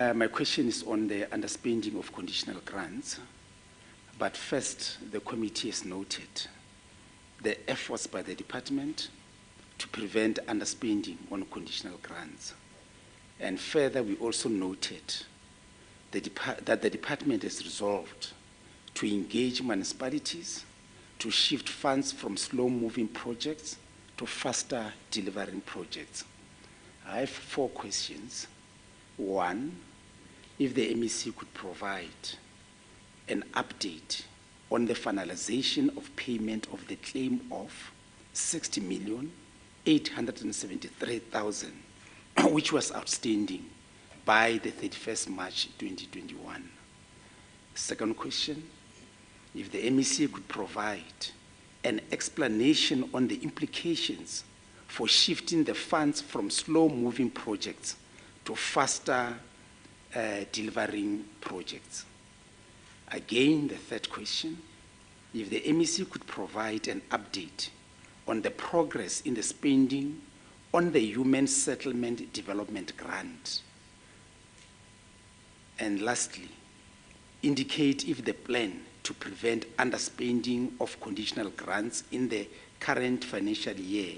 My question is on the underspending of conditional grants. But first, the committee has noted the efforts by the department to prevent underspending on conditional grants. And further, we also noted that the department has resolved to engage municipalities to shift funds from slow-moving projects to faster delivering projects. I have 4 questions. 1, if the MEC could provide an update on the finalization of payment of the claim of 60,873,000, which was outstanding by the 31st March 2021. Second question, if the MEC could provide an explanation on the implications for shifting the funds from slow-moving projects to faster delivering projects. Again, the third question, if the MEC could provide an update on the progress in the spending on the Human Settlement Development Grant. And lastly, indicate if the plan to prevent underspending of conditional grants in the current financial year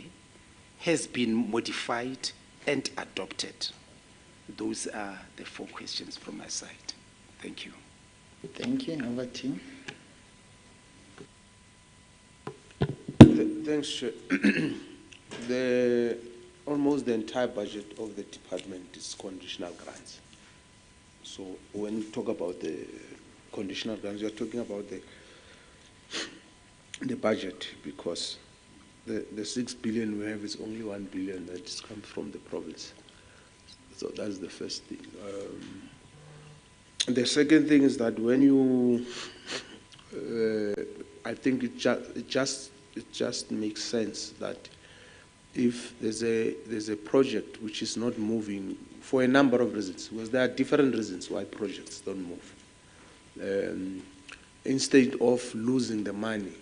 has been modified and adopted. Those are the 4 questions from my side. Thank you. Thank you. Over to you. Thanks, Chair. Almost the entire budget of the department is conditional grants. So when you talk about the conditional grants, you're talking about the budget, because the 6 billion we have is only 1 billion that comes from the province. So that's the first thing. The second thing is that when you, I think it just makes sense that if there's a project which is not moving for a number of reasons, because there are different reasons why projects don't move. Instead of losing the money,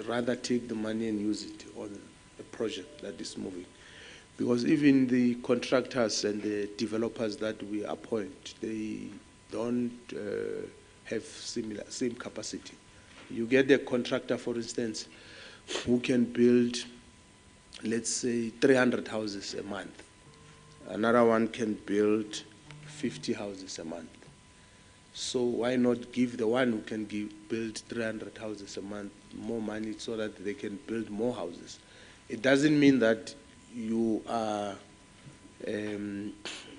rather take the money and use it on a project that is moving. Because even the contractors and the developers that we appoint, they don't have same capacity. You get a contractor, for instance, who can build, let's say, 300 houses a month. Another one can build 50 houses a month. So why not give the one who can build 300 houses a month more money so that they can build more houses? It doesn't mean that you are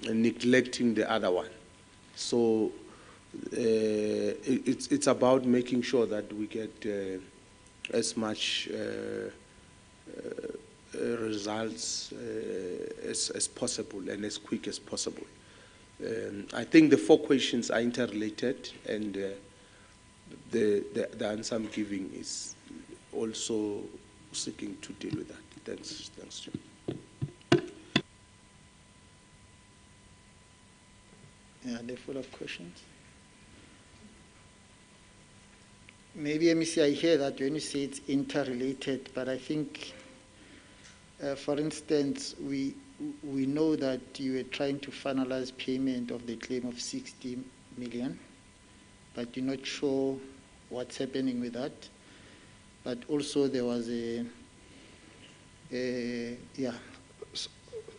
neglecting the other one. So it's about making sure that we get as much results as possible and as quick as possible. I think the 4 questions are interrelated, and the answer I'm giving is also seeking to deal with that. Thanks, Jim. Are there follow-up questions? Maybe MEC, I hear that when you say it's interrelated, but I think, for instance, we know that you were trying to finalize payment of the claim of 60 million, but you're not sure what's happening with that. But also there was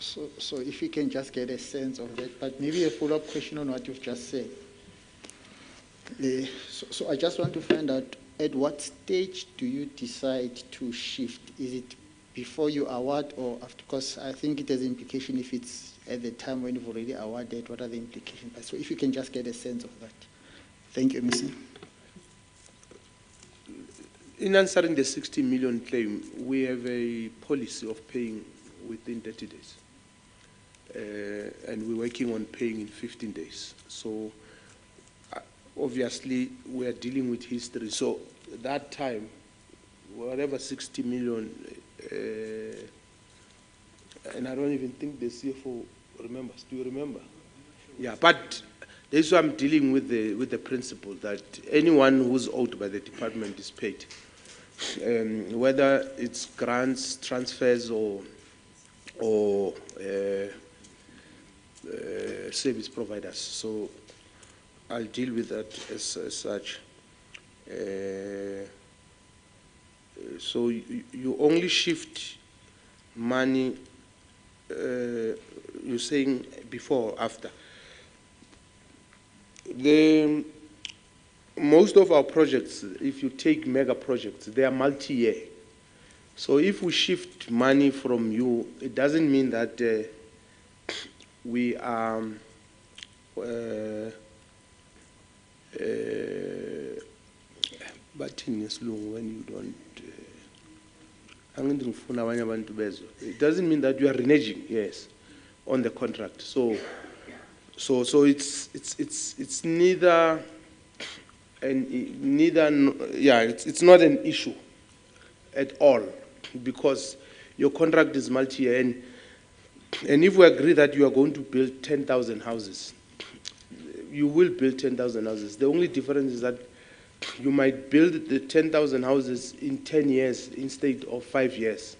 so if you can just get a sense of that, but maybe a follow-up question on what you've just said. So I just want to find out, at what stage do you decide to shift? Is it before you award or after? Because I think it has implication if it's at the time when you've already awarded, what are the implications? So if you can just get a sense of that. Thank you, MEC. In answering the 60 million claim, we have a policy of paying within 30 days. And we're working on paying in 15 days. So obviously we are dealing with history. So that time, whatever 60 million, and I don't even think the CFO remembers. Do you remember? Yeah, but this is why I'm dealing with the principle that anyone who's owed by the department is paid. Whether it's grants, transfers, or service providers. So I'll deal with that as such. So you only shift money, you're saying before or after. Most of our projects, if you take mega projects, they are multi-year. So if we shift money from you, it doesn't mean that we are but in Islung, when you don't, it doesn't mean that you are reneging, yes, on the contract. So it's neither, it's not an issue at all, because your contract is multi-year, and if we agree that you are going to build 10,000 houses, you will build 10,000 houses. The only difference is that you might build the 10,000 houses in 10 years instead of 5 years.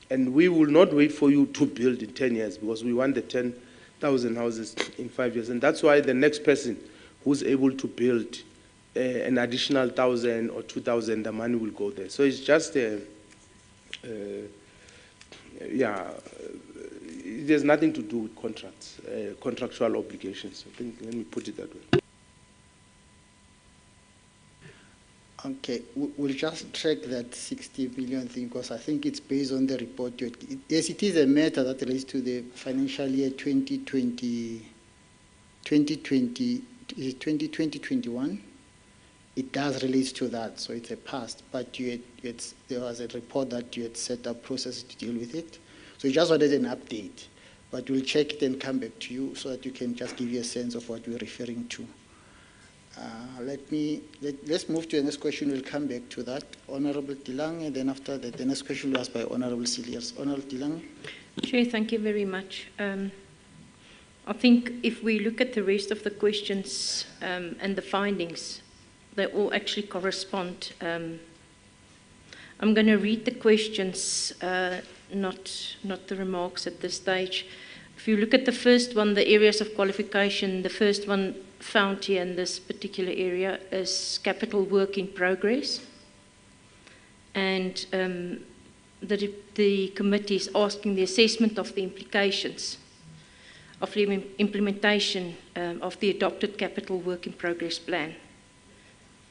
And we will not wait for you to build in 10 years because we want the 10,000 houses in 5 years. And that's why the next person who's able to build an additional 1,000 or 2,000, the money will go there. So it's just it has nothing to do with contracts, contractual obligations. I think, let me put it that way. Okay, we'll just track that 60 billion thing because I think it's based on the report. Yes, it is a matter that relates to the financial year 2020-21. It does relate to that, so it's a past, but there was a report that you had set up processes to deal with it. So you just wanted an update, but we'll check it and come back to you so that you can just give you a sense of what we're referring to. Let's move to the next question. We'll come back to that. Honorable Tilang, and then after that, the next question will be asked by Honorable Siliers. Honorable Tilang. Chair, thank you very much. I think if we look at the rest of the questions and the findings, they all actually correspond. I'm going to read the questions, not the remarks at this stage. If you look at the first one, the areas of qualification, the first one found here in this particular area is capital work in progress. And the committee is asking the assessment of the implications of the implementation of the adopted capital work in progress plan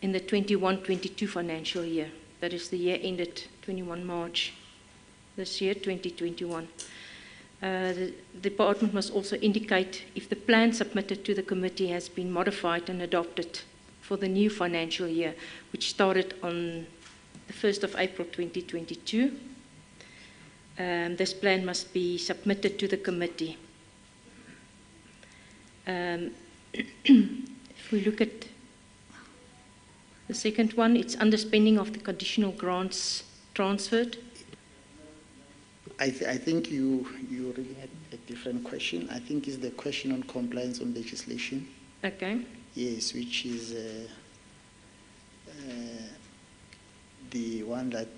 in the 21-22 financial year. That is the year ended 21 March this year, 2021. The department must also indicate if the plan submitted to the committee has been modified and adopted for the new financial year, which started on the 1st of April 2022. This plan must be submitted to the committee. If we look at the second one, it's underspending of the conditional grants transferred. I think you really had a different question. I think it's the question on compliance on legislation. Okay. Yes, which is the one that,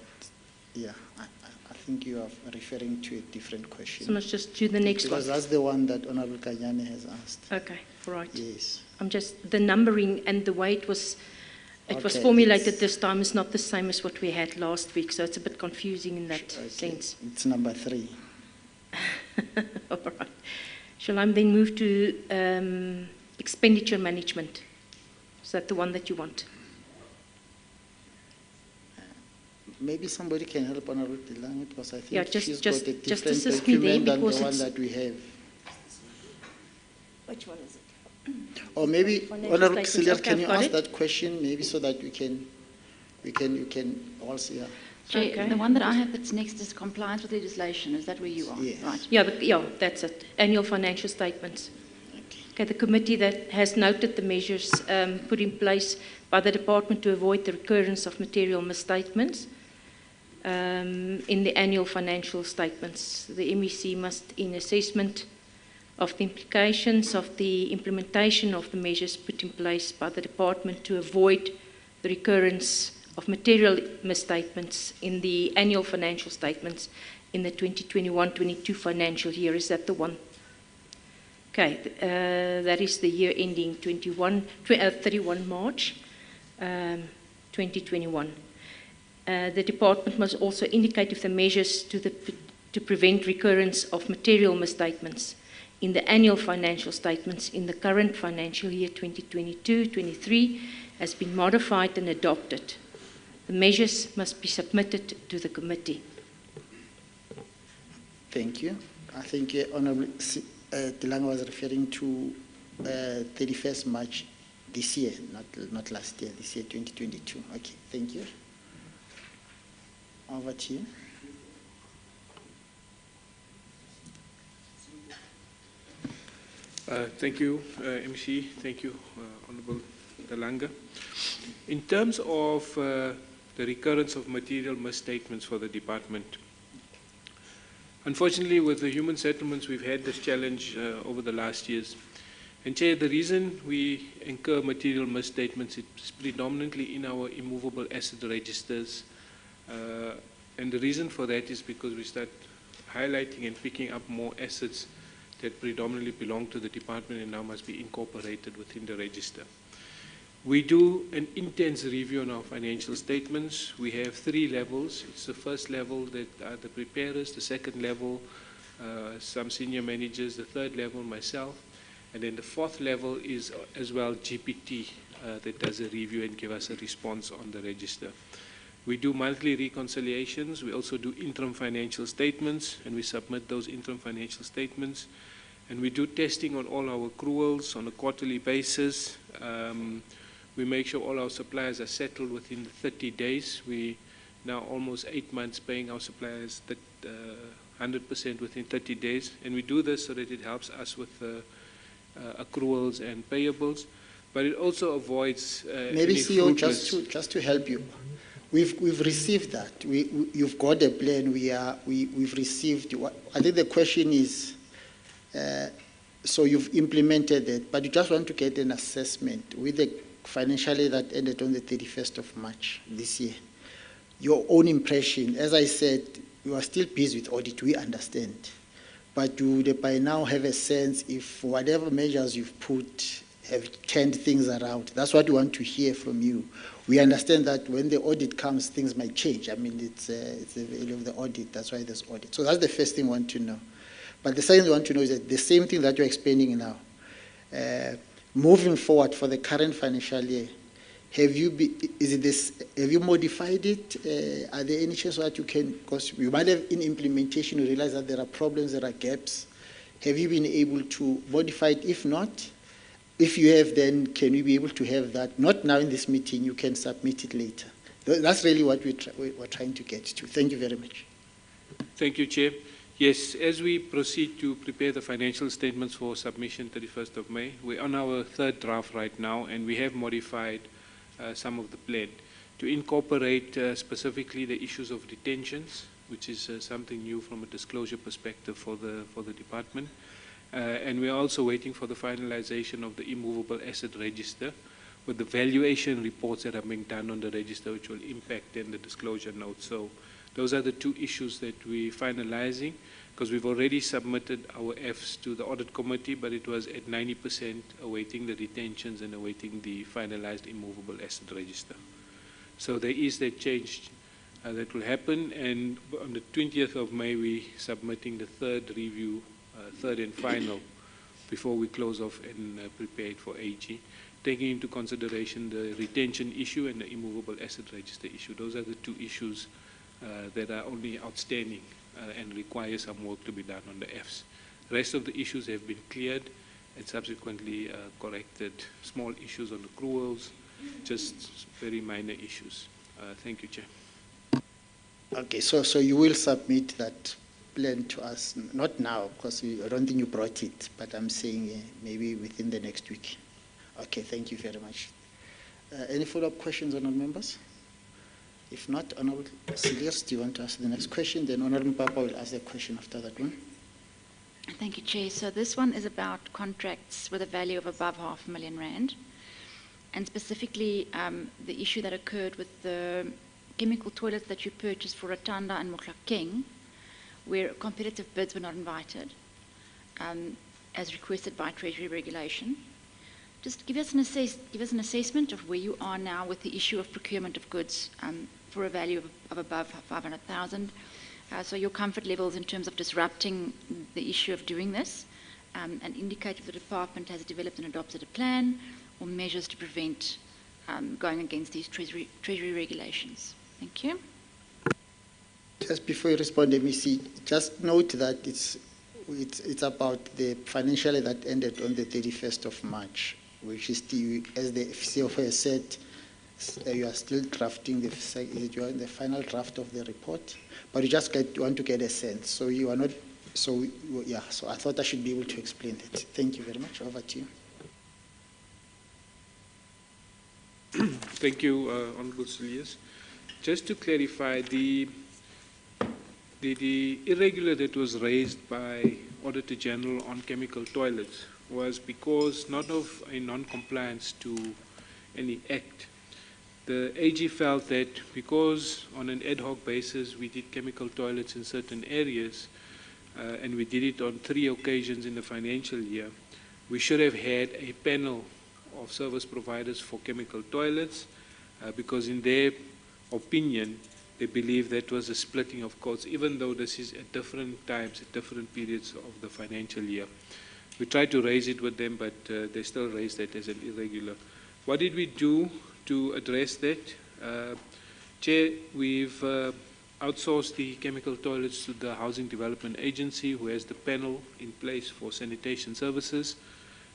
I think you are referring to a different question. So let's just do the next one. Because that's the one that Honorable Kanyane has asked. Okay, right. Yes. I'm just, the numbering and the way it was formulated this time is not the same as what we had last week, so it's a bit confusing in that sense. It's number 3. All right. Shall I then move to expenditure management? Is that the one that you want? Maybe somebody can help Honorable Tilang because I think she's just got a different assist me there document than the because one that we have. Which one is it? Or maybe, Honorable Siliers, can you ask it? that question maybe so that you can also, Chair, Okay. the one that I have that's next is compliance with legislation. Is that where you are? Yes. Right. Yeah, that's it. Annual financial statements. Okay, the committee that has noted the measures put in place by the department to avoid the recurrence of material misstatements in the annual financial statements. The MEC must, in assessment of the implications of the implementation of the measures put in place by the department to avoid the recurrence of material misstatements in the annual financial statements in the 2021-22 financial year. Is that the one? Okay, that is the year ending 31 March 2021. The department must also indicate if the measures to prevent recurrence of material misstatements in the annual financial statements in the current financial year 2022-23 has been modified and adopted. The measures must be submitted to the committee. Thank you. I think Honourable Tilanga was referring to 31st March this year, not last year, this year 2022. Okay, thank you. Over to you. Thank you, MC. Thank you, Honourable Tilanga. In terms of the recurrence of material misstatements for the department, unfortunately, with the human settlements, we've had this challenge over the last years. And Chair, the reason we incur material misstatements is predominantly in our immovable asset registers. And the reason for that is because we start highlighting and picking up more assets that predominantly belong to the department and now must be incorporated within the register. We do an intense review on our financial statements. We have 3 levels. It's the first level that are the preparers, the second level, some senior managers, the third level, myself, and then the 4th level is as well GPT that does a review and give us a response on the register. We do monthly reconciliations. We also do interim financial statements, and we submit those interim financial statements. And we do testing on all our accruals on a quarterly basis. We make sure all our suppliers are settled within the 30 days. We now almost 8 months paying our suppliers 100% within 30 days. And we do this so that it helps us with accruals and payables. But it also avoids maybe CEO, just to help you. We've received that. You've got a plan. We've received. I think the question is, so you've implemented it, but you just want to get an assessment with the financial year that ended on the 31st of March this year. Your own impression, as I said, you are still busy with audit, we understand. But you would by now have a sense if whatever measures you've put have turned things around. That's what we want to hear from you. We understand that when the audit comes, things might change. I mean, it's the value of the audit. That's why there's audit. So that's the first thing we want to know. But the second thing we want to know is that the same thing that you're explaining now, moving forward for the current financial year, have you modified it? Are there any changes that you can, because you might have in implementation, you realize that there are problems, there are gaps. Have you been able to modify it? If not, if you have, then can we be able to have that? Not now in this meeting, you can submit it later. That's really what we're trying to get to. Thank you very much. Thank you, Chair. Yes, as we proceed to prepare the financial statements for submission 31st of May, we're on our 3rd draft right now, and we have modified some of the plan to incorporate specifically the issues of detentions, which is something new from a disclosure perspective for the department. And we're also waiting for the finalization of the immovable asset register with the valuation reports that are being done on the register, which will impact then the disclosure notes. So those are the 2 issues that we're finalizing, because we've already submitted our Fs to the audit committee, but it was at 90% awaiting the retentions and awaiting the finalized immovable asset register. So there is that change that will happen, and on the 20th of May, we're submitting the 3rd review, 3rd and final, before we close off and prepare it for AG, taking into consideration the retention issue and the immovable asset register issue. Those are the 2 issues that are only outstanding and require some work to be done on the Fs. The rest of the issues have been cleared and subsequently corrected. Small issues on accruals, just very minor issues. Thank you, Chair. Okay, so you will submit that plan to us, not now, because I don't think you brought it, but I'm saying maybe within the next week. Okay, thank you very much. Any follow-up questions, honourable members? If not, Honourable Silius, do you want to ask the next question? Then Honourable Papa will ask the question after that one. Thank you, Chair. So this one is about contracts with a value of above R500,000, and specifically the issue that occurred with the chemical toilets that you purchased for Ratanda and Mohlakeng, where competitive bids were not invited. as requested by Treasury regulation. Just give us an assessment of where you are now with the issue of procurement of goods for a value of above 500,000. So your comfort levels in terms of disrupting the issue of doing this, and indicate if the department has developed and adopted a plan or measures to prevent going against these Treasury regulations. Thank you. Just before you respond, MEC, just note that it's about the financial year that ended on the 31st of March, which is still, as the CFO has said, you are still drafting you are in the final draft of the report, but you just want to get a sense. So you are not, so I thought I should be able to explain that. Thank you very much. Over to you. Thank you, Honourable Sulias. Just to clarify, the irregular that was raised by Auditor General on chemical toilets was because not of a non-compliance to any act. The AG felt that because on an ad hoc basis we did chemical toilets in certain areas, and we did it on 3 occasions in the financial year, we should have had a panel of service providers for chemical toilets, because in their opinion, they believe that was a splitting of costs, even though this is at different times, at different periods of the financial year. We tried to raise it with them, but they still raised that as an irregular. What did we do to address that? Chair, we've outsourced the chemical toilets to the Housing Development Agency, who has the panel in place for sanitation services.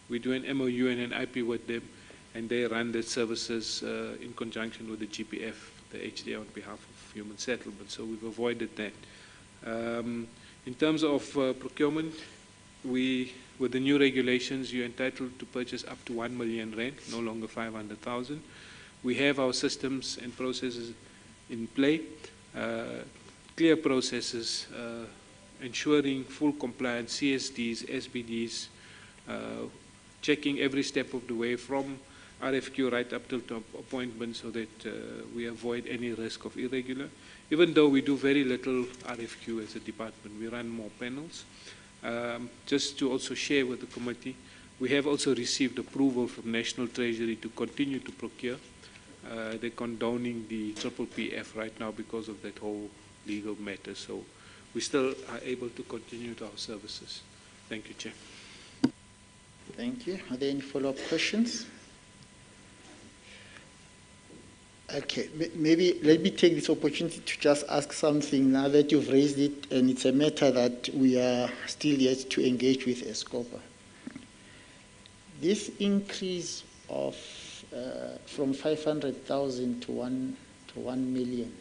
We do an MOU and an IP with them, and they run the services in conjunction with the GPF, the HDA, on behalf of Human Settlement. So we've avoided that. In terms of procurement, with the new regulations, you're entitled to purchase up to 1 million rand, no longer 500,000. We have our systems and processes in play, clear processes, ensuring full compliance, CSDs, SBDs, checking every step of the way from RFQ right up till appointment, so that we avoid any risk of irregular. Even though we do very little RFQ as a department, we run more panels. Just to also share with the committee, we have also received approval from National Treasury to continue to procure. They're condoning the PPF right now because of that whole legal matter. So we still are able to continue to our services. Thank you, Chair. Thank you. Are there any follow-up questions? Okay, maybe let me take this opportunity to just ask something now that you've raised it, and it's a matter that we are still yet to engage with SCOPA. This increase of from 500,000 to 1 million,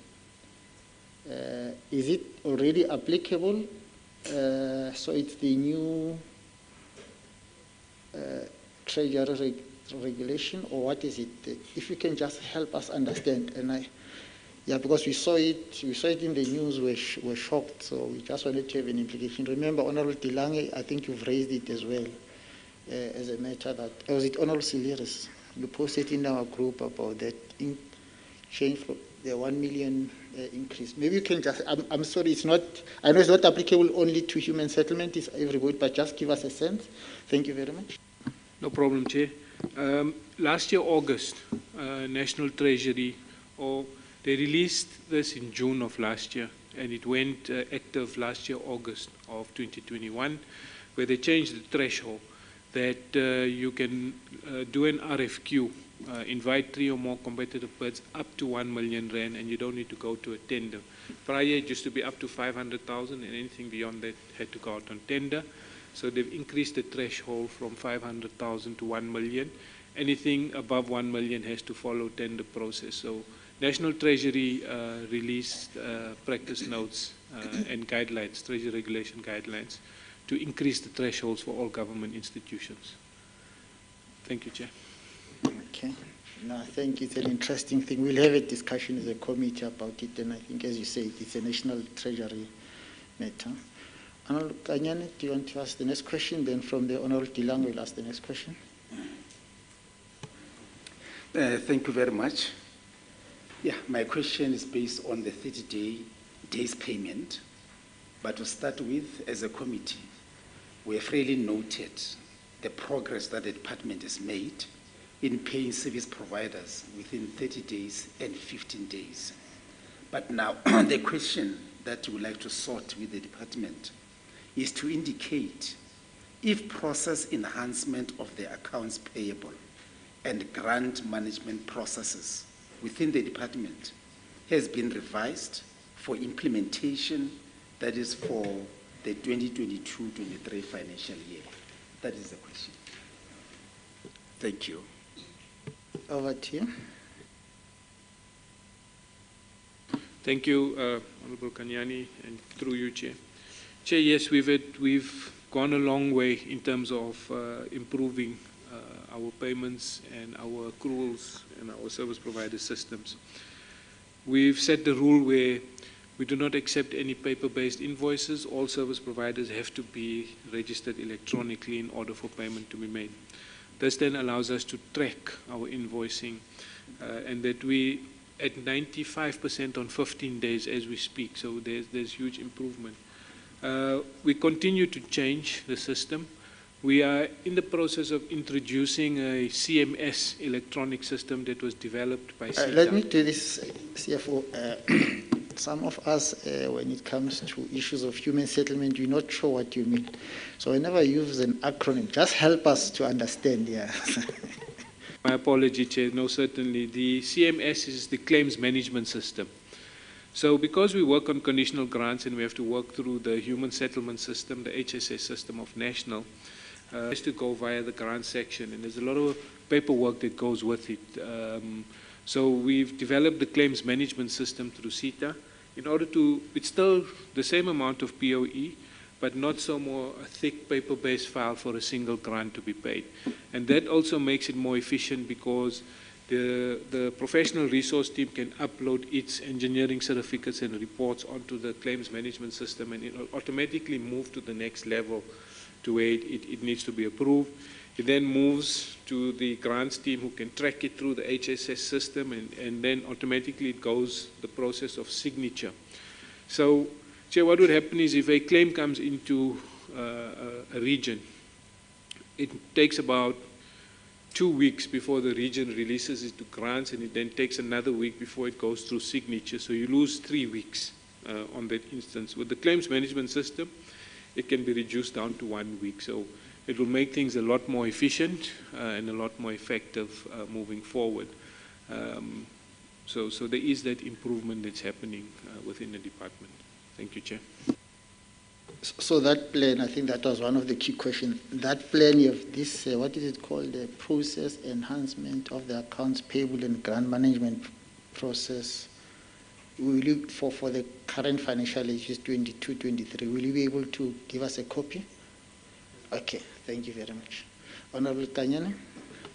is it already applicable? So it's the new Treasury regulation, or what is it? If you can just help us understand. And because we saw it in the news, we're shocked, so we just wanted to have an implication. Remember, Honourable Tilange, I think you've raised it as well, as a matter that, or was it Honourable Siliris? You posted in our group about that change for the 1 million increase. Maybe you can just, I'm sorry, it's not, I know it's not applicable only to human settlement, it's everybody, but just give us a sense. Thank you very much. No problem, Chair. Last year, August, National Treasury, they released this in June of last year, and it went active last year, August of 2021, where they changed the threshold that you can do an RFQ, invite 3 or more competitive bids up to 1 million rand, and you don't need to go to a tender. Prior, it used to be up to 500,000, and anything beyond that had to go out on tender. So they've increased the threshold from 500,000 to 1 million. Anything above 1 million has to follow tender process. So National Treasury released practice notes and guidelines, Treasury regulation guidelines, to increase the thresholds for all government institutions. Thank you, Chair. Okay. No, I think it's an interesting thing. We'll have a discussion as a committee about it, and I think, as you say, it's a National Treasury matter. Honourable Kanyane, do you want to ask the next question? Then from the Honourable Tilang, we'll ask the next question. Thank you very much. Yeah, my question is based on the 30 days payment, but to start with, as a committee, we have really noted the progress that the department has made in paying service providers within 30 days and 15 days. But now the question that we would like to sort with the department is to indicate if process enhancement of the accounts payable and grant management processes within the department has been revised for implementation, that is for the 2022-23 financial year. That is the question. Thank you. Over to you. Thank you, Honorable Kanyani, and through you, Chair. Chair, yes, we've gone a long way in terms of improving our payments and our accruals and our service provider systems. We've set the rule where we do not accept any paper-based invoices. All service providers have to be registered electronically in order for payment to be made. This then allows us to track our invoicing and that we at 95% on 15 days as we speak, so there's huge improvement. We continue to change the system. We are in the process of introducing a CMS electronic system that was developed by SETA. Let me do this, CFO. Some of us, when it comes to issues of human settlement, we're not sure what you mean. So whenever I use an acronym, just help us to understand, yeah. My apology, Chair. No, certainly. The CMS is the claims management system. So because we work on conditional grants and we have to work through the human settlement system, the HSS system of National, it has to go via the grant section, and there's a lot of paperwork that goes with it. So we've developed the claims management system through SETA in order to, it's still the same amount of POE, but not so more a thick paper-based file for a single grant to be paid. And that also makes it more efficient because the professional resource team can upload its engineering certificates and reports onto the claims management system, and it will automatically move to the next level to where it needs to be approved. It then moves to the grants team who can track it through the HSS system, and then automatically it goes the process of signature. So, Chair, what would happen is if a claim comes into a region, it takes about 2 weeks before the region releases it to grants, and it then takes another week before it goes through signature. So you lose 3 weeks on that instance. With the claims management system, it can be reduced down to 1 week. So it will make things a lot more efficient and a lot more effective moving forward. So there is that improvement that's happening within the department. Thank you, Chair. So that plan, I think that was one of the key questions. That plan of this, what is it called, the process enhancement of the accounts payable and grant management process, will you, for the current financial year, 22-23, will you be able to give us a copy? Okay, thank you very much. Honorable Kanyane?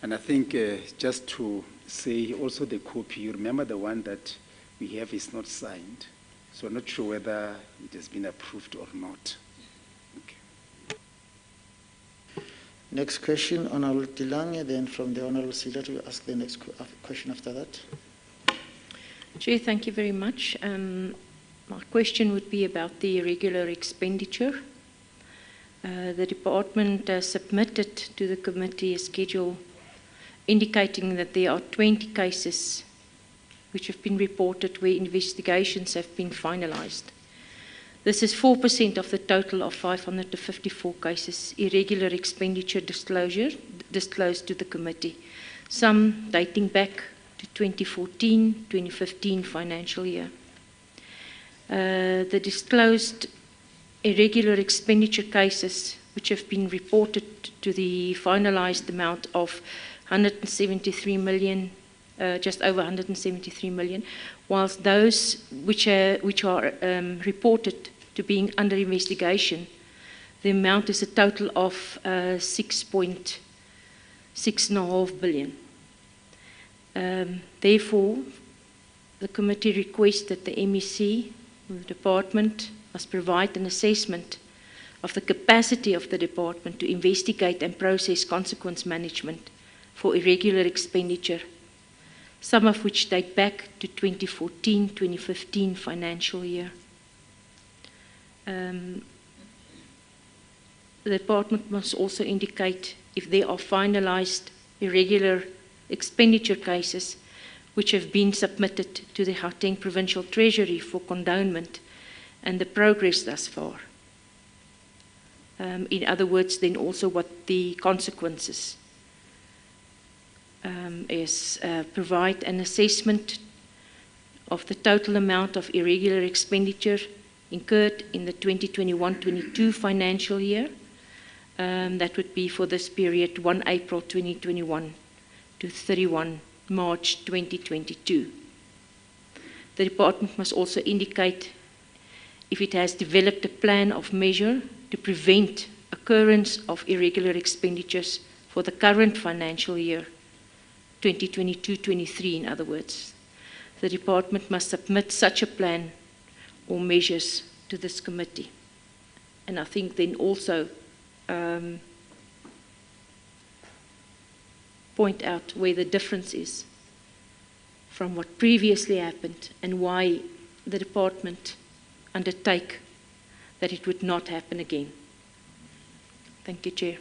And I think just to say also the copy, you remember the one that we have is not signed. So I'm not sure whether it has been approved or not. Okay. Next question, Honorable Tilange, then from the Honorable Secretary, we'll ask the next question after that. Chair, thank you very much. My question would be about the irregular expenditure. The department submitted to the committee a schedule indicating that there are 20 cases which have been reported where investigations have been finalized. This is 4% of the total of 554 cases irregular expenditure disclosed to the committee, some dating back to 2014-2015 financial year. The disclosed irregular expenditure cases which have been reported to the finalized amount of 173 million, just over 173 million, whilst those which are reported to being under investigation, the amount is a total of 6.5 billion. Therefore, the committee requests that the MEC, the department, must provide an assessment of the capacity of the department to investigate and process consequence management for irregular expenditure, some of which date back to 2014-2015 financial year. The the department must also indicate if there are finalized irregular expenditure cases which have been submitted to the Gauteng Provincial Treasury for condonement and the progress thus far. In other words, then also what the consequences is. Provide an assessment of the total amount of irregular expenditure incurred in the 2021-22 financial year. That would be for this period 1 April 2021 to 31 March 2022. The department must also indicate if it has developed a plan of measure to prevent occurrence of irregular expenditures for the current financial year, 2022-23 in other words. The department must submit such a plan or measures to this committee. And I think then also point out where the difference is from what previously happened and why the department undertake that it would not happen again. Thank you, Chair.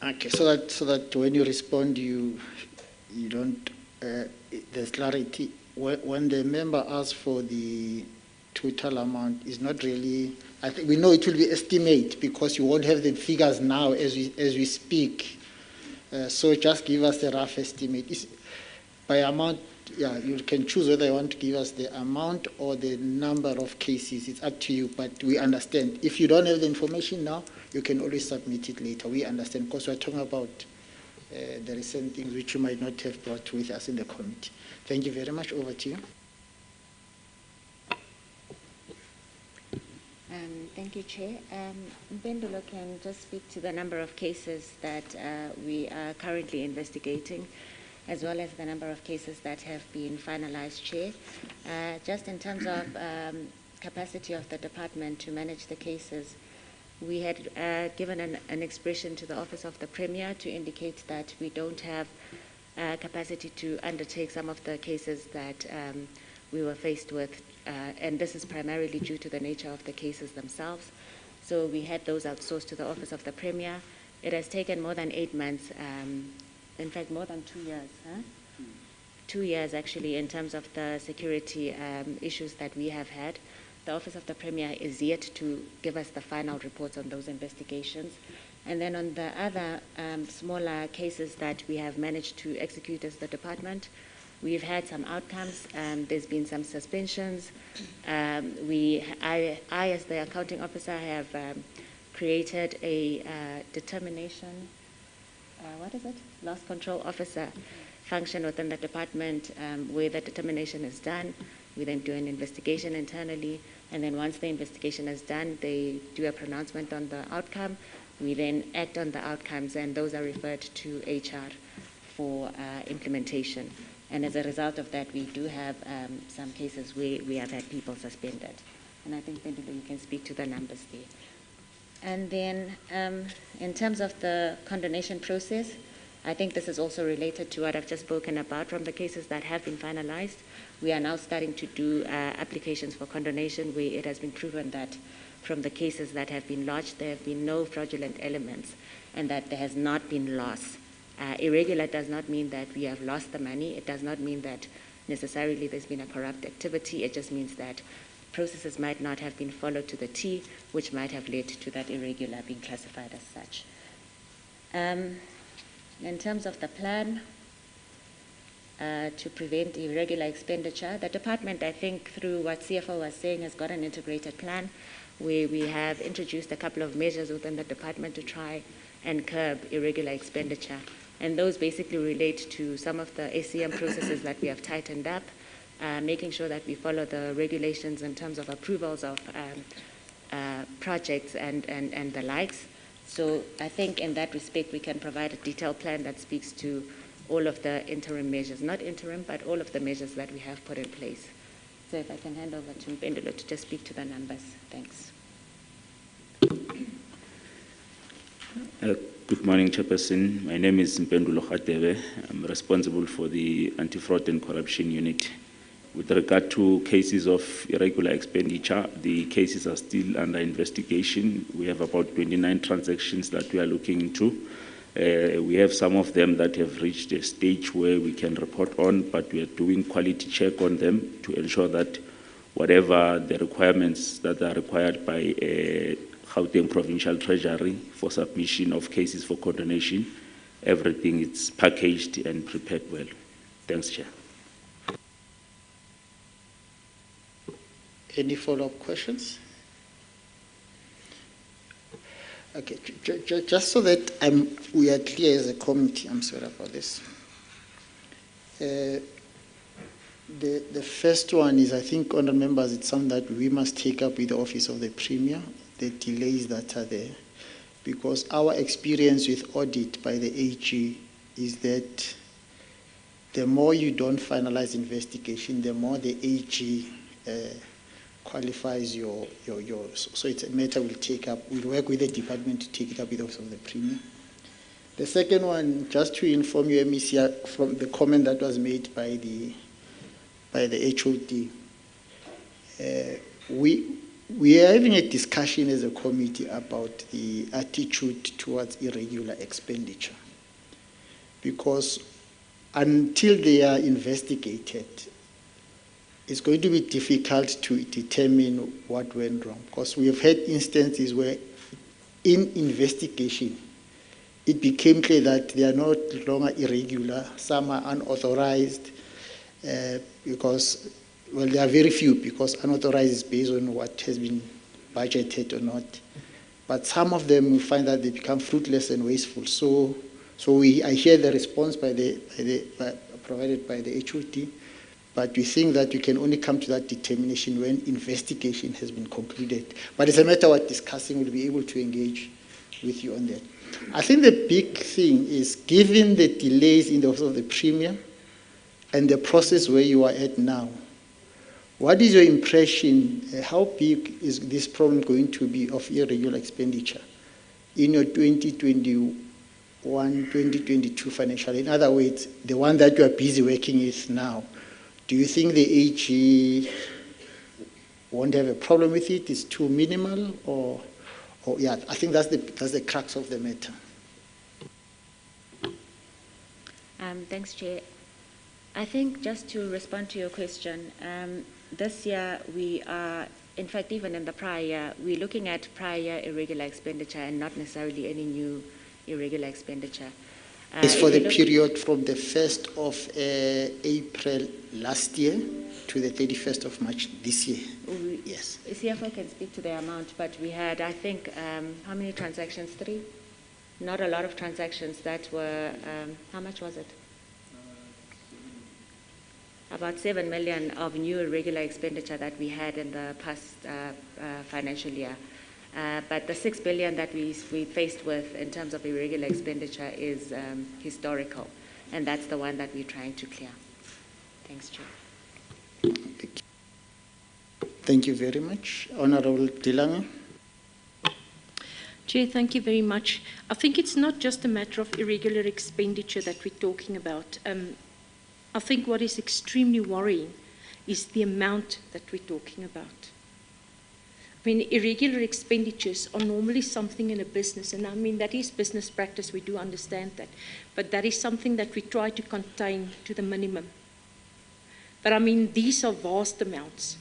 Okay, so that when you respond, you don't, there's clarity. When the member asks for the total amount, is not really, I think we know it will be estimate because you won't have the figures now as we speak. So just give us a rough estimate. By amount, yeah, you can choose whether you want to give us the amount or the number of cases. It's up to you, but we understand. If you don't have the information now, you can always submit it later. We understand because we're talking about the recent things which you might not have brought with us in the committee. Thank you very much. Over to you. Thank you, Chair. Mpendulo can just speak to the number of cases that we are currently investigating, as well as the number of cases that have been finalized, Chair. Just in terms of capacity of the department to manage the cases, we had given an expression to the Office of the Premier to indicate that we don't have capacity to undertake some of the cases that we were faced with, and this is primarily due to the nature of the cases themselves. So we had those outsourced to the Office of the Premier. It has taken more than 8 months, in fact more than 2 years, 2 years actually, in terms of the security issues that we have had. The Office of the Premier is yet to give us the final reports on those investigations. And then on the other smaller cases that we have managed to execute as the department, we've had some outcomes. There's been some suspensions. I, as the accounting officer, have created a determination, loss control officer function within the department where the determination is done. We then do an investigation internally, and then once the investigation is done, they do a pronouncement on the outcome. We then act on the outcomes, and those are referred to HR for implementation. And as a result of that, we do have some cases where we have had people suspended. And I think, Mpendulo, you can speak to the numbers there. And then in terms of the condonation process, I think this is also related to what I've just spoken about. From the cases that have been finalized, we are now starting to do applications for condonation where it has been proven that from the cases that have been lodged, there have been no fraudulent elements and that there has not been loss. Irregular does not mean that we have lost the money. It does not mean that necessarily there's been a corrupt activity. It just means that processes might not have been followed to the T, which might have led to that irregular being classified as such. In terms of the plan to prevent irregular expenditure, the department, I think, through what CFO was saying, has got an integrated plan where we have introduced a couple of measures within the department to try and curb irregular expenditure. And those basically relate to some of the ACM processes that we have tightened up, making sure that we follow the regulations in terms of approvals of projects and the likes. So I think in that respect, we can provide a detailed plan that speaks to all of the interim measures, not interim, but all of the measures that we have put in place. So if I can hand over to Mpendulo to just speak to the numbers. Thanks. Good morning, Chairperson. My name is Mpendulo. I'm responsible for the Anti-Fraud and Corruption Unit With regard to cases of irregular expenditure, the cases are still under investigation. We have about 29 transactions that we are looking into. We have some of them that have reached a stage where we can report on, but we are doing quality check on them to ensure that whatever the requirements that are required by Gauteng Provincial Treasury for submission of cases for condonation, everything is packaged and prepared well. Thanks, Chair. Any follow-up questions? Okay, just so that we are clear as a committee, I'm sorry about this. The first one is, I think, honourable members, it's something that we must take up with the Office of the Premier, the delays that are there. Because our experience with audit by the AG is that the more you don't finalize investigation, the more the AG qualifies your so it's a matter we'll take up. We'll work with the department to take it up with the Office of the Premier. The second one, just to inform you, MEC, from the comment that was made by the HOD, we are having a discussion as a committee about the attitude towards irregular expenditure. Because until they are investigated, it's going to be difficult to determine what went wrong. Because we have had instances where in investigation, it became clear that they are no longer irregular, some are unauthorized, because, well, there are very few, because unauthorized is based on what has been budgeted or not. But some of them, we find that they become fruitless and wasteful. So I hear the response provided by the HOD, but we think that we can only come to that determination when investigation has been concluded. But it's a matter of discussing. We'll be able to engage with you on that. I think the big thing is, given the delays in the Office of the Premier and the process where you are at now, what is your impression? How big is this problem going to be of irregular expenditure in your 2021-2022 financial? In other words, the one that you are busy working with now, do you think the AG won't have a problem with it? It's too minimal, or yeah, I think that's the crux of the matter. Thanks, Chair. I think just to respond to your question, this year we are, in fact, even in the prior year, we're looking at prior year irregular expenditure and not necessarily any new irregular expenditure. It's for the period from the 1st of April last year to the 31st of March this year. Yes. CFO can speak to the amount, but we had, I think, how many transactions? 3? Not a lot of transactions that were, how much was it? About 7 million of new irregular expenditure that we had in the past financial year. But the 6 billion that we faced with in terms of irregular expenditure is historical, and that's the one that we're trying to clear. Thanks, Chair. Thank you very much. Honourable Dilange. Chair, thank you very much. I think it's not just a matter of irregular expenditure that we're talking about. I think what is extremely worrying is the amount that we're talking about. I mean, irregular expenditures are normally something in a business, and I mean, that is business practice, we do understand that, but that is something that we try to contain to the minimum. But I mean, these are vast amounts.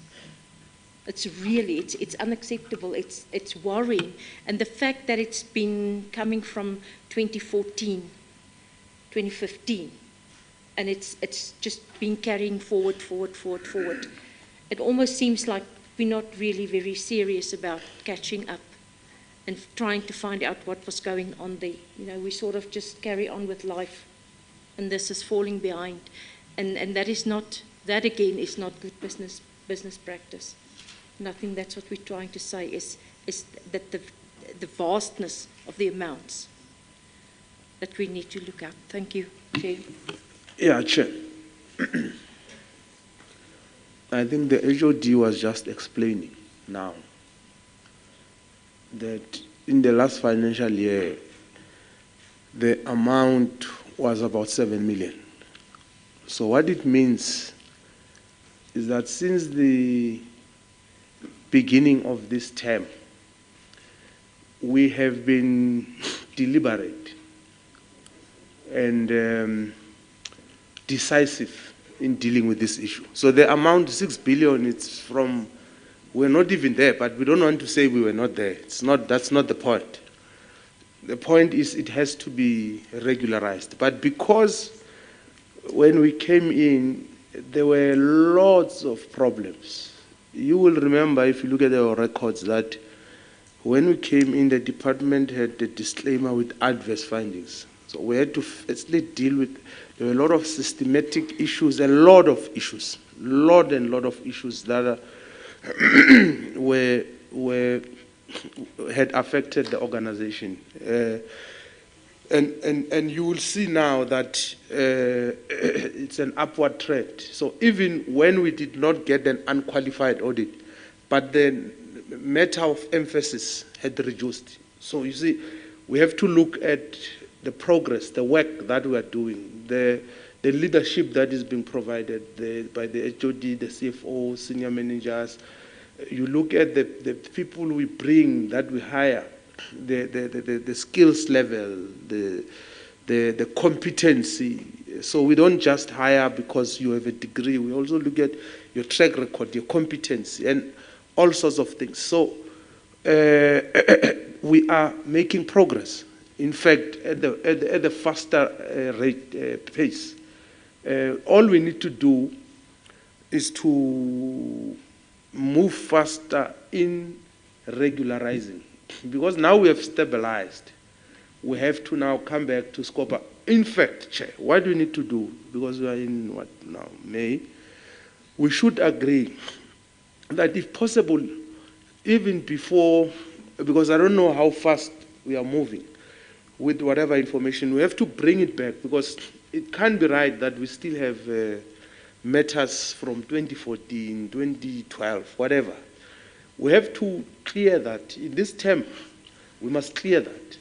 It's really, it's unacceptable, it's worrying. And the fact that it's been coming from 2014, 2015, and it's just been carrying forward. It almost seems like we're not really very serious about catching up and trying to find out what was going on there. You know, we sort of just carry on with life, and this is falling behind. And that is not, that again is not good business practice. And I think that's what we're trying to say is that the vastness of the amounts that we need to look at. Thank you, Chair. Yeah, Chair. I think the HOD was just explaining now that in the last financial year, the amount was about 7 million. So what it means is that since the beginning of this term, we have been deliberate and decisive in dealing with this issue. So the amount, 6 billion, it's from, we're not even there, but we don't want to say we were not there. That's not the point. The point is it has to be regularized. But because when we came in, there were lots of problems. You will remember, if you look at our records, that when we came in, the department had a disclaimer with adverse findings. So we had to firstly deal with, there were a lot of systematic issues, a lot of issues that had affected the organization. And you will see now that it's an upward trend. So even when we did not get an unqualified audit, but the matter of emphasis had reduced. So you see, we have to look at the progress, the work that we are doing, the leadership that is being provided by the HOD, the CFO, senior managers. You look at the people we bring, that we hire, the skills level, the competency. So we don't just hire because you have a degree. We also look at your track record, your competency, and all sorts of things. So we are making progress. In fact, at the faster pace. All we need to do is to move faster in regularizing. Because now we have stabilized, we have to now come back to SCOPA. In fact, Chair, what do we need to do? Because we are in, what now, May? We should agree that if possible, even before, because I don't know how fast we are moving with whatever information, we have to bring it back, because it can't be right that we still have matters from 2014, 2012, whatever. We have to clear that. In this term, we must clear that.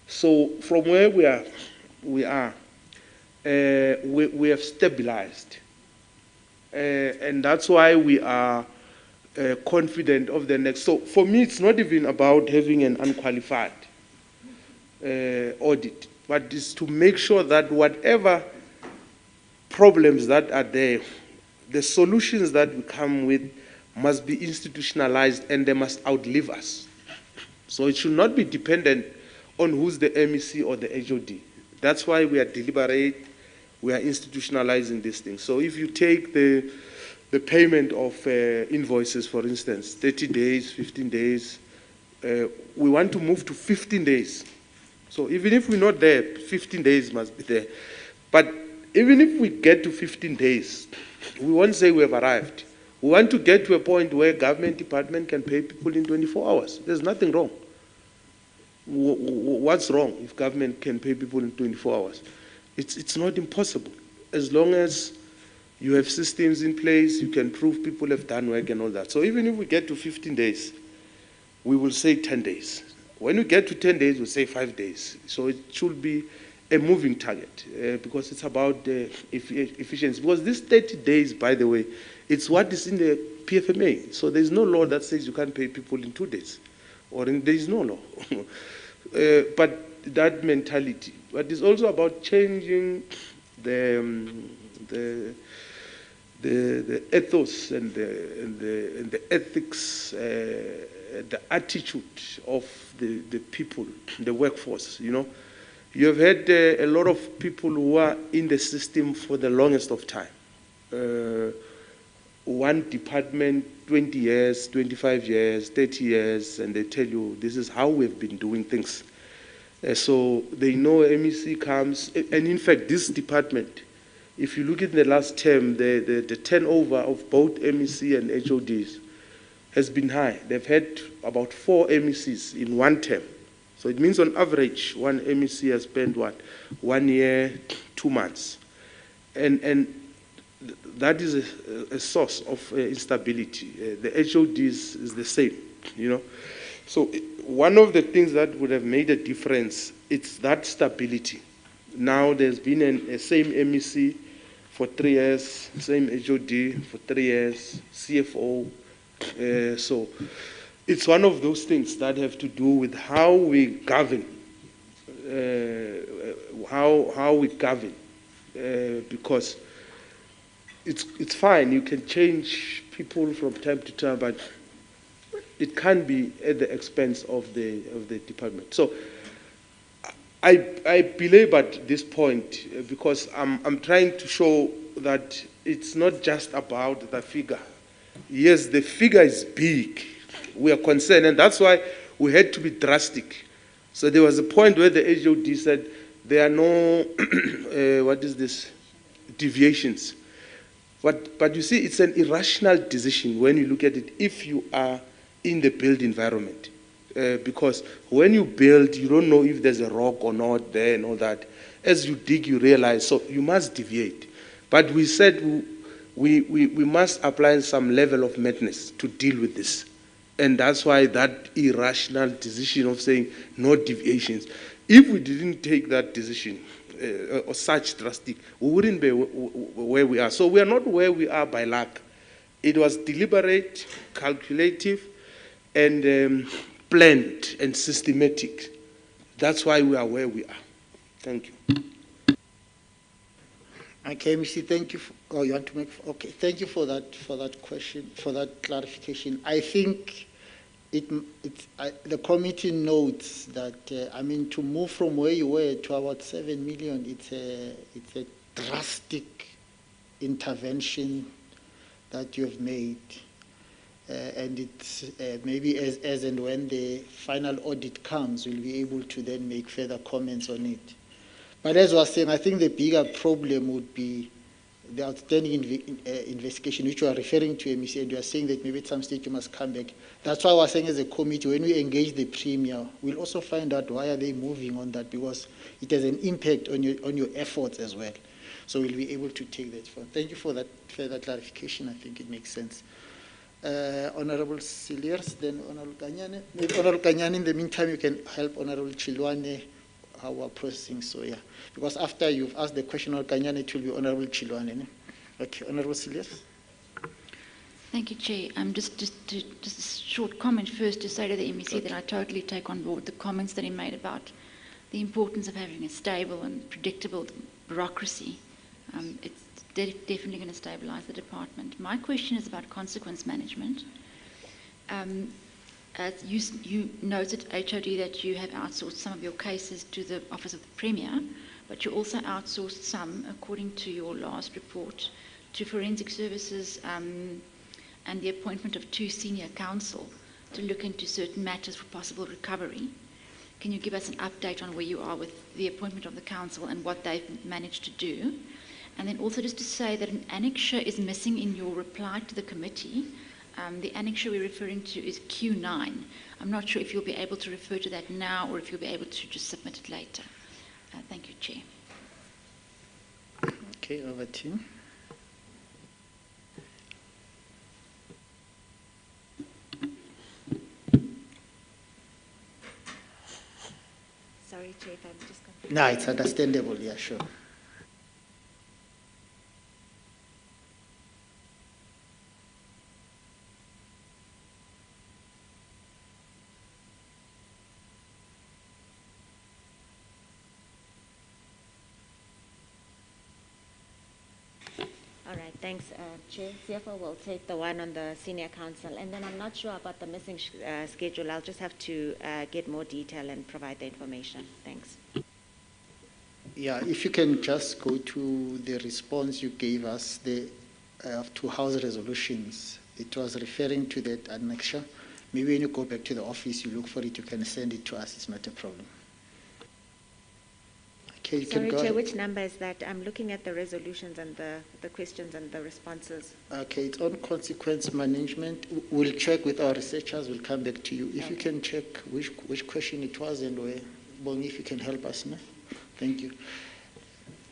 So from where we have stabilized. And that's why we are confident of the next. So for me, it's not even about having an unqualified audit, but it's to make sure that whatever problems that are there, the solutions that we come with must be institutionalized and they must outlive us. So it should not be dependent on who's the MEC or the HOD. That's why we are deliberate, we are institutionalizing these things. So if you take the payment of invoices, for instance, 30 days, 15 days, we want to move to 15 days. So even if we're not there, 15 days must be there. But even if we get to 15 days, we won't say we have arrived. We want to get to a point where government department can pay people in 24 hours. There's nothing wrong. What's wrong if government can pay people in 24 hours? It's not impossible. As long as you have systems in place, you can prove people have done work and all that. So even if we get to 15 days, we will say 10 days. When we get to 10 days, we'll say 5 days. So it should be a moving target because it's about efficiency. Because this 30 days, by the way, it's what is in the PFMA. So there's no law that says you can't pay people in 2 days. There is no law. But that mentality. But it's also about changing the ethos and the ethics, the attitude of the people, the workforce, you know. You have had a lot of people who are in the system for the longest of time. One department, 20 years, 25 years, 30 years, and they tell you this is how we've been doing things. So they know MEC comes, and in fact this department, if you look at the last term, the turnover of both MEC and HODs has been high. They've had about 4 MECs in one term. So it means on average, one MEC has spent what? 1 year, 2 months. And that is a source of instability. The HOD is the same, you know. So one of the things that would have made a difference, it's that stability. Now there's been a same MEC for 3 years, same HOD for 3 years, CFO. So it's one of those things that have to do with how we govern, because it's fine, you can change people from time to time, but it can't be at the expense of the department. So I believe at this point, because I'm trying to show that it's not just about the figure. Yes, the figure is big. We are concerned, and that's why we had to be drastic. So there was a point where the HOD said there are no, deviations. But you see, it's an irrational decision when you look at it if you are in the built environment. Because when you build, you don't know if there's a rock or not there and all that. As you dig, you realize, so you must deviate. But we said we must apply some level of madness to deal with this. And that's why that irrational decision of saying no deviations. If we didn't take that decision, or such drastic, we wouldn't be where we are. So we are not where we are by luck. It was deliberate, calculative, and planned and systematic. That's why we are where we are. Thank you. Okay, Mr. Thank you. You want to make? Okay, thank you for that question, for that clarification. I think the committee notes that to move from where you were to about 7 million, it's a drastic intervention that you have made, and it's maybe as and when the final audit comes, we'll be able to then make further comments on it. But as I was saying, I think the bigger problem would be the outstanding investigation, which you are referring to, MEC, and you are saying that maybe at some stage you must come back. That's why I was saying as a committee, when we engage the Premier, we'll also find out why are they moving on that, because it has an impact on your efforts as well. So we'll be able to take that forward. Thank you for that further clarification. I think it makes sense. Honorable Siliers, then Honorable Kanyane. Maybe Honorable Kanyane, in the meantime, you can help Honorable Chilwane how we're processing soya. Because after you've asked the question, Honorable Kanyane, it will be Honorable Chilwane. Okay, Honorable Siliers. Thank you, Chair. Just a short comment first to say to the MEC that I totally take on board the comments that he made about the importance of having a stable and predictable bureaucracy. It's definitely going to stabilise the department. My question is about consequence management. As you noted, HOD, that you have outsourced some of your cases to the Office of the Premier, but you also outsourced some, according to your last report, to forensic services and the appointment of 2 senior counsel to look into certain matters for possible recovery. Can you give us an update on where you are with the appointment of the counsel and what they've managed to do? And then also just to say that an annexure is missing in your reply to the committee. The annexure we're referring to is Q9. I'm not sure if you'll be able to refer to that now or if you'll be able to just submit it later. Thank you, Chair. Okay, over to you. Sorry, Chair, if I'm just confused. No, it's understandable, yeah, sure. All right, thanks, Chair. CFO will take the one on the senior counsel, and then I'm not sure about the missing schedule. I'll just have to get more detail and provide the information. Thanks. Yeah, if you can just go to the response you gave us, the to House resolutions. It was referring to that annexure. Maybe when you go back to the office, you look for it, you can send it to us. It's not a problem. Okay, you Sorry, can go Chair, ahead. which number is that? I'm looking at the resolutions and the questions and the responses. Okay, it's on consequence management. We'll check with our researchers. We'll come back to you. If you can check which question it was and where, Bongi, if you can help us. No? Thank you.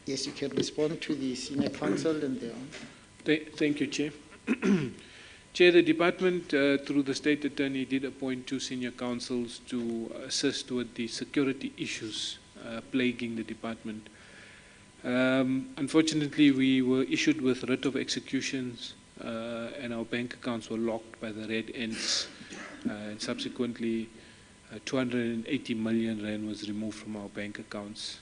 Yes, you can respond to the senior counsel and the. Thank you, Chair. Chair, the department, through the State Attorney, did appoint 2 senior counsels to assist with the security issues plaguing the department. Unfortunately, we were issued with writ of executions and our bank accounts were locked by the red ends. And subsequently, 280 million rand was removed from our bank accounts.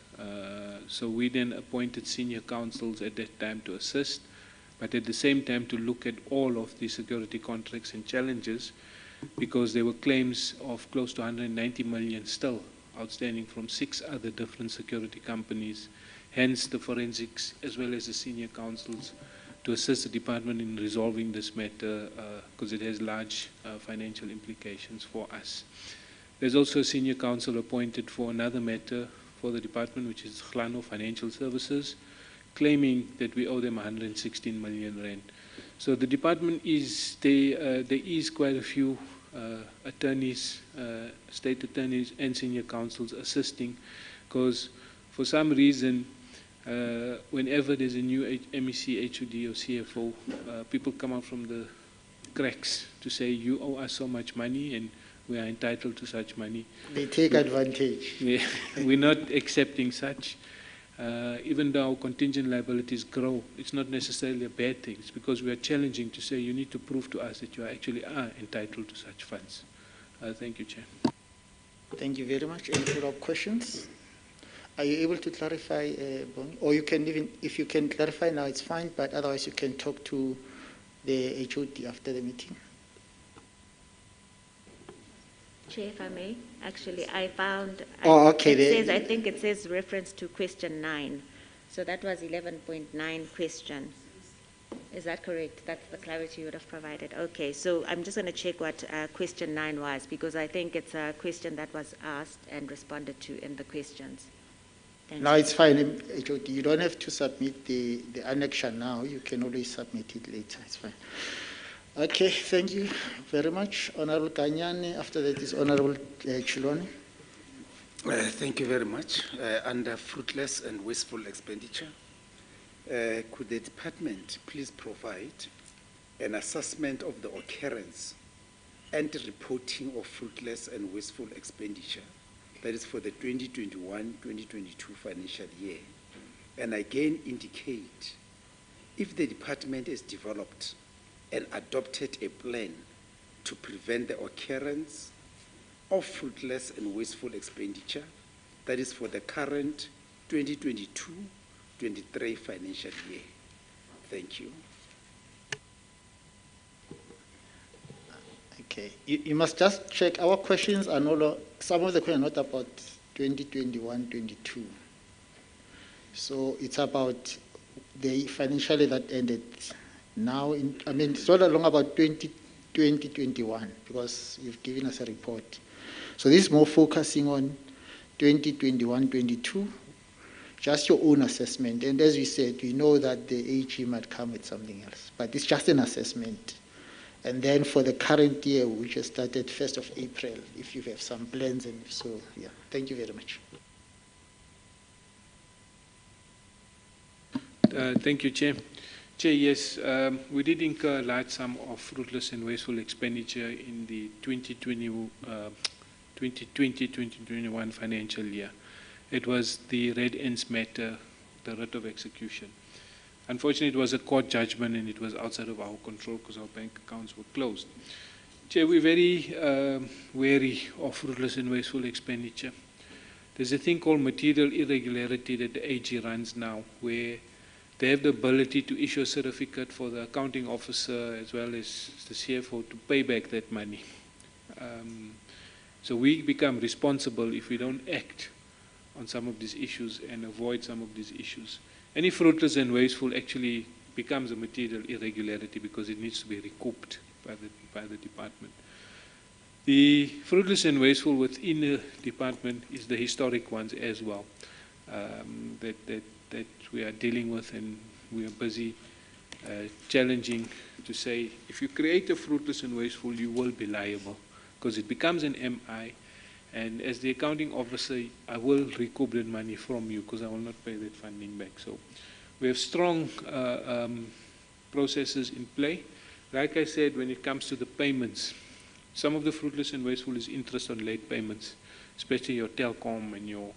So we then appointed senior counsels at that time to assist, but at the same time to look at all of the security contracts and challenges, because there were claims of close to 190 million still outstanding from 6 other different security companies. Hence the forensics as well as the senior counsels to assist the department in resolving this matter, because it has large financial implications for us. There's also a senior counsel appointed for another matter for the department, which is Glano Financial Services, claiming that we owe them 116 million rand. So the department is, there is quite a few attorneys, state attorneys and senior counsels assisting, because for some reason, whenever there's a new MEC, HOD or CFO, people come out from the cracks to say, you owe us so much money and we are entitled to such money. They take advantage. We're not accepting such. Even though our contingent liabilities grow, it's not necessarily a bad thing. It's because we are challenging to say you need to prove to us that you actually are entitled to such funds. Thank you, Chair. Thank you very much. Any follow-up questions? Are you able to clarify, Bongi? Or you can even, if you can clarify now, it's fine, but otherwise you can talk to the HOD after the meeting. Chair, if I may, actually, I found, Oh, okay. I think it says reference to question 9. So that was 11.9 question. Is that correct? That's the clarity you would have provided. Okay, so I'm just going to check what question 9 was, because I think it's a question that was asked and responded to in the questions. Thank No, you. it's fine, HOD. You don't have to submit the annexure now. You can always submit it later. It's fine. Okay, thank you very much. Honorable Kanyane. After that is Honorable Chilone. Thank you very much. Under fruitless and wasteful expenditure, could the department please provide an assessment of the occurrence and reporting of fruitless and wasteful expenditure, that is for the 2021-2022 financial year, and again indicate if the department has developed and adopted a plan to prevent the occurrence of fruitless and wasteful expenditure, that is for the current 2022-23 financial year. Thank you. Okay, you must just check. Our questions are some of the questions are not about 2021-22. So it's about the financial year that ended now. It's not long about 2021 because you've given us a report. So this is more focusing on 2021-22, just your own assessment. And as we said, we know that the AG might come with something else, but it's just an assessment. And then for the current year, which has started 1st of April, if you have some plans, and so, yeah. Thank you very much. Thank you, Chair. Chair, yes, we did incur a large sum of fruitless and wasteful expenditure in the 2020-2021 financial year. It was the red ends matter, the writ of execution. Unfortunately, it was a court judgment and it was outside of our control because our bank accounts were closed. Chair, we're very wary of fruitless and wasteful expenditure. There's a thing called material irregularity that the AG runs now, where they have the ability to issue a certificate for the accounting officer as well as the CFO to pay back that money. So we become responsible if we don't act on some of these issues and avoid some of these issues. Any fruitless and wasteful actually becomes a material irregularity because it needs to be recouped by the department. The fruitless and wasteful within the department is the historic ones as well that we are dealing with, and we are busy challenging to say if you create a fruitless and wasteful, you will be liable because it becomes an MI. And as the accounting officer, I will recoup that money from you because I will not pay that funding back. So we have strong processes in play. Like I said, when it comes to the payments, some of the fruitless and wasteful is interest on late payments, especially your telecom and your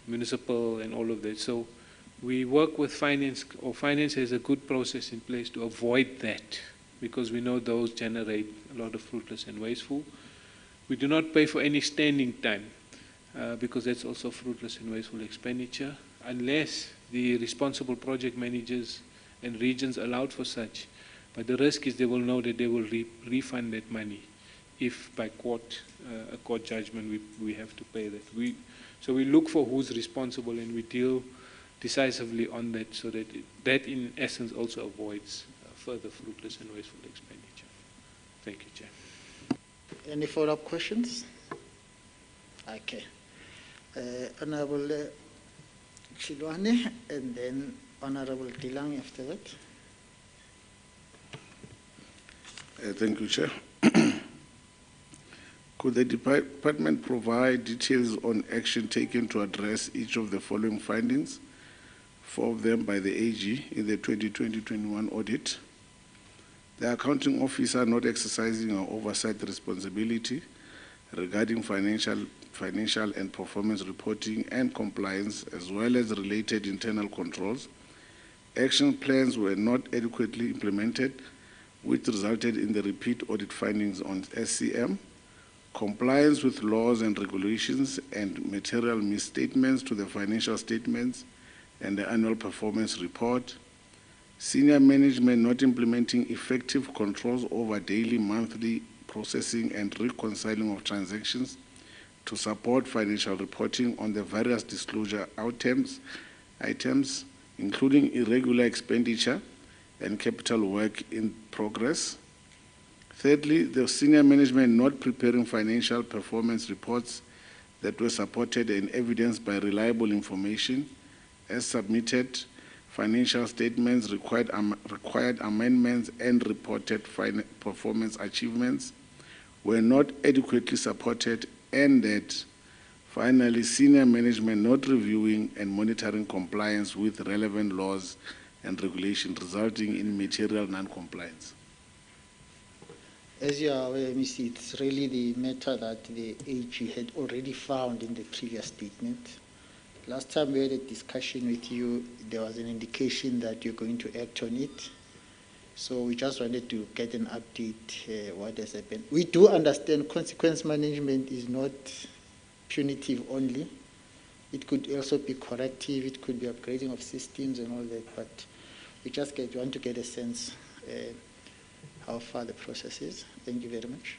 municipal and all of that. So we work with finance, or finance has a good process in place to avoid that, because we know those generate a lot of fruitless and wasteful. We do not pay for any standing time, because that's also fruitless and wasteful expenditure, unless the responsible project managers and regions allowed for such. But the risk is they will know that they will refund that money if by court, a court judgment, we have to pay that. So we look for who's responsible, and we deal decisively on that, so that that in essence also avoids further fruitless and wasteful expenditure. Thank you, Chair. Any follow-up questions? Okay. Honorable Chilwane, and then Honorable Tilang after that. Thank you, Chair. Could the department provide details on action taken to address each of the following findings, 4 of them by the AG in the 2020-21 audit? The accounting officer not exercising an oversight responsibility regarding financial and performance reporting and compliance, as well as related internal controls. Action plans were not adequately implemented, which resulted in the repeat audit findings on SCM, compliance with laws and regulations, and material misstatements to the financial statements and the annual performance report. Senior management not implementing effective controls over daily, monthly processing and reconciling of transactions to support financial reporting on the various disclosure items, including irregular expenditure and capital work in progress. Thirdly, the senior management not preparing financial performance reports that were supported and evidenced by reliable information as submitted, financial statements required amendments, and reported performance achievements were not adequately supported, and that finally, senior management not reviewing and monitoring compliance with relevant laws and regulations, resulting in material non-compliance. As you are aware, MEC, it's really the matter that the AG had already found in the previous statement. Last time we had a discussion with you, there was an indication that you're going to act on it. So we just wanted to get an update what has happened. We do understand consequence management is not punitive only. It could also be corrective, it could be upgrading of systems and all that, but we just want to get a sense how far the process is. Thank you very much.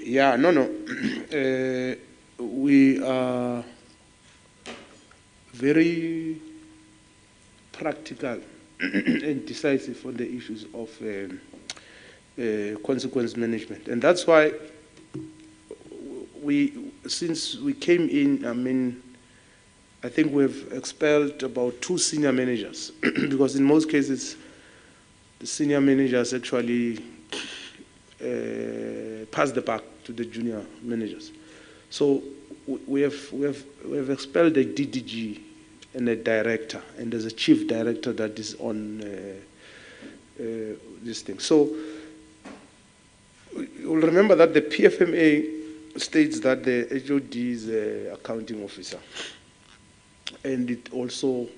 Yeah, no. We are very practical and decisive on the issues of consequence management. And that's why since we came in, I think we've expelled about 2 senior managers because in most cases, the senior managers actually pass the buck to the junior managers. So we have expelled a DDG and a director, and there's a chief director that is on this thing. So you'll remember that the PFMA states that the HOD is an accounting officer, and it also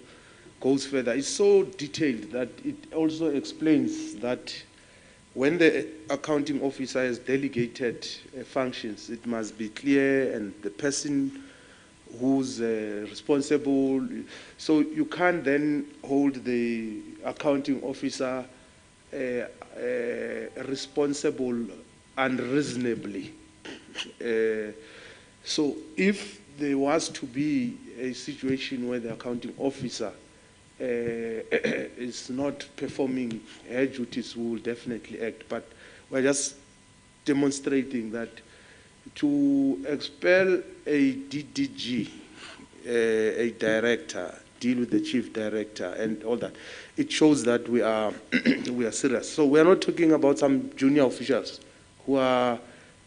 goes further. It's so detailed that it also explains that when the accounting officer has delegated functions, it must be clear, and the person who's responsible. So you can't then hold the accounting officer responsible unreasonably. So if there was to be a situation where the accounting officer is not performing her duties, we will definitely act. But we're just demonstrating that to expel a DDG, a director, deal with the chief director and all that, it shows that we are we are serious. So we are not talking about some junior officials who are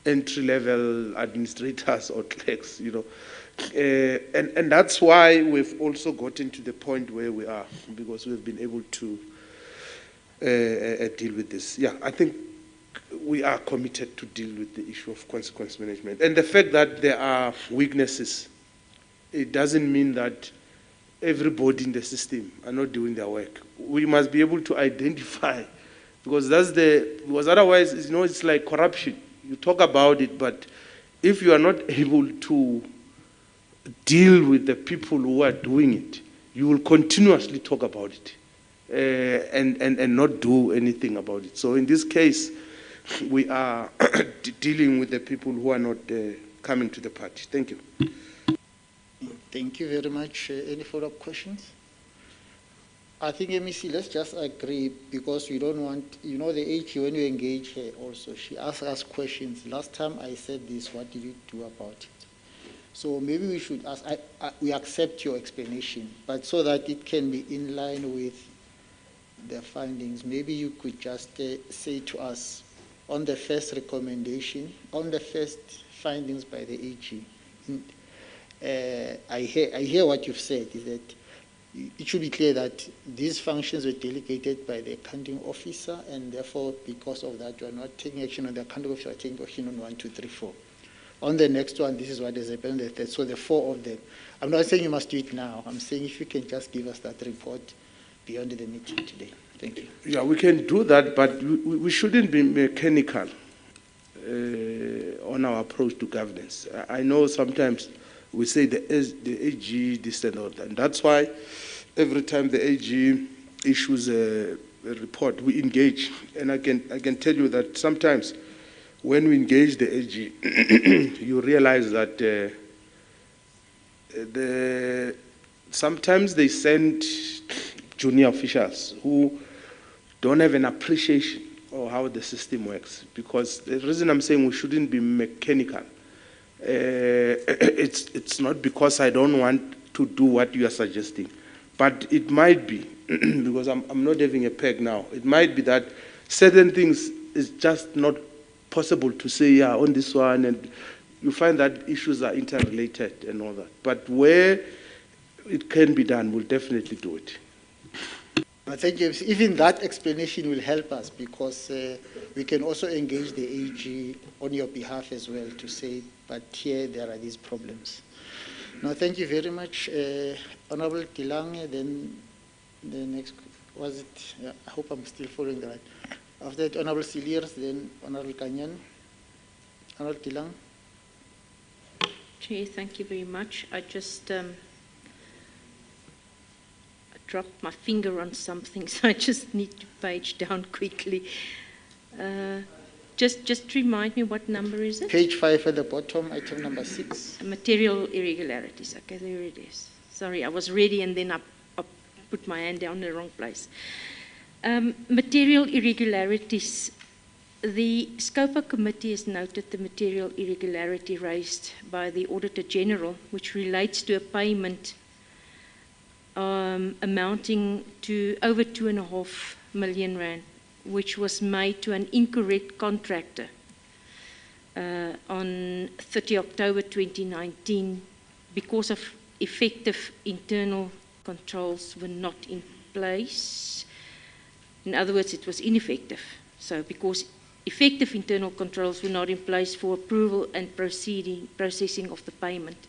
entry-level administrators or clerks. And that's why we've also gotten to the point where we are, because we've been able to deal with this. Yeah, I think we are committed to deal with the issue of consequence management. And the fact that there are weaknesses, it doesn't mean that everybody in the system are not doing their work. We must be able to identify, because because otherwise, it's like corruption. You talk about it, but if you are not able to deal with the people who are doing it, you will continuously talk about it and not do anything about it. So in this case, we are dealing with the people who are not coming to the party. Thank you. Thank you very much. Any follow-up questions? I think, MEC, let's just agree, because we don't want, the AG, when you engage her also, she asks us questions. Last time I said this, what did you do about it? So maybe we should ask, we accept your explanation, but so that it can be in line with the findings, maybe you could just say to us, on the first recommendation, on the first findings by the AG, I hear what you've said, is that it should be clear that these functions were delegated by the accounting officer, and therefore, because of that, you are not taking action on the accounting officer, you are taking action on 1, 2, 3, 4. On the next one, this is what has happened. So the 4 of them. I'm not saying you must do it now. I'm saying if you can just give us that report beyond the meeting today. Thank you. Yeah, we can do that, but we shouldn't be mechanical on our approach to governance. I know sometimes we say the AG, this and all that. And that's why every time the AG issues a report, we engage. And I can tell you that sometimes when we engage the AG, you realize that sometimes they send junior officials who don't have an appreciation of how the system works. Because the reason I'm saying we shouldn't be mechanical, it's not because I don't want to do what you are suggesting, but it might be, because I'm not having a peg now, it might be that certain things is just not possible to say, yeah, on this one, and you find that issues are interrelated and all that. But where it can be done, we'll definitely do it. I think even that explanation will help us, because we can also engage the AG on your behalf as well to say, but here there are these problems. Now, thank you very much. Honorable Tilange, then the next, was it? Yeah, I hope I'm still following the right. After that, Honorable Siliers, then Honorable Kanyan. Honorable Tilang. Chair, thank you very much. I just dropped my finger on something, so I just need to page down quickly. Just remind me, what number is it? Page 5 at the bottom, item number 6. Material irregularities. Okay, there it is. Sorry, I was ready and then I put my hand down in the wrong place. Material irregularities. The SCOPA committee has noted the material irregularity raised by the Auditor General, which relates to a payment amounting to over 2.5 million rand, which was made to an incorrect contractor on 30 October 2019 because of effective internal controls were not in place. In other words, it was ineffective. So because effective internal controls were not in place for approval and processing of the payment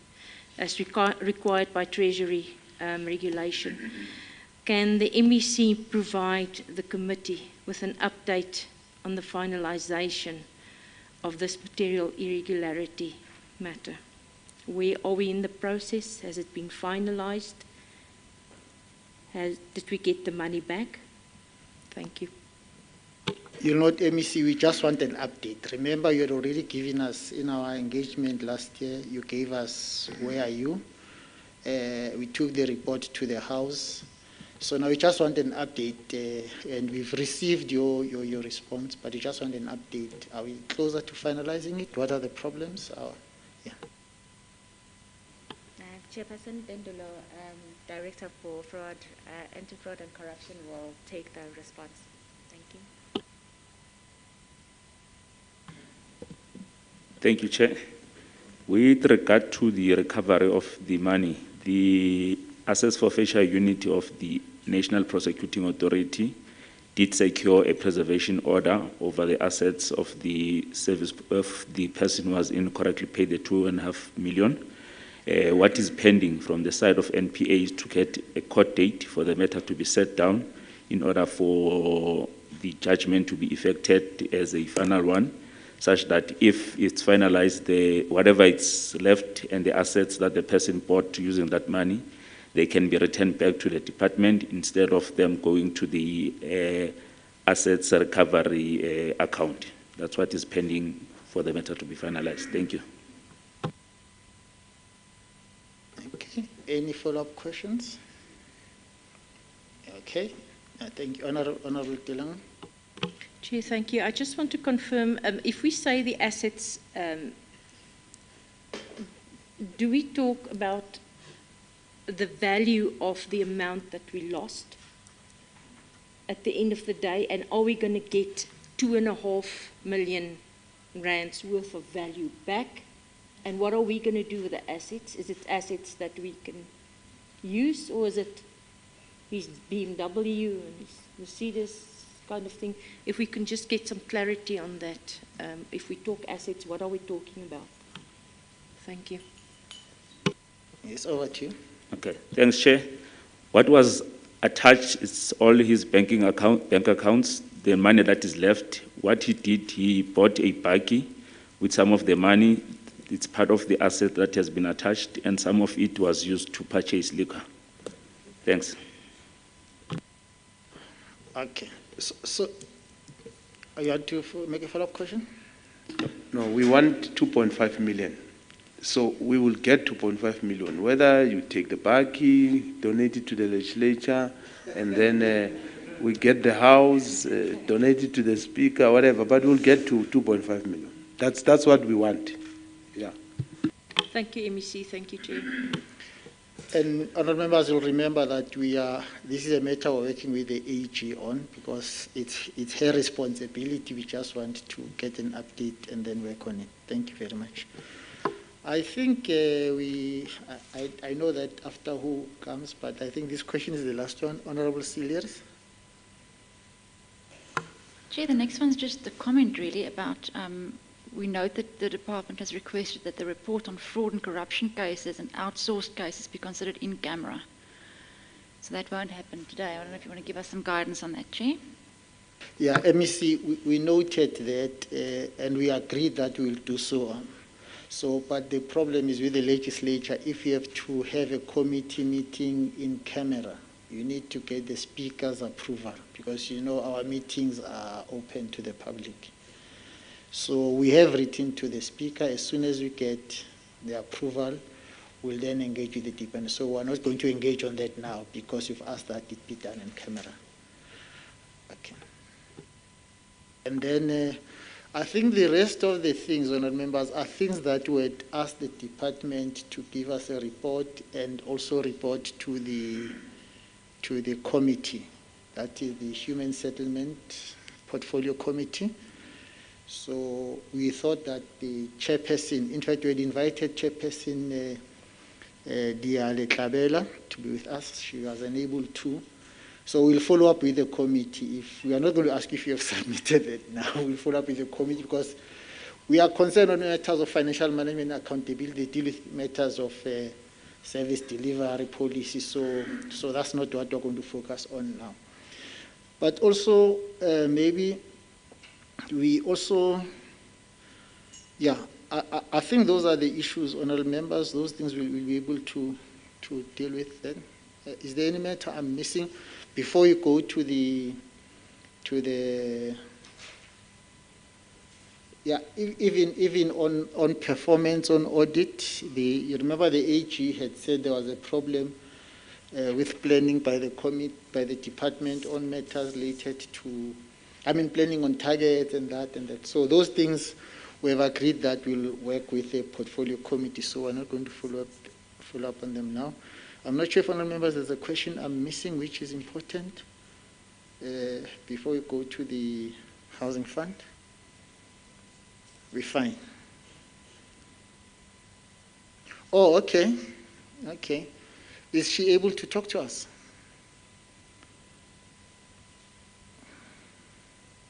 as required by Treasury regulation. Can the MEC provide the committee with an update on the finalisation of this material irregularity matter? Where are we in the process? Has it been finalised? Did we get the money back? Thank you. You're not MEC, we just want an update. Remember, you had already given us, in our engagement last year, you gave us, where are you? We took the report to the House. So now we just want an update, and we've received your response, but we just want an update. Are we closer to finalizing it? What are the problems? Yeah. Chairperson Bendulo, Director for Fraud, Anti-Fraud and Corruption, will take the response. Thank you. Thank you, Chair. With regard to the recovery of the money, the Assets Forfeiture Unit of the National Prosecuting Authority did secure a preservation order over the assets of the service of the person who has incorrectly paid the 2.5 million. What is pending from the side of NPA is to get a court date for the matter to be set down in order for the judgment to be effected as a final one, such that if it's finalized, whatever it's left and the assets that the person bought using that money, they can be returned back to the department instead of them going to the assets recovery account. That's what is pending for the matter to be finalized. Thank you. Okay. Any follow-up questions? Okay. Thank you. Honorable Tilang. Chair, thank you. I just want to confirm, if we say the assets, do we talk about the value of the amount that we lost at the end of the day, and are we going to get 2.5 million rands worth of value back? And what are we going to do with the assets? Is it assets that we can use, or is it his BMW and his Mercedes kind of thing? If we can just get some clarity on that. If we talk assets, what are we talking about? Thank you. Yes, over to you. Okay, thanks, Chair. What was attached is all his bank accounts, the money that is left. What he did, he bought a buggy with some of the money. It's part of the asset that has been attached, and some of it was used to purchase liquor. Thanks. Okay. So you want to make a follow-up question? No, we want 2.5 million. So we will get 2.5 million, whether you take the buggy, donate it to the legislature, and then we get the house, donate it to the speaker, whatever, but we'll get to 2.5 million. That's what we want. Yeah. Thank you, MEC. Thank you, Chair. And honourable members will remember that this is a matter we're working with the AG on, because it's her responsibility. We just want to get an update and then work on it. Thank you very much. I think I know that after who comes, but I think this question is the last one. Honourable Cilliers. Chair, the next one's just a comment really about, we note that the department has requested that the report on fraud and corruption cases and outsourced cases be considered in camera. So that won't happen today. I don't know if you want to give us some guidance on that, Chair. Yeah, MEC, we noted that and we agreed that we will do so. But the problem is with the legislature, if you have to have a committee meeting in camera, you need to get the speaker's approval, because you know our meetings are open to the public. So we have written to the speaker. As soon as we get the approval, we'll then engage with the department. So we're not going to engage on that now, because you've asked that it be done in camera. Okay. And then I think the rest of the things, honourable members, are things that we had asked the department to give us a report, and also report to the committee, that is the Human Settlement Portfolio Committee. So we thought that the chairperson, in fact we had invited chairperson Diale Tlabela to be with us. She was unable to. So we'll follow up with the committee. If we are not going to ask if you have submitted it now, we'll follow up with the committee, because we are concerned on matters of financial management and accountability. They deal with matters of service delivery policy. So that's not what we're going to focus on now. But also maybe we also, yeah, I think those are the issues, honourable members. Those things we'll be able to deal with then. Is there any matter I'm missing before you go to the yeah, even on performance on audit, you remember the AG had said there was a problem with planning by the department on matters related to, planning on targets and that. So those things we have agreed that we'll work with the portfolio committee. So we're not going to follow up on them now. I'm not sure if honourable members there's a question I'm missing which is important before we go to the housing fund. We're fine. Oh, okay. Okay. Is she able to talk to us?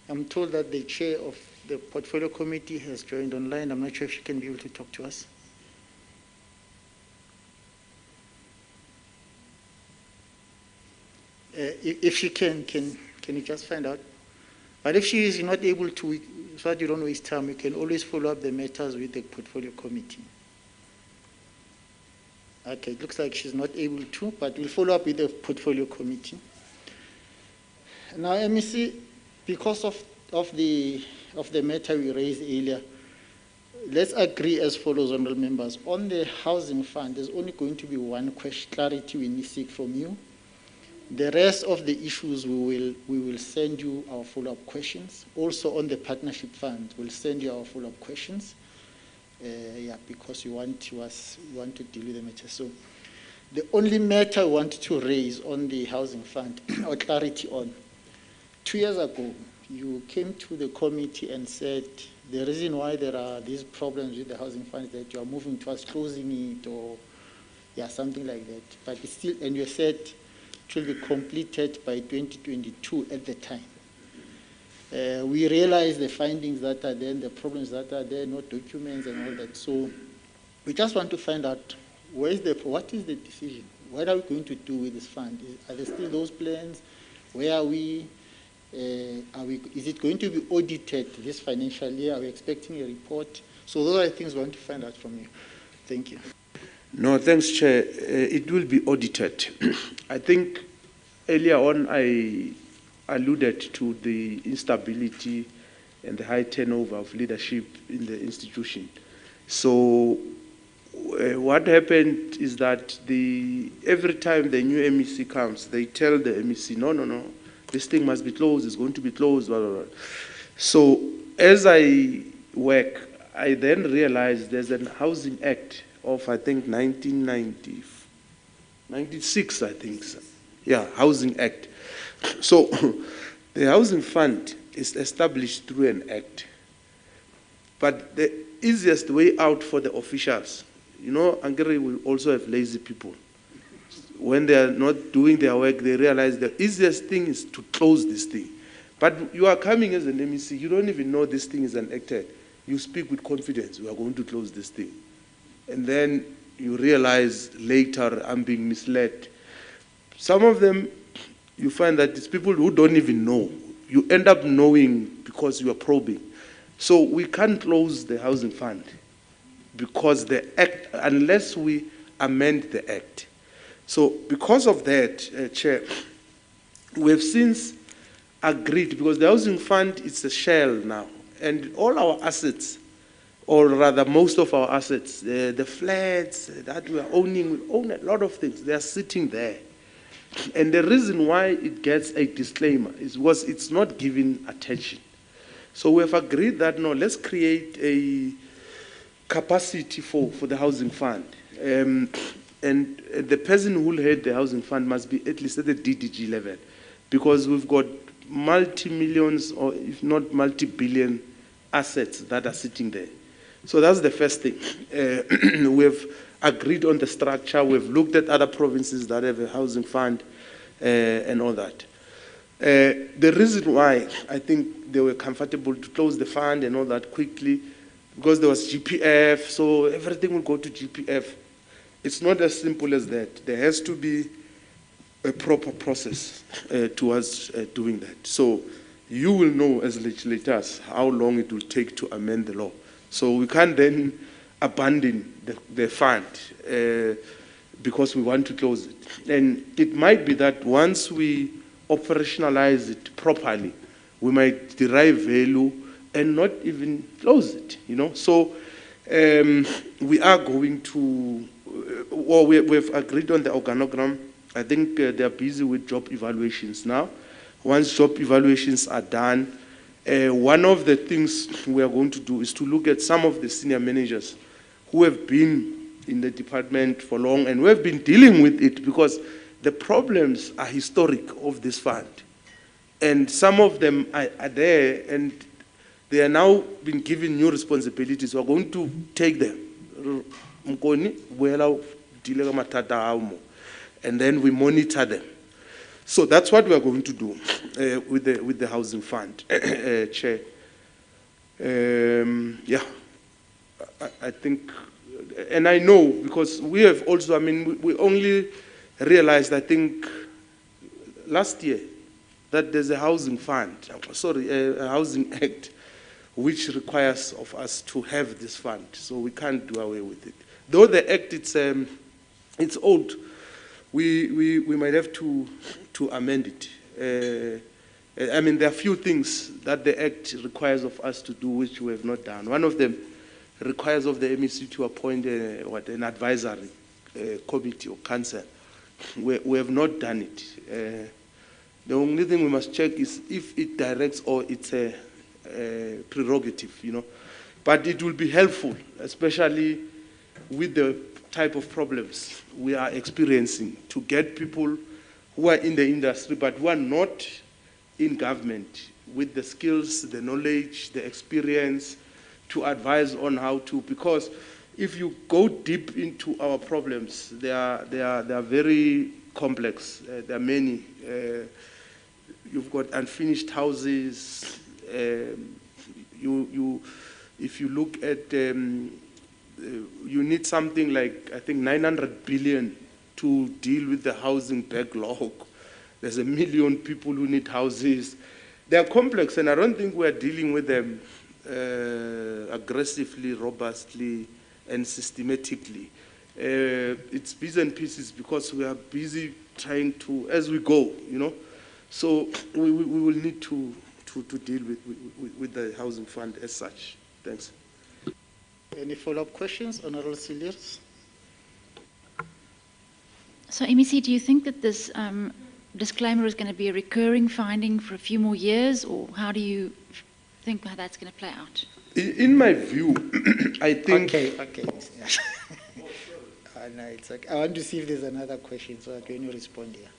I'm told that the chair of the portfolio committee has joined online. I'm not sure if she can be able to talk to us. If she can you just find out? But if she is not able to, so that you don't waste time, you can always follow up the matters with the portfolio committee. Okay, it looks like she's not able to, but we'll follow up with the portfolio committee. Now, MEC, because of the matter we raised earlier, let's agree as follows, honorable members. On the housing fund, there's only going to be one question, clarity we need to seek from you. The rest of the issues we will send you our follow-up questions. Also on the partnership fund, we'll send you our follow-up questions. Because we want to deal with the matter. So the only matter I want to raise on the housing fund or clarity on, 2 years ago, you came to the committee and said the reason why there are these problems with the housing fund is that you are moving towards closing it or something like that. But it's still, and you said it will be completed by 2022 at the time. We realize the findings that are there and the problems that are there, no documents and all that. So we just want to find out what is the decision? What are we going to do with this fund? Are there still those plans? Where are we? Is it going to be audited this financial year? Are we expecting a report? So those are the things we want to find out from you. Thank you. No, thanks, Chair. It will be audited. I think earlier on I alluded to the instability and the high turnover of leadership in the institution. So what happened is that every time the new MEC comes, they tell the MEC, no, this thing must be closed, it's going to be closed, blah, blah, blah. So as I work, I then realized there's a Housing Act of, I think, 1996, I think. So. Yeah, Housing Act. So the Housing Fund is established through an act. But the easiest way out for the officials, Hungary will also have lazy people. When they are not doing their work, they realize the easiest thing is to close this thing. But you are coming as an MEC, you don't even know this thing is enacted. You speak with confidence, we are going to close this thing. And then you realize later, I'm being misled. Some of them, you find that it's people who don't even know. You end up knowing because you are probing. So we can't close the housing fund because the act, unless we amend the act. So because of that, Chair, we have since agreed, because the housing fund is a shell now, and all our assets, or rather most of our assets, the flats that we are owning, we own a lot of things, they are sitting there. And the reason why it gets a disclaimer is because it's not given attention. So we have agreed that, no, let's create a capacity for the housing fund. And the person who will head the housing fund must be at least at the DDG level, because we've got multi-millions, or if not multi-billion assets that are sitting there. So that's the first thing. We've agreed on the structure. We've looked at other provinces that have a housing fund and all that. The reason why I think they were comfortable to close the fund and all that quickly, because there was GPF, so everything will go to GPF. It's not as simple as that. There has to be a proper process towards doing that. So you will know as legislators how long it will take to amend the law. So we can't then abandon the fund because we want to close it. And it might be that once we operationalize it properly, we might derive value and not even close it, So we are going to, we've agreed on the organogram. I think they're busy with job evaluations now. Once job evaluations are done, one of the things we are going to do is to look at some of the senior managers who have been in the department for long and who have been dealing with it, because the problems are historic of this fund. And some of them are there, and they are now being given new responsibilities. We are going to take them Mkoni, buela dile ka mathata a hao mo. And then we monitor them. So that's what we are going to do with the housing fund, Chair. Yeah, I think, and I know because we have also, I mean, we only realized, I think, last year that there's a housing fund, a housing act, which requires of us to have this fund. So we can't do away with it. Though the act, it's old. We might have to amend it. I mean, there are few things that the Act requires of us to do which we have not done. One of them requires of the MEC to appoint an advisory committee or council. We have not done it. The only thing we must check is if it directs or it's a prerogative, you know. But it will be helpful, especially with the type of problems we are experiencing, to get people who are in the industry but who are not in government with the skills, the knowledge, the experience to advise on how to, because if you go deep into our problems, they are very complex. There are many. You've got unfinished houses. If you look at you need something like, I think, 900 billion to deal with the housing backlog. There's 1 million people who need houses. They are complex, and I don't think we're dealing with them aggressively, robustly, and systematically. It's bits and pieces because we are busy trying to, as we go, you know. So we will need to deal with the housing fund as such. Thanks. Any follow-up questions, Honorable Cilliers? So, MEC, do you think that this disclaimer is going to be a recurring finding for a few more years, or how do you think how that's going to play out? In my view, I think... Okay. No, it's okay. I want to see if there's another question, so I'm going to respond here.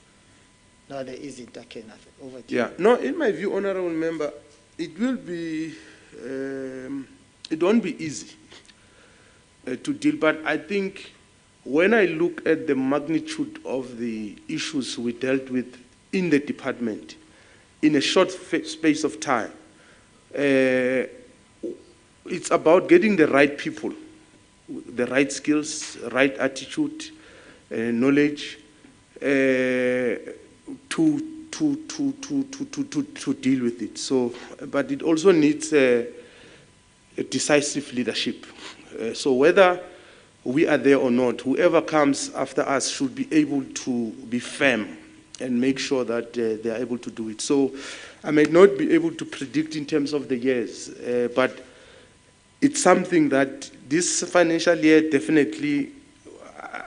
No, there isn't. Okay, nothing. Over to you. No, in my view, Honorable Member, it will be... it won't be easy to deal, but I think when I look at the magnitude of the issues we dealt with in the department in a short space of time, it's about getting the right people, the right skills, right attitude, knowledge to deal with it. So, but it also needs a decisive leadership. So whether we are there or not, whoever comes after us should be able to be firm and make sure that they are able to do it. So I may not be able to predict in terms of the years, but it's something that this financial year, definitely,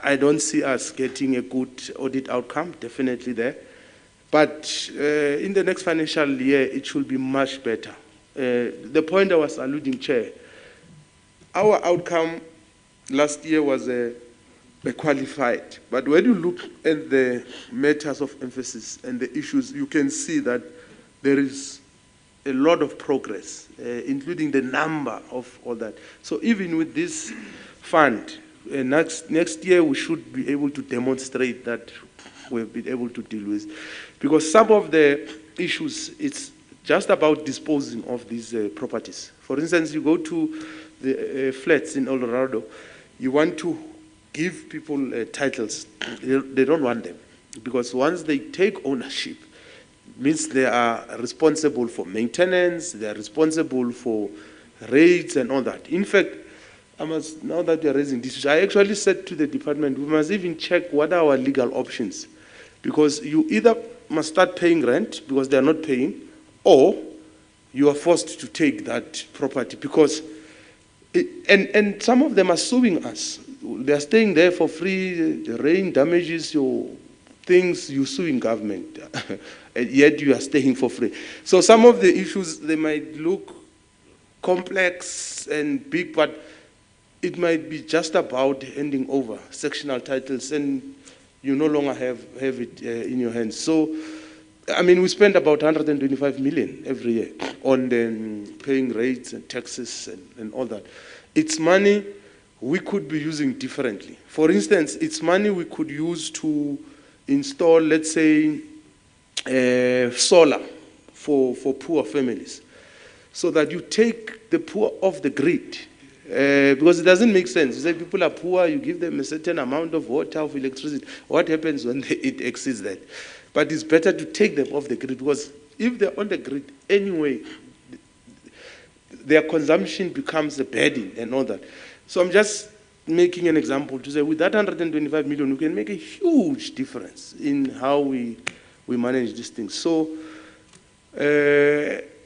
I don't see us getting a good audit outcome, definitely there. But in the next financial year, it should be much better. The point I was alluding, Chair, our outcome last year was a qualified. But when you look at the matters of emphasis and the issues, you can see that there is a lot of progress, including the number of all that. So even with this fund, next year we should be able to demonstrate that we've been able to deal with. Because some of the issues, it's just about disposing of these properties. For instance, you go to the flats in Colorado, you want to give people titles. They don't want them. Because once they take ownership, means they are responsible for maintenance, they are responsible for rates and all that. In fact, now that you're raising this, I actually said to the department, we must even check what are our legal options. Because you either must start paying rent because they are not paying, or you are forced to take that property because, and some of them are suing us. They are staying there for free, the rain damages your things, you suing government, and yet you are staying for free. So some of the issues, they might look complex and big, but it might be just about handing over sectional titles and you no longer have it in your hands. So, I mean, we spend about 125 million every year on paying rates and taxes and all that. It's money we could be using differently. For instance, it's money we could use to install, let's say, solar for poor families, so that you take the poor off the grid. Because it doesn't make sense. You say people are poor, you give them a certain amount of water, of electricity. What happens when it exceeds that? But it's better to take them off the grid, because if they're on the grid anyway, their consumption becomes a burden and all that. So I'm just making an example to say with that 125 million, we can make a huge difference in how we manage these things. So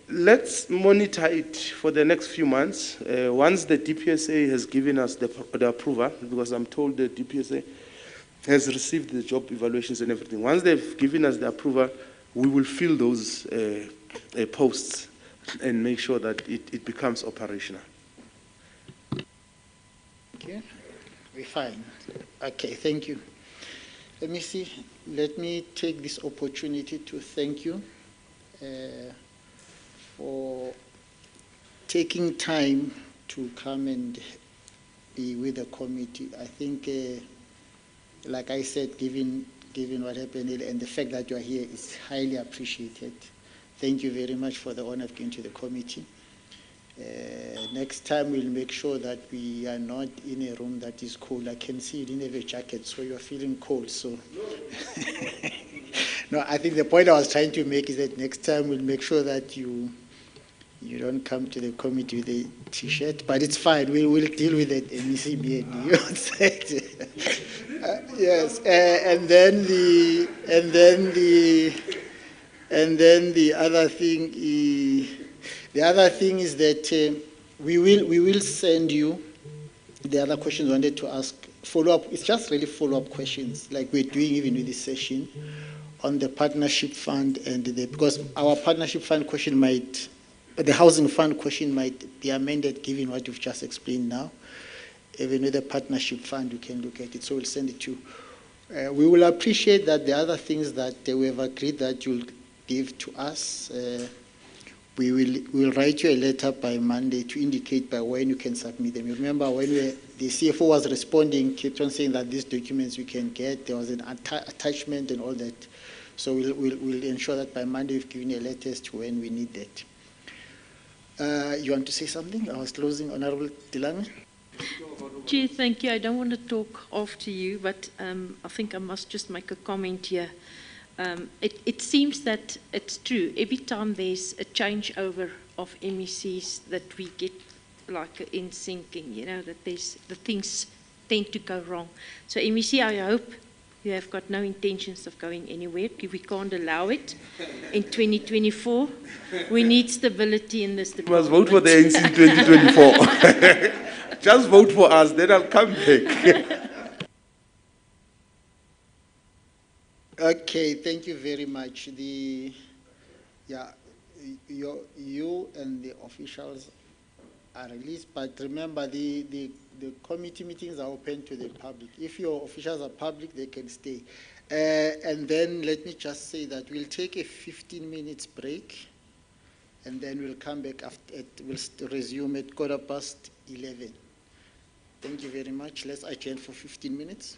let's monitor it for the next few months. Once the DPSA has given us the approval, because I'm told the DPSA has received the job evaluations and everything. Once they've given us the approval, we will fill those posts and make sure that it becomes operational. Okay, we're fine. Okay, thank you. Let me see. Let me take this opportunity to thank you for taking time to come and be with the committee. I think, like I said, given what happened and the fact that you are here is highly appreciated. Thank you very much for the honor of going to the committee. Next time we'll make sure that we are not in a room that is cold. I can see you didn't have a jacket, so you're feeling cold. So, no, I think the point I was trying to make is that next time we'll make sure that you don't come to the committee with a T-shirt, but it's fine. We'll deal with it in ECB. Yes, and then the other thing is that we will send you the other questions I wanted to ask. Follow-up. It's just really follow-up questions, like we're doing even with this session on the partnership fund because our partnership fund question the housing fund question might be amended given what you've just explained now. Even with the partnership fund, you can look at it. So we'll send it to you. We will appreciate that the other things that we have agreed that you'll give to us. We'll write you a letter by Monday to indicate by when you can submit them. You remember when the CFO was responding, kept on saying that these documents we can get, there was an attachment and all that. So we'll ensure that by Monday we've given you a letter as to when we need that. You want to say something? I was closing, Honorable Dilame. Chair, thank you. I don't want to talk after you, but I think I must just make a comment here. It seems that it's true. Every time there's a changeover of MECs that we get like in sinking, that the things tend to go wrong. So MEC, I hope you have got no intentions of going anywhere. We can't allow it in 2024. We need stability in this department. You must vote for the ANC in 2024. Just vote for us, then I'll come back. Okay, thank you very much. You and the officials are released, but remember the committee meetings are open to the public. If your officials are public, they can stay. And then let me just say that we'll take a 15 minutes break, and then we'll come back we'll resume at 11:15. Thank you very much. Let's adjourn for 15 minutes.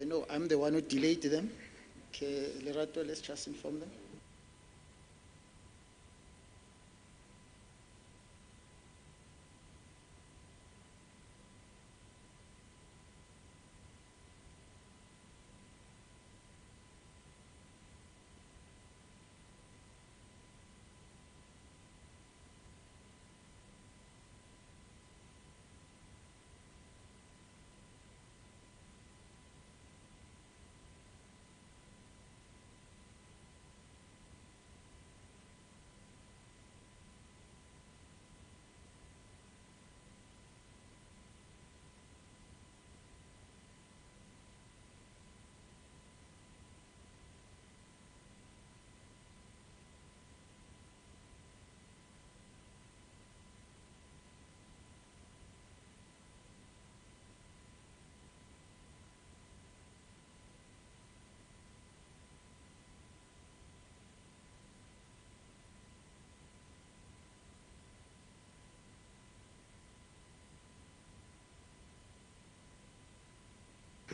No, I'm the one who delayed them. Okay, Lerato, let's just inform them.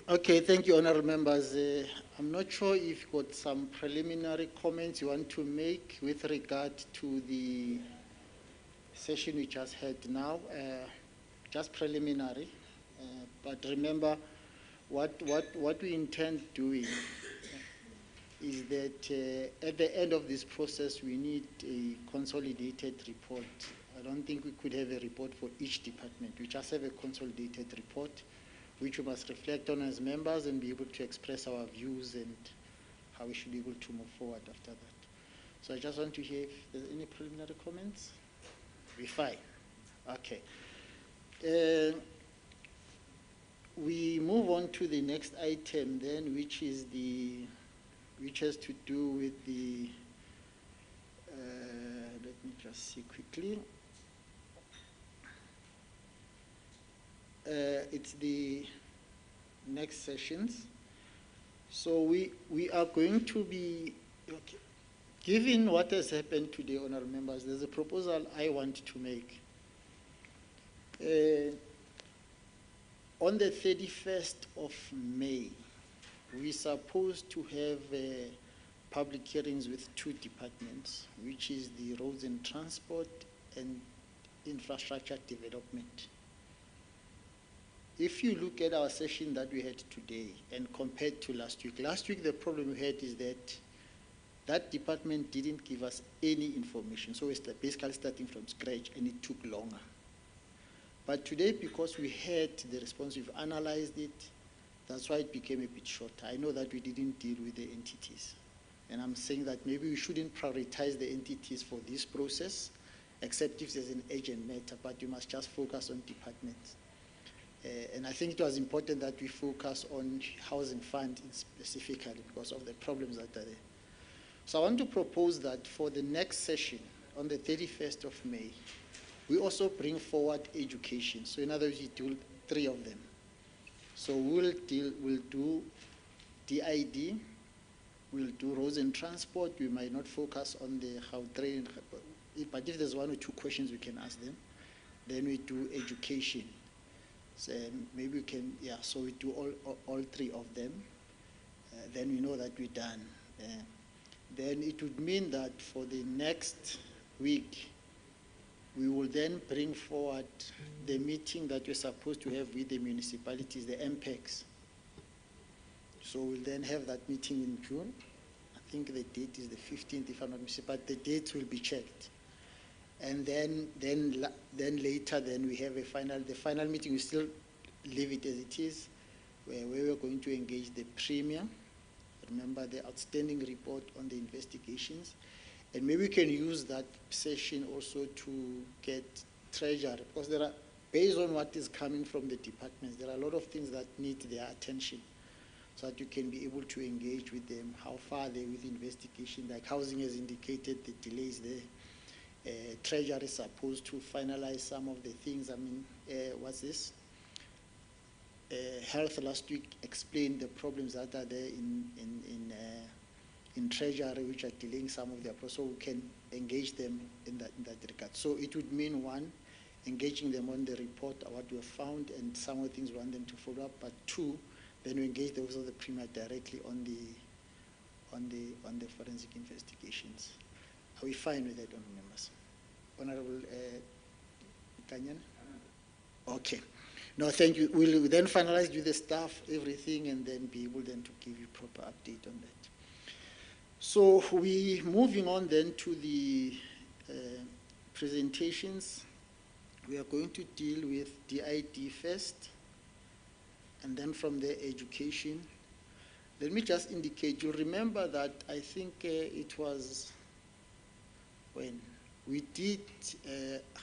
Okay, thank you, honorable members. I'm not sure if you've got some preliminary comments you want to make with regard to the session we just had now. Just preliminary, but remember what we intend doing is that at the end of this process we need a consolidated report. I don't think we could have a report for each department. We just have a consolidated report which we must reflect on as members and be able to express our views and how we should be able to move forward after that. So I just want to hear if there's any preliminary comments. We're fine. Okay. We move on to the next item then, which has to do with the, let me just see quickly. It's the next sessions. So we are going to be, okay, given what has happened today, honorable members, there's a proposal I want to make. On the 31st of May, we're supposed to have public hearings with two departments, which is the Roads and Transport and Infrastructure Development. If you look at our session that we had today and compared to last week the problem we had is that that department didn't give us any information. So we're basically starting from scratch and it took longer. But today, because we had the response, we've analyzed it, that's why it became a bit shorter. I know that we didn't deal with the entities. And I'm saying that maybe we shouldn't prioritize the entities for this process, except if there's an urgent matter, but you must just focus on departments. And I think it was important that we focus on housing fund specifically because of the problems that are there. So I want to propose that for the next session, on the 31st of May, we also bring forward education. So in other words, we do three of them. So we'll do DID, we'll do roads and transport. We might not focus on the Gauteng, but if there's one or two questions, we can ask them. Then we do education. So maybe we can, yeah, so we do all three of them. Then we know that we're done. Then it would mean that for the next week, we will then bring forward the meeting that we're supposed to have with the municipalities, the MPECs. So we'll then have that meeting in June. I think the date is the 15th, if I'm not mistaken, but the dates will be checked. And then later, we have the final meeting. We still leave it as it is, where we're going to engage the Premier. Remember the outstanding report on the investigations. And maybe we can use that session also to get treasury, because there are, based on what is coming from the departments, there are a lot of things that need their attention so that you can be able to engage with them, how far they're with the investigation, like housing has indicated the delays there. Treasury is supposed to finalize some of the things. I mean, what's this? Health last week explained the problems that are there in Treasury, which are delaying some of their process, so we can engage them in that regard. So it would mean, one, engaging them on the report, what we have found, and some of the things we want them to follow up, but two, Then we engage also the Premier directly on the forensic investigations. Are we fine with that, honourable members? Honourable Kanyana? Okay. No, thank you. We'll then finalize with the staff, everything, and then be able then to give you proper update on that. So we moving on then to the presentations. We are going to deal with DID first, and then from there, education. Let me just indicate, you remember that I think it was when we did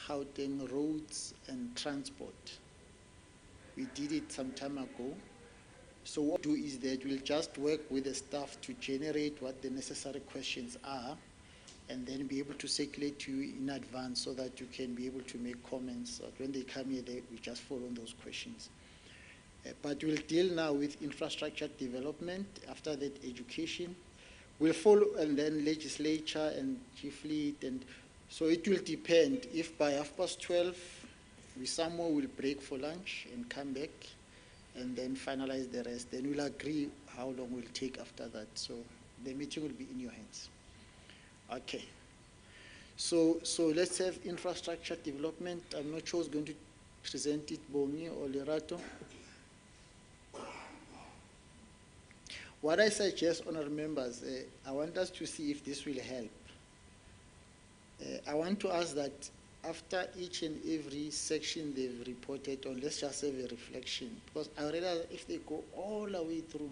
Gauteng roads and transport. We did it some time ago. So what we'll do is that we'll just work with the staff to generate what the necessary questions are, and then be able to circulate to you in advance so that you can be able to make comments. So when they come here, we just follow on those questions. But we'll deal now with infrastructure development, after that education. We'll follow, and then legislature and G-Fleet, and so it will depend. If by 12:30, we somewhere will break for lunch and come back, and then finalize the rest. Then we'll agree how long we'll take after that. So the meeting will be in your hands. Okay. So let's have infrastructure development. I'm not sure who's going to present it, Bongi or Lerato. What I suggest, honourable members, I want us to see if this will help. I want to ask that after each and every section they've reported on, let's just have a reflection. Because I realize if they go all the way through,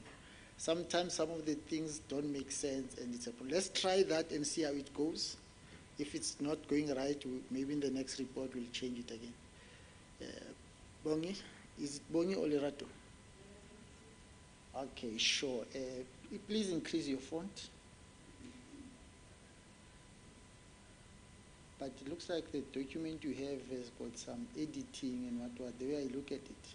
sometimes some of the things don't make sense, and it's a problem. Let's try that and see how it goes. If it's not going right, maybe in the next report we'll change it again. Bongi? Is it Bongi or Lerato? Okay, sure. Please increase your font. But it looks like the document you have has got some editing and what, the way I look at it.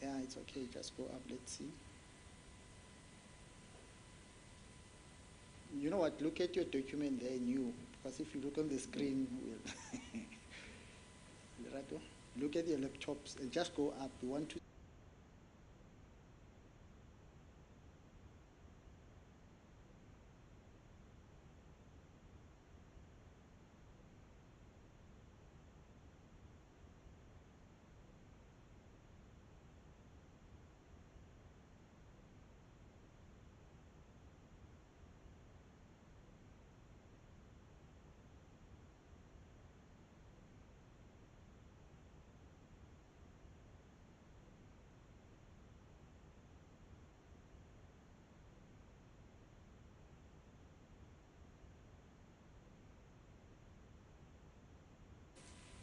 Yeah, it's okay, just go up, let's see. You know what, look at your document there new, because if you look on the screen, look at your laptops and just go up. We want to.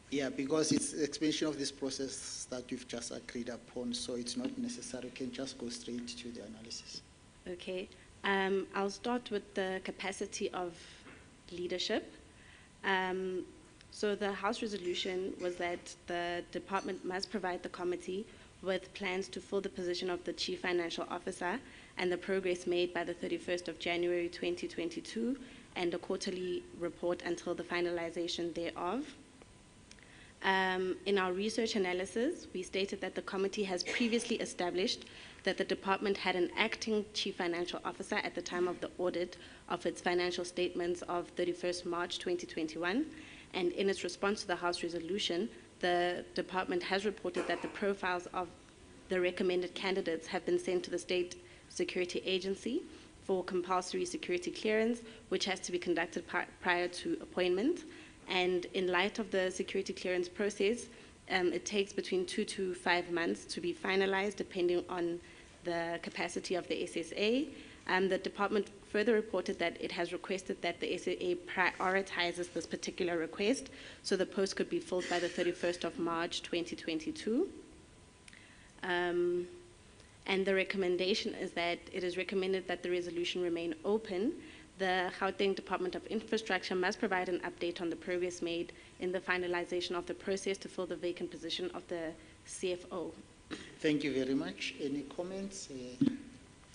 Yeah, because it's the expansion of this process that we've just agreed upon, so it's not necessary. We can just go straight to the analysis. Okay. I'll start with the capacity of leadership. So the House resolution was that the department must provide the committee with plans to fill the position of the Chief Financial Officer and the progress made by the 31st of January 2022, and a quarterly report until the finalization thereof. In our research analysis, we stated that the committee has previously established that the department had an acting chief financial officer at the time of the audit of its financial statements of 31st March 2021, and in its response to the House resolution, the department has reported that the profiles of the recommended candidates have been sent to the State Security Agency for compulsory security clearance, which has to be conducted prior to appointment. And in light of the security clearance process, it takes between 2 to 5 months to be finalized, depending on the capacity of the SSA. The department further reported that it has requested that the SSA prioritizes this particular request, so the post could be filled by the 31st of March 2022. And the recommendation is that it is recommended that the resolution remain open. The Gauteng Department of Infrastructure must provide an update on the progress made in the finalization of the process to fill the vacant position of the CFO. Thank you very much. Any comments?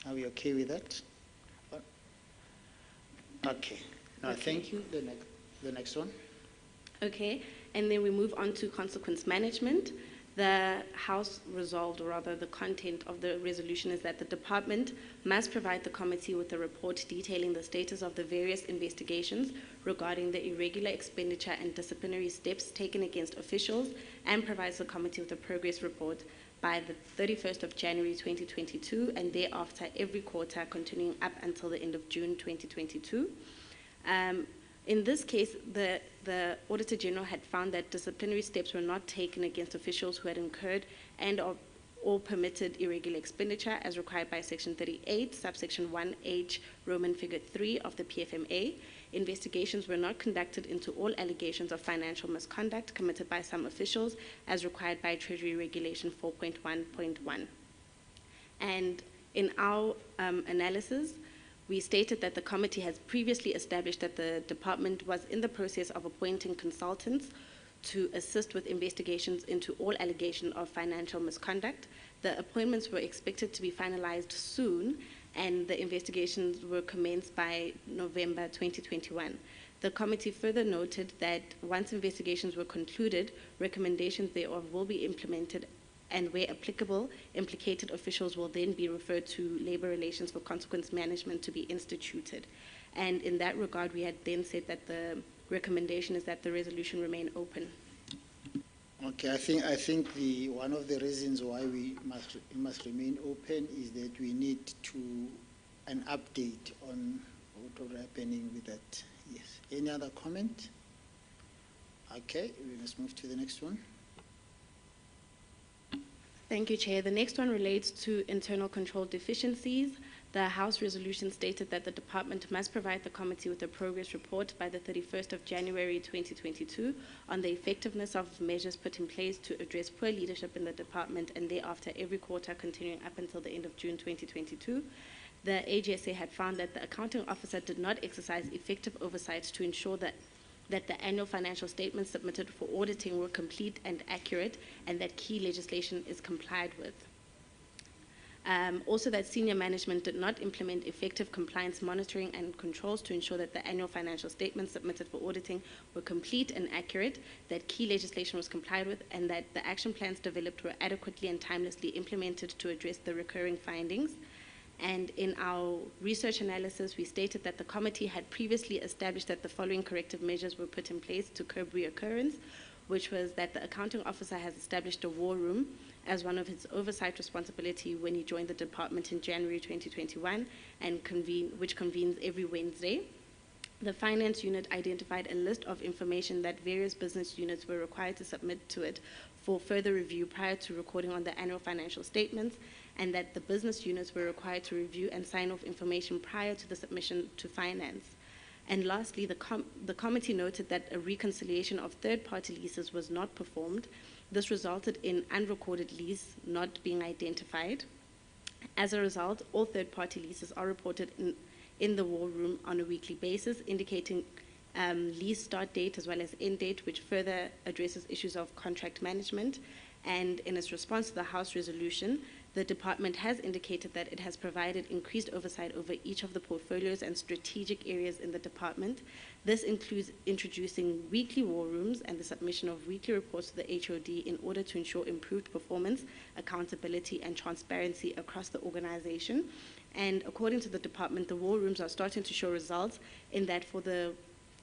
Are we okay with that? Okay. Now, Okay. thank you. The next one. Okay, and then we move on to consequence management. The House resolved, or rather the content of the resolution is that the department must provide the committee with a report detailing the status of the various investigations regarding the irregular expenditure and disciplinary steps taken against officials, and provides the committee with a progress report by the 31st of January 2022, and thereafter every quarter continuing up until the end of June 2022. In this case, the Auditor General had found that disciplinary steps were not taken against officials who had incurred or permitted irregular expenditure as required by Section 38, subsection 1H, Roman figure 3 of the PFMA. Investigations were not conducted into all allegations of financial misconduct committed by some officials as required by Treasury Regulation 4.1.1. And in our analysis, we stated that the committee has previously established that the department was in the process of appointing consultants to assist with investigations into all allegations of financial misconduct. The appointments were expected to be finalized soon, and the investigations were commenced by November 2021. The committee further noted that once investigations were concluded, recommendations thereof will be implemented, and where applicable, implicated officials will then be referred to Labor Relations for Consequence Management to be instituted. And in that regard, we had then said that the recommendation is that the resolution remain open. Okay, I think one of the reasons why we must remain open is that we need an update on what is happening with that. Yes. Any other comment? Okay, we must move to the next one. Thank you, Chair. The next one relates to internal control deficiencies. The House resolution stated that the department must provide the committee with a progress report by the 31st of January 2022 on the effectiveness of measures put in place to address poor leadership in the department, and thereafter every quarter continuing up until the end of June 2022. The AGSA had found that the accounting officer did not exercise effective oversight to ensure that the annual financial statements submitted for auditing were complete and accurate, and that key legislation is complied with. Also, that senior management did not implement effective compliance monitoring and controls to ensure that the annual financial statements submitted for auditing were complete and accurate, that key legislation was complied with, and that the action plans developed were adequately and timelessly implemented to address the recurring findings. And in our research analysis, we stated that the committee had previously established that the following corrective measures were put in place to curb reoccurrence, which was that the accounting officer has established a war room as one of his oversight responsibility when he joined the department in January 2021, and which convenes every Wednesday. The finance unit identified a list of information that various business units were required to submit to it for further review prior to recording on the annual financial statements, and that the business units were required to review and sign off information prior to the submission to finance. And lastly, the committee noted that a reconciliation of third-party leases was not performed. This resulted in unrecorded lease not being identified. As a result, all third-party leases are reported in the war room on a weekly basis, indicating lease start date as well as end date, which further addresses issues of contract management. And in its response to the House resolution, the department has indicated that it has provided increased oversight over each of the portfolios and strategic areas in the department. This includes introducing weekly war rooms and the submission of weekly reports to the HOD in order to ensure improved performance, accountability, and transparency across the organization. And according to the department, the war rooms are starting to show results in that for the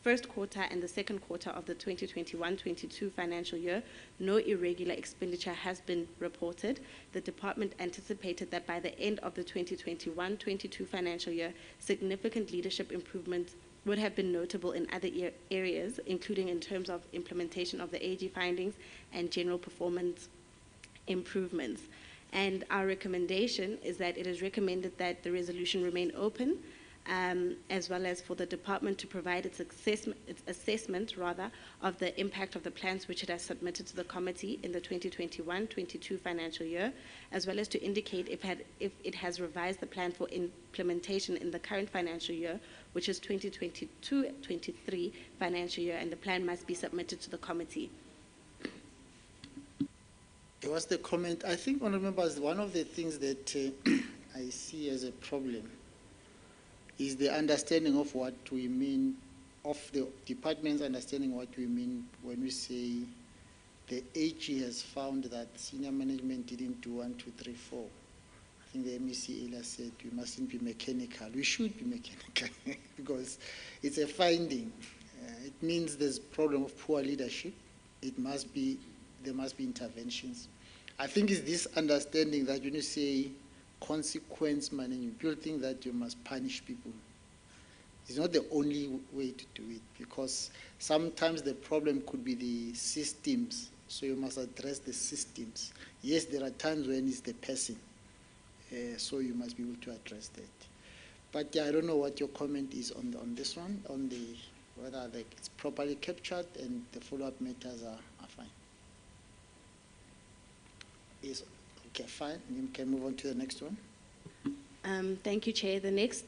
first quarter and the second quarter of the 2021-22 financial year, no irregular expenditure has been reported. The department anticipated that by the end of the 2021-22 financial year, significant leadership improvements would have been notable in other areas, including in terms of implementation of the AG findings and general performance improvements. And our recommendation is that it is recommended that the resolution remain open, as well as for the department to provide its assessment of the impact of the plans which it has submitted to the committee in the 2021-22 financial year, as well as to indicate if it has revised the plan for implementation in the current financial year, which is 2022-23 financial year, and the plan must be submitted to the committee. There was the comment, I think, Honourable Members, one of the things that I see as a problem is the understanding of what we mean, of the department's understanding what we mean when we say the AG has found that senior management didn't do 1, 2, 3, 4. I think the MEC earlier said we mustn't be mechanical. We should be mechanical because it's a finding. It means there's a problem of poor leadership. There must be interventions. I think it's this understanding that when you say consequence management, people think that you must punish people. It's not the only way to do it, because sometimes the problem could be the systems, so you must address the systems. Yes, there are times when it's the person, so you must be able to address that. But yeah, I don't know what your comment is on this one, on the whether it's properly captured and the follow-up matters are fine. Yes, okay, fine. You can move on to the next one. Thank you, Chair. The next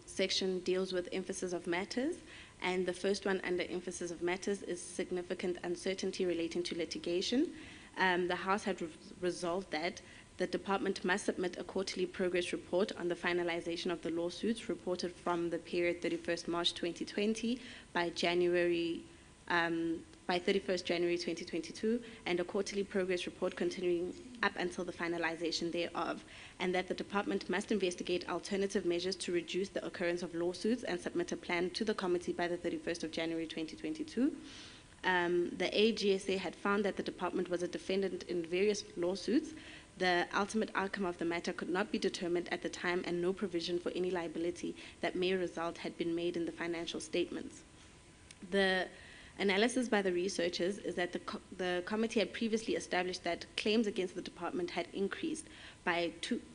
section deals with emphasis of matters, and the first one under emphasis of matters is significant uncertainty relating to litigation. The House had resolved that the department must submit a quarterly progress report on the finalization of the lawsuits reported from the period 31st March 2020 by 31st January 2022, and a quarterly progress report continuing up until the finalization thereof, and that the department must investigate alternative measures to reduce the occurrence of lawsuits and submit a plan to the committee by the 31st of January 2022. The AGSA had found that the department was a defendant in various lawsuits. The ultimate outcome of the matter could not be determined at the time, and no provision for any liability that may result had been made in the financial statements. The analysis by the researchers is that the committee had previously established that claims against the department had increased by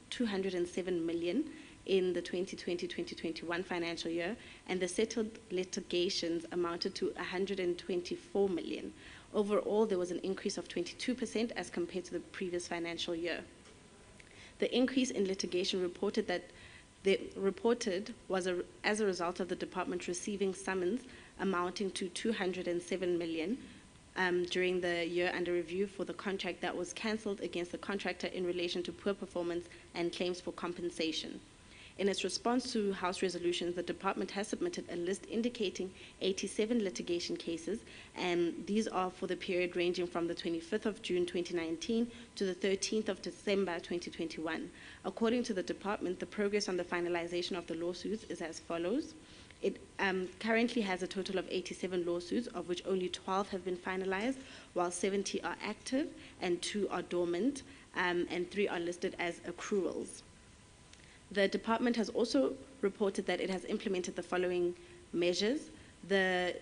207 million in the 2020-2021 financial year, and the settled litigations amounted to 124 million. Overall, there was an increase of 22% as compared to the previous financial year. The increase in litigation reported was as a result of the department receiving summons amounting to 207 million during the year under review for the contract that was cancelled against the contractor in relation to poor performance and claims for compensation. In its response to House resolutions, the department has submitted a list indicating 87 litigation cases, and these are for the period ranging from the 25th of June 2019 to the 13th of December 2021. According to the department, the progress on the finalization of the lawsuits is as follows. It currently has a total of 87 lawsuits, of which only 12 have been finalized, while 70 are active and 2 are dormant, and 3 are listed as accruals. The department has also reported that it has implemented the following measures: the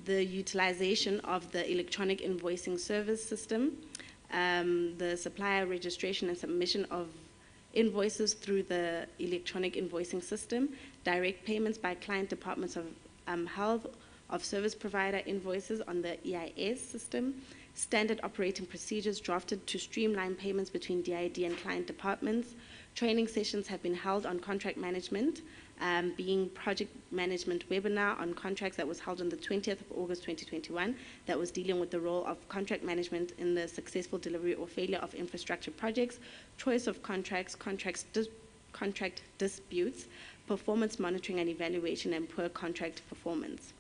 utilization of the electronic invoicing service system, the supplier registration and submission of invoices through the electronic invoicing system, direct payments by client departments of health of service provider invoices on the EIS system, standard operating procedures drafted to streamline payments between DID and client departments. Training sessions have been held on contract management, being project management webinar on contracts that was held on the 20th of August 2021 that was dealing with the role of contract management in the successful delivery or failure of infrastructure projects, choice of contracts, contract disputes, performance monitoring and evaluation, and poor contract performance.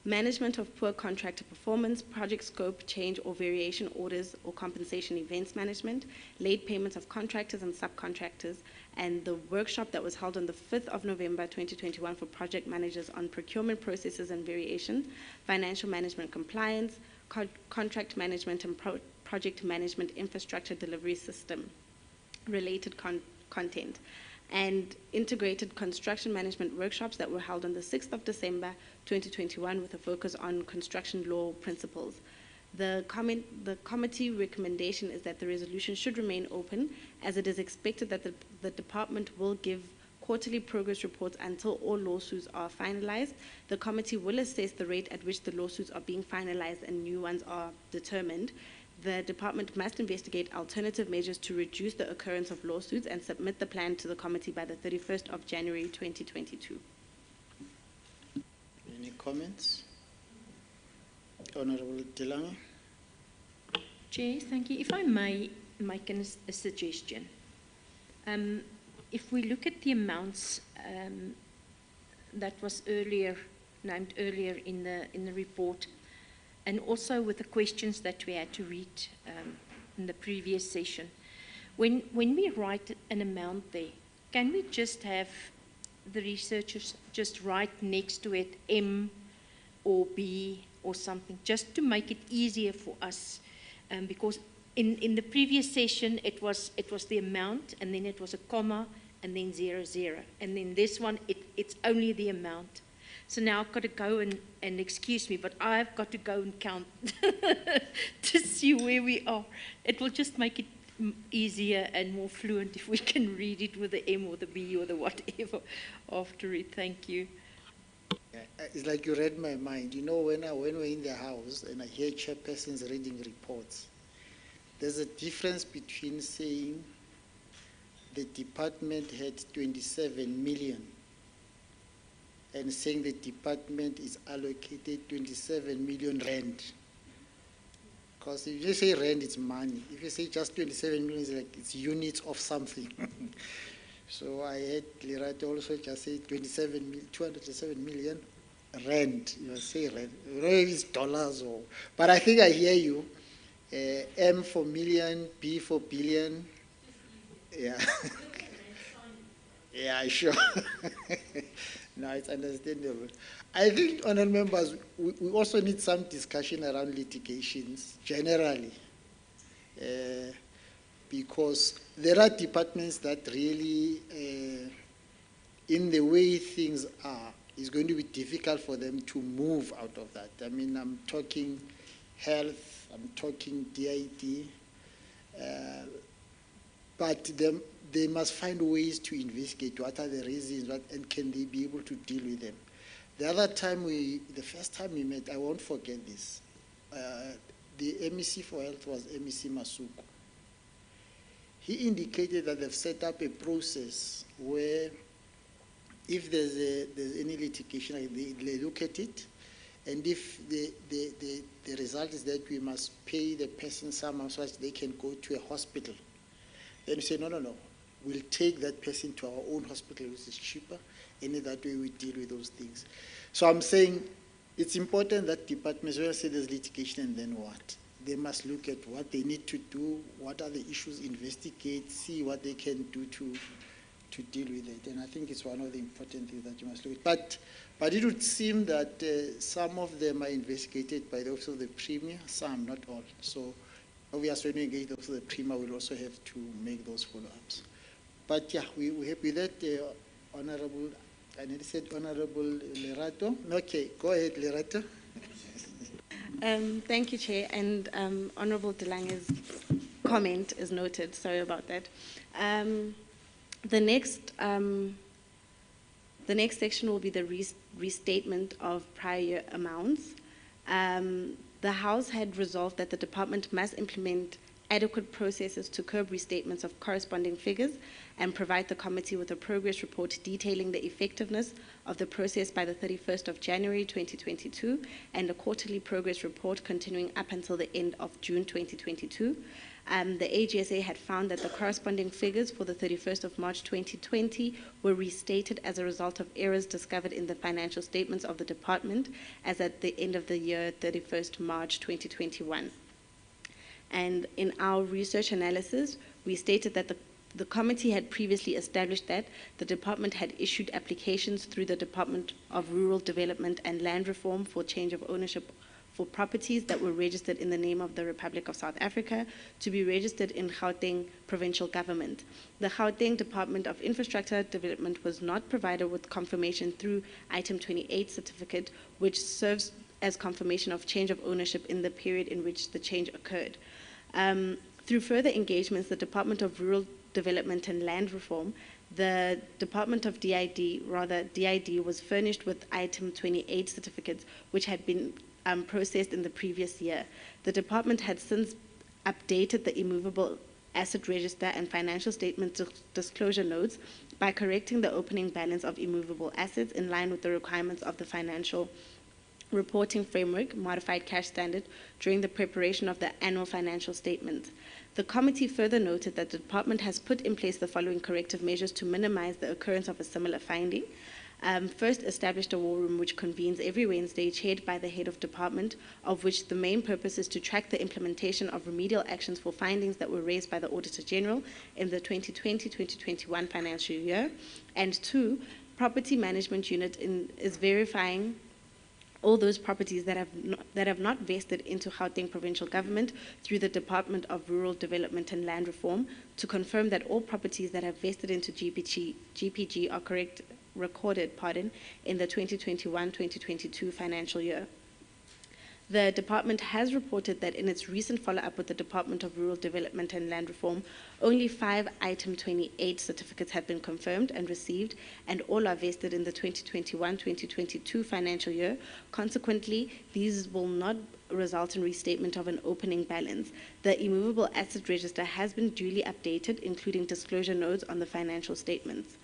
Management of poor contractor performance, project scope change or variation orders or compensation events management, late payments of contractors and subcontractors, and the workshop that was held on the 5th of November 2021 for project managers on procurement processes and variation, financial management compliance, contract management and project management infrastructure delivery system related content, and integrated construction management workshops that were held on the 6th of December 2021 with a focus on construction law principles. The committee recommendation is that the resolution should remain open, as it is expected that the department will give quarterly progress reports until all lawsuits are finalized. The committee will assess the rate at which the lawsuits are being finalized and new ones are determined. The department must investigate alternative measures to reduce the occurrence of lawsuits and submit the plan to the committee by the 31st of January 2022. Any comments? Honorable Delange. Chair, thank you. If I may make a suggestion. If we look at the amounts that was named earlier in the report, and also with the questions that we had to read in the previous session, when we write an amount there, can we just have the researchers just write next to it M or B or something, just to make it easier for us? Because in the previous session, it was the amount, and then it was a comma, and then 00. And then this one, it's only the amount. So now I've got to go and excuse me, but I've got to go and count to see where we are. It will just make it easier and more fluent if we can read it with the M or the B or the whatever after it. Thank you. It's like you read my mind. You know, when we're in the house and I hear chairpersons reading reports, there's a difference between saying the department had 27 million and saying the department is allocated 27 million rand. Because if you say rand, it's money. If you say just 27 million, it's like it's units of something. So I had Lerato also just say 207 million rand. You say rand. I don't know if it's dollars or, but I think I hear you. M for million, B for billion. Yeah. Yeah, sure. No, it's understandable. I think, honourable members, we also need some discussion around litigations generally, because there are departments that really, in the way things are, it's going to be difficult for them to move out of that. I mean, I'm talking health, I'm talking DID, but they must find ways to investigate what are the reasons, and can they be able to deal with them. The first time we met, I won't forget this. The MEC for Health was MEC Masuku. He indicated that they've set up a process where if there's any litigation, they look at it, and if the result is that we must pay the person some so that they can go to a hospital, then we say, no, we'll take that person to our own hospital, which is cheaper, and in that way we deal with those things. So I'm saying it's important that departments, when I say there's litigation and then what, they must look at what they need to do, what are the issues, investigate, see what they can do to deal with it. And I think it's one of the important things that you must look at. But it would seem that some of them are investigated by the Office of the Premier, some, not all. So obviously when we engage the Office of the Premier, we'll also have to make those follow-ups. But yeah, we're happy with that, Honorable, I nearly said Honorable Lerato. Okay, go ahead, Lerato. Thank you, Chair, and Honorable Delange's comment is noted. Sorry about that. The next section will be the restatement of prior year amounts. The House had resolved that the department must implement adequate processes to curb restatements of corresponding figures and provide the committee with a progress report detailing the effectiveness of the process by the 31st of January 2022 and a quarterly progress report continuing up until the end of June 2022. The AGSA had found that the corresponding figures for the 31st of March 2020 were restated as a result of errors discovered in the financial statements of the department as at the end of the year 31st March 2021. And in our research analysis, we stated that the committee had previously established that the department had issued applications through the Department of Rural Development and Land Reform for change of ownership for properties that were registered in the name of the Republic of South Africa to be registered in Gauteng Provincial Government. The Gauteng Department of Infrastructure Development was not provided with confirmation through Item 28 certificate, which serves as confirmation of change of ownership in the period in which the change occurred. Through further engagements, the Department of Rural Development and Land Reform, the Department of DID was furnished with Item 28 certificates, which had been processed in the previous year. The department had since updated the immovable asset register and financial statement disclosure notes by correcting the opening balance of immovable assets in line with the requirements of the financial reporting framework, modified cash standard, during the preparation of the annual financial statement. The committee further noted that the department has put in place the following corrective measures to minimize the occurrence of a similar finding. First, established a war room which convenes every Wednesday, chaired by the head of department, of which the main purpose is to track the implementation of remedial actions for findings that were raised by the Auditor General in the 2020-2021 financial year. And two, property management unit is verifying all those properties that have not vested into Gauteng Provincial Government through the Department of Rural Development and Land Reform to confirm that all properties that have vested into GPG are recorded in the 2021-2022 financial year. The department has reported that in its recent follow-up with the Department of Rural Development and Land Reform, only 5 item 28 certificates have been confirmed and received, and all are vested in the 2021-2022 financial year. Consequently, these will not result in restatement of an opening balance. The immovable asset register has been duly updated, including disclosure notes on the financial statements.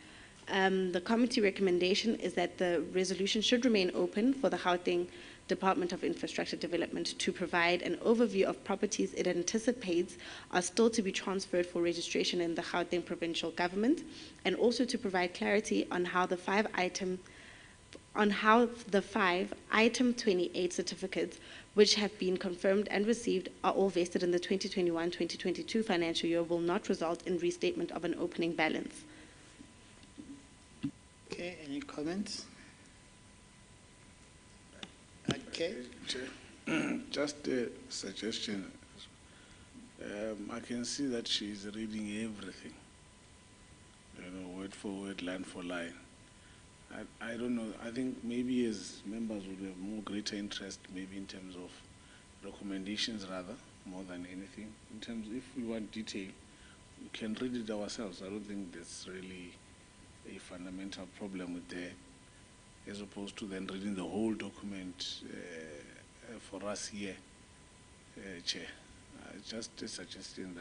The committee recommendation is that the resolution should remain open for the Gauteng Department of Infrastructure Development to provide an overview of properties it anticipates are still to be transferred for registration in the Gauteng Provincial Government, and also to provide clarity on how the 5 item 28 certificates which have been confirmed and received are all vested in the 2021-2022 financial year will not result in restatement of an opening balance. Okay, any comments? Okay. Just a suggestion. I can see that she's reading everything, word for word, line for line. I don't know. I think maybe as members would have more greater interest, maybe in terms of recommendations rather, more than anything. In terms, if we want detail, we can read it ourselves. I don't think there's really a fundamental problem with that, as opposed to then reading the whole document for us here, Chair. Just a suggestion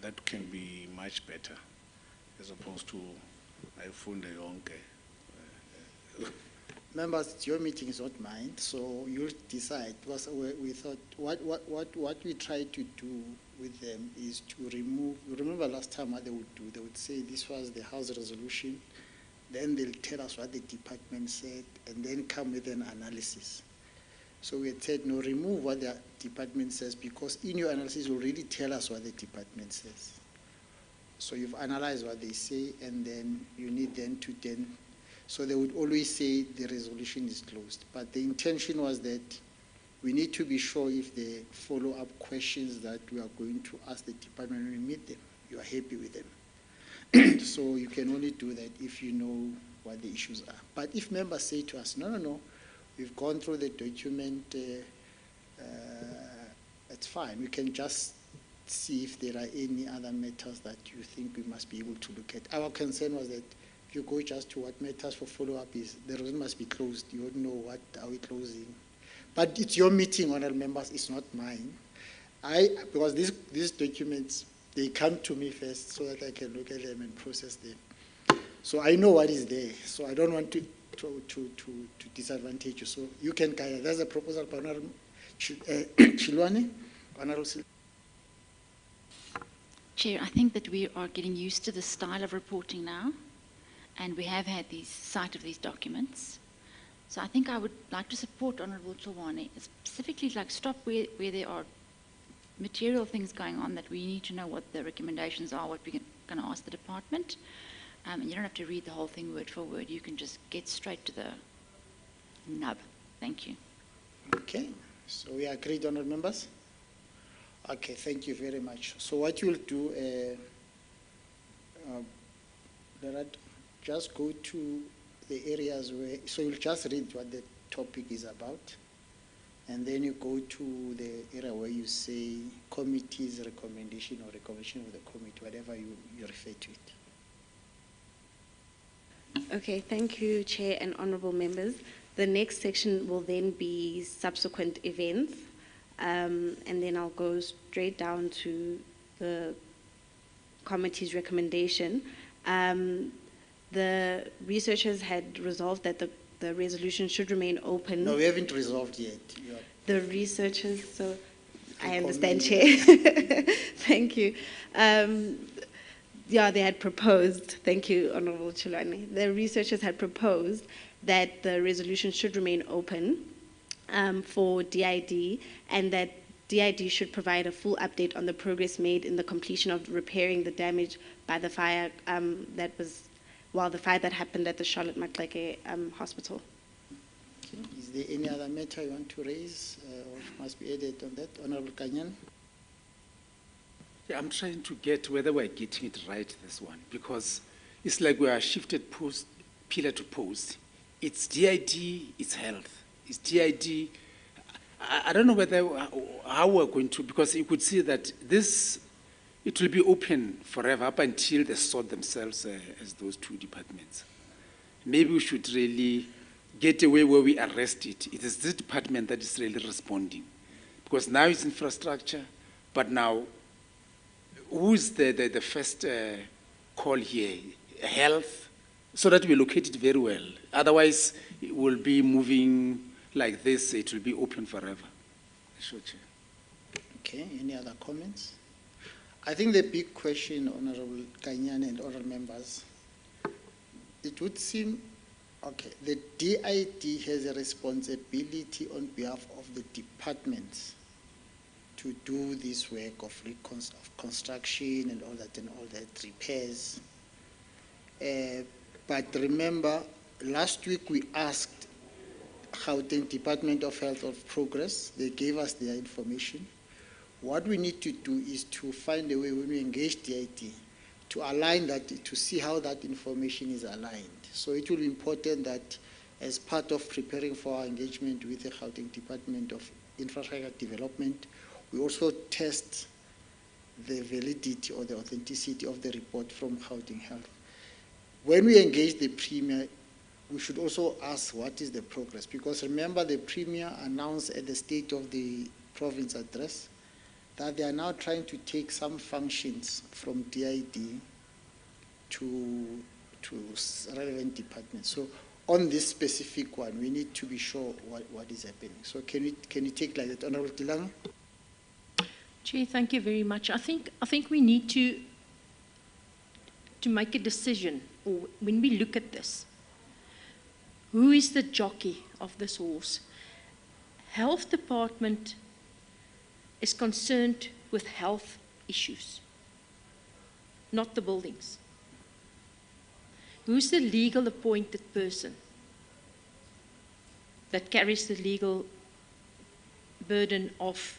that can be much better, as opposed to iFunda yonke. Members, it's your meeting, is not mine, so you'll decide. Because we thought what we tried to do with them is to remove. Remember last time what they would do? They would say this was the House resolution, then they'll tell us what the department said, and then come with an analysis. So we had said, no, remove what the department says, because in your analysis you already tell us what the department says. So you've analyzed what they say, and then you need them to then. So they would always say the resolution is closed. But the intention was that we need to be sure if the follow-up questions that we are going to ask the department when we meet them, you are happy with them. So you can only do that if you know what the issues are. But if members say to us, no, we've gone through the document, it's fine. We can just see if there are any other matters that you think we must be able to look at. Our concern was that if you go just to what matters for follow-up is, the resolution must be closed. You won't know what are we closing. But it's your meeting, honourable members, it's not mine. Because these documents, they come to me first so that I can look at them and process them. So I know what is there. So I don't want to disadvantage you. So you can guide. There's a proposal by Honourable Chilwane. Honourable Chair, I think that we are getting used to the style of reporting now, and we have had the sight of these documents. So I think I would like to support Honourable Chilwane, specifically like stop where there are material things going on that we need to know what the recommendations are, what we're going to ask the department. And you don't have to read the whole thing word for word. You can just get straight to the nub. Thank you. Okay, so we agreed, honourable members? Okay, thank you very much. So what you'll do, just go to the areas where, so you'll just read what the topic is about, and then you go to the area where you say committee's recommendation or recommendation of the committee, whatever you refer to it. Okay, thank you, Chair and honourable members. The next section will then be subsequent events, and then I'll go straight down to the committee's recommendation. The researchers had resolved that the the resolution should remain open. No, we haven't resolved yet. The researchers, so I understand, comment. Chair. Thank you. Yeah, they had proposed, thank you, Honorable Chilwane. The researchers had proposed that the resolution should remain open for DID, and that DID should provide a full update on the progress made in the completion of repairing the damage by the fire the fire that happened at the Charlotte Maxeke Hospital. Okay. Is there any other matter you want to raise or must be added on that? Honorable Kanyan? Yeah, I'm trying to get whether we're getting it right, this one, because it's like we are shifted pillar to post. It's DID, it's health. It's DID. I don't know how we're going to, because you could see that it will be open forever up until they sort themselves as those two departments. Maybe we should really get away where we arrest it. It is this department that is really responding. Because now it's infrastructure, but now who's the first call here? Health, so that we locate it very well. Otherwise, it will be moving like this, it will be open forever. Sure, Chair. Okay, any other comments? I think the big question, Honorable Kanyan and other members, it would seem, okay, the DID has a responsibility on behalf of the departments to do this work of construction and all that repairs. But remember, last week we asked Gauteng Department of Health of Progress. They gave us their information. What we need to do is to find a way when we engage DID to align that, to see how that information is aligned. So it will be important that as part of preparing for our engagement with the Gauteng Department of Infrastructure Development, we also test the validity or the authenticity of the report from Gauteng Health. When we engage the Premier, we should also ask what is the progress, because remember the Premier announced at the State of the Province address that they are now trying to take some functions from DID to relevant departments. So on this specific one, we need to be sure what is happening. So can you take like that, Honorable Tilanga? Chair, thank you very much. I think we need to make a decision, or when we look at this, who is the jockey of this horse? Health Department is concerned with health issues, not the buildings. Who's the legal appointed person that carries the legal burden of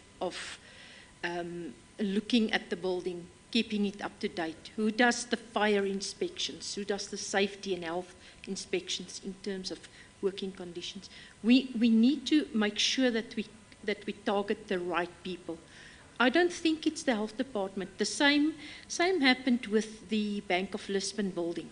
looking at the building, keeping it up to date? Who does the fire inspections? Who does the safety and health inspections in terms of working conditions? We need to make sure that we target the right people. I don't think it's the Health Department. The same happened with the Bank of Lisbon building.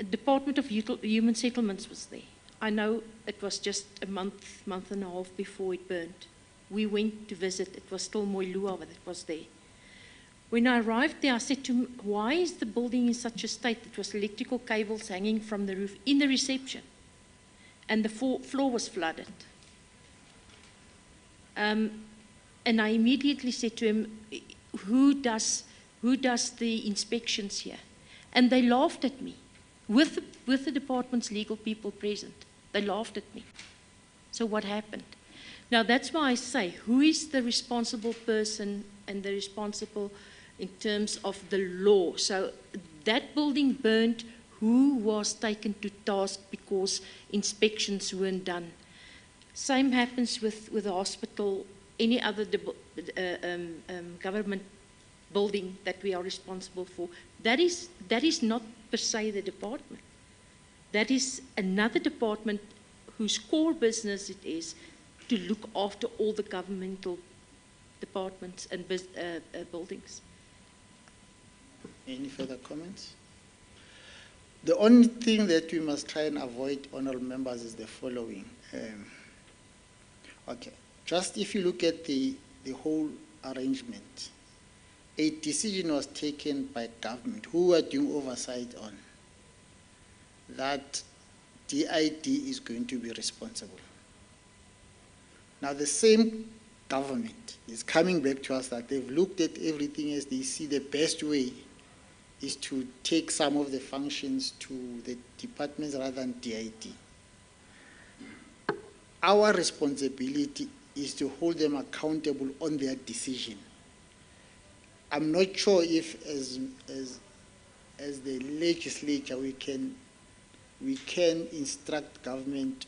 Department of Human Settlements was there. I know it was just a month and a half before it burned. We went to visit. It was still Moilua that was there. When I arrived there, I said to him, why is the building in such a state? It was electrical cables hanging from the roof in the reception, and the floor was flooded. And I immediately said to him, who does the inspections here? And they laughed at me, with the department's legal people present. They laughed at me. So what happened? Now that's why I say, who is the responsible person and the responsible in terms of the law? So that building burned, who was taken to task because inspections weren't done? Same happens with the hospital, any other government building that we are responsible for. That is not per se the department. That is another department whose core business it is to look after all the governmental departments and buildings. Any further comments? The only thing that we must try and avoid, honourable members, is the following. Okay, just if you look at the whole arrangement, a decision was taken by government, who were doing oversight on, that DID is going to be responsible. Now the same government is coming back to us that they've looked at everything as they see the best way is to take some of the functions to the departments rather than DID. Our responsibility is to hold them accountable on their decision. I'm not sure if as the legislature we can instruct government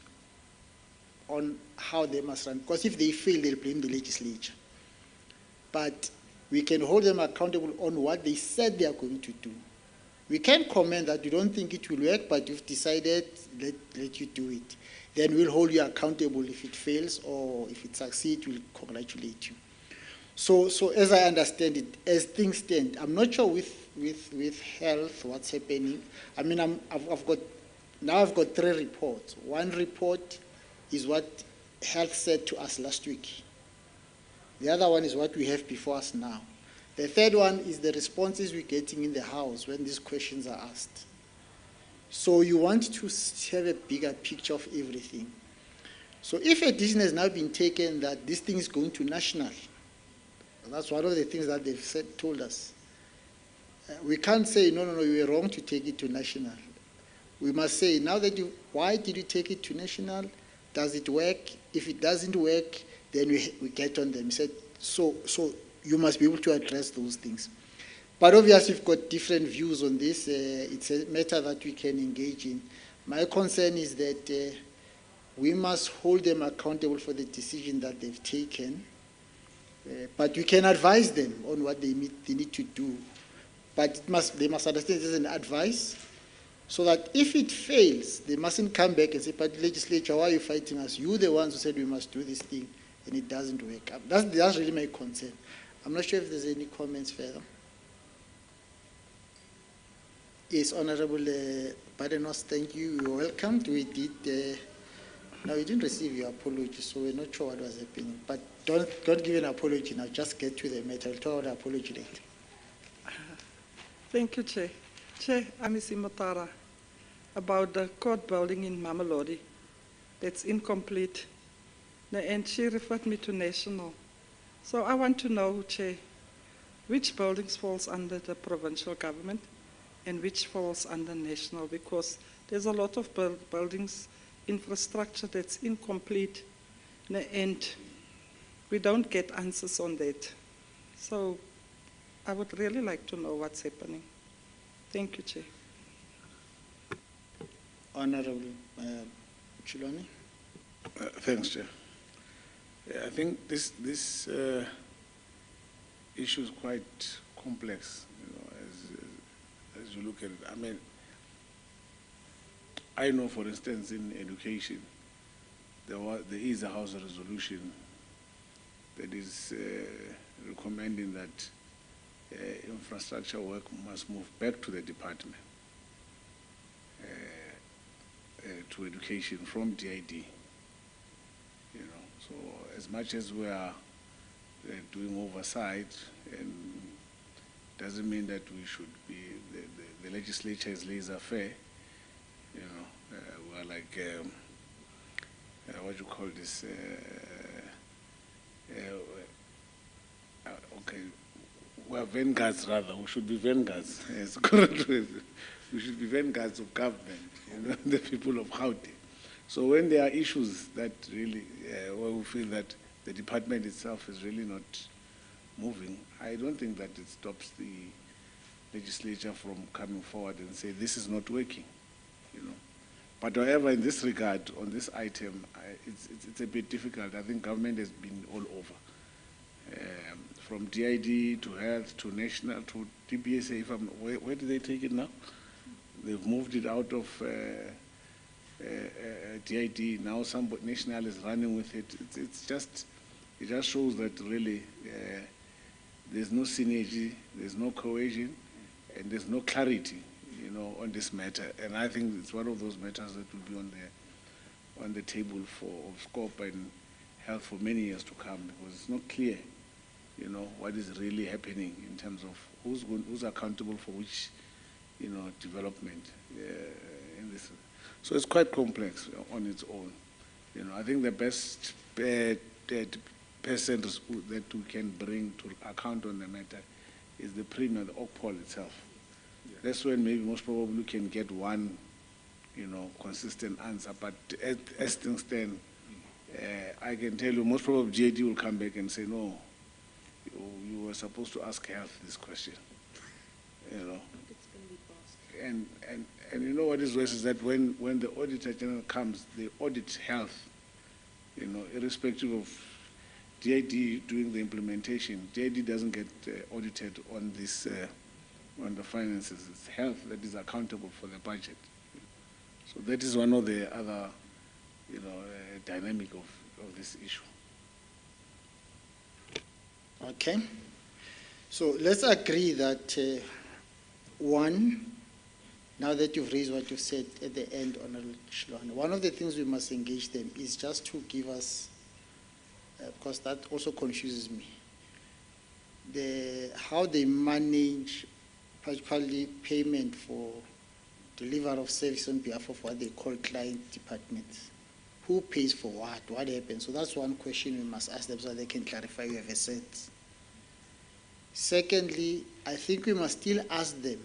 on how they must run, because if they fail, they'll blame the legislature. But we can hold them accountable on what they said they are going to do. We can comment that we don't think it will work, but you've decided, let you do it. Then we'll hold you accountable if it fails, or if it succeeds, we'll congratulate you. So as I understand it, as things stand, I'm not sure with health what's happening. I mean, I've got 3 reports. One report is what health said to us last week. The other one is what we have before us now. The third one is the responses we're getting in the House when these questions are asked. So you want to have a bigger picture of everything. So if a decision has now been taken that this thing is going to national, that's one of the things that they've told us. We can't say, no, you were wrong to take it to national. We must say, now that why did you take it to national? Does it work? If it doesn't work, then we get on them. Said, so you must be able to address those things. But obviously, we've got different views on this. It's a matter that we can engage in. My concern is that we must hold them accountable for the decision that they've taken. But we can advise them on what they need to do. But they must understand this is an advice, so that if it fails, they mustn't come back and say, but legislature, why are you fighting us? You're the ones who said we must do this thing, and it doesn't work. That's really my concern. I'm not sure if there's any comments further. Yes, Honorable Badenos, thank you. You're welcome. We did. No, you didn't receive your apology, so we're not sure what was happening. But don't give an apology now. Just get to the matter. I'll talk about the apology later. Thank you, Chair. Chair, I'm Ms. Imotara. About the court building in Mamelodi that's incomplete. And she referred me to national. So I want to know, Chair, which buildings falls under the provincial government and which falls under national, because there's a lot of buildings, infrastructure that's incomplete, and we don't get answers on that. So I would really like to know what's happening. Thank you, Chair. Honorable Chiloni. Thanks, Chair. Yeah, I think this issue is quite complex, as you look at it. I mean, I know, for instance, in education, there is a House resolution that is recommending that infrastructure work must move back to the department, to education from DID. So as much as we are doing oversight, and doesn't mean that we should be, the legislature is laissez-faire. We're like, what do you call this? Okay, we're vanguards rather. We should be vanguards. Yes, correct. We should be vanguards of government, the people of Gauteng. So when there are issues that really, where we feel that the department itself is really not moving, I don't think that it stops the legislature from coming forward and say this is not working, But however, in this regard, on this item, it's a bit difficult. I think government has been all over, from DID to health to national to DPSA. Where do they take it now? They've moved it out of DID. Now national is running with it. It just shows that really there's no synergy, there's no cohesion, and there's no clarity, on this matter. And I think it's one of those matters that will be on the table for SCOPA and health for many years to come, because it's not clear, what is really happening in terms of who's accountable for which, development in this. So it's quite complex on its own. You know, I think the best person that we can bring to account on the matter is the premier, the OCPOL itself. Yeah. That's when maybe most probably we can get one, you know, consistent answer. But as things stand, I can tell you most probably JD will come back and say, no, you were supposed to ask health this question. You know. And you know what is worse is that when the Auditor General comes, they audit health, you know, irrespective of DID doing the implementation. DID doesn't get audited on this, on the finances. It's health that is accountable for the budget. So that is one of the other, you know, dynamic of this issue. Okay. So let's agree that one, now that you've raised what you've said at the end, Honorable Shilwane, one of the things we must engage them is just to give us, because that also confuses me, how they manage particularly payment for delivery of service on behalf of what they call client departments. Who pays for what happens? So that's one question we must ask them so they can clarify we have a sense. Secondly, I think we must still ask them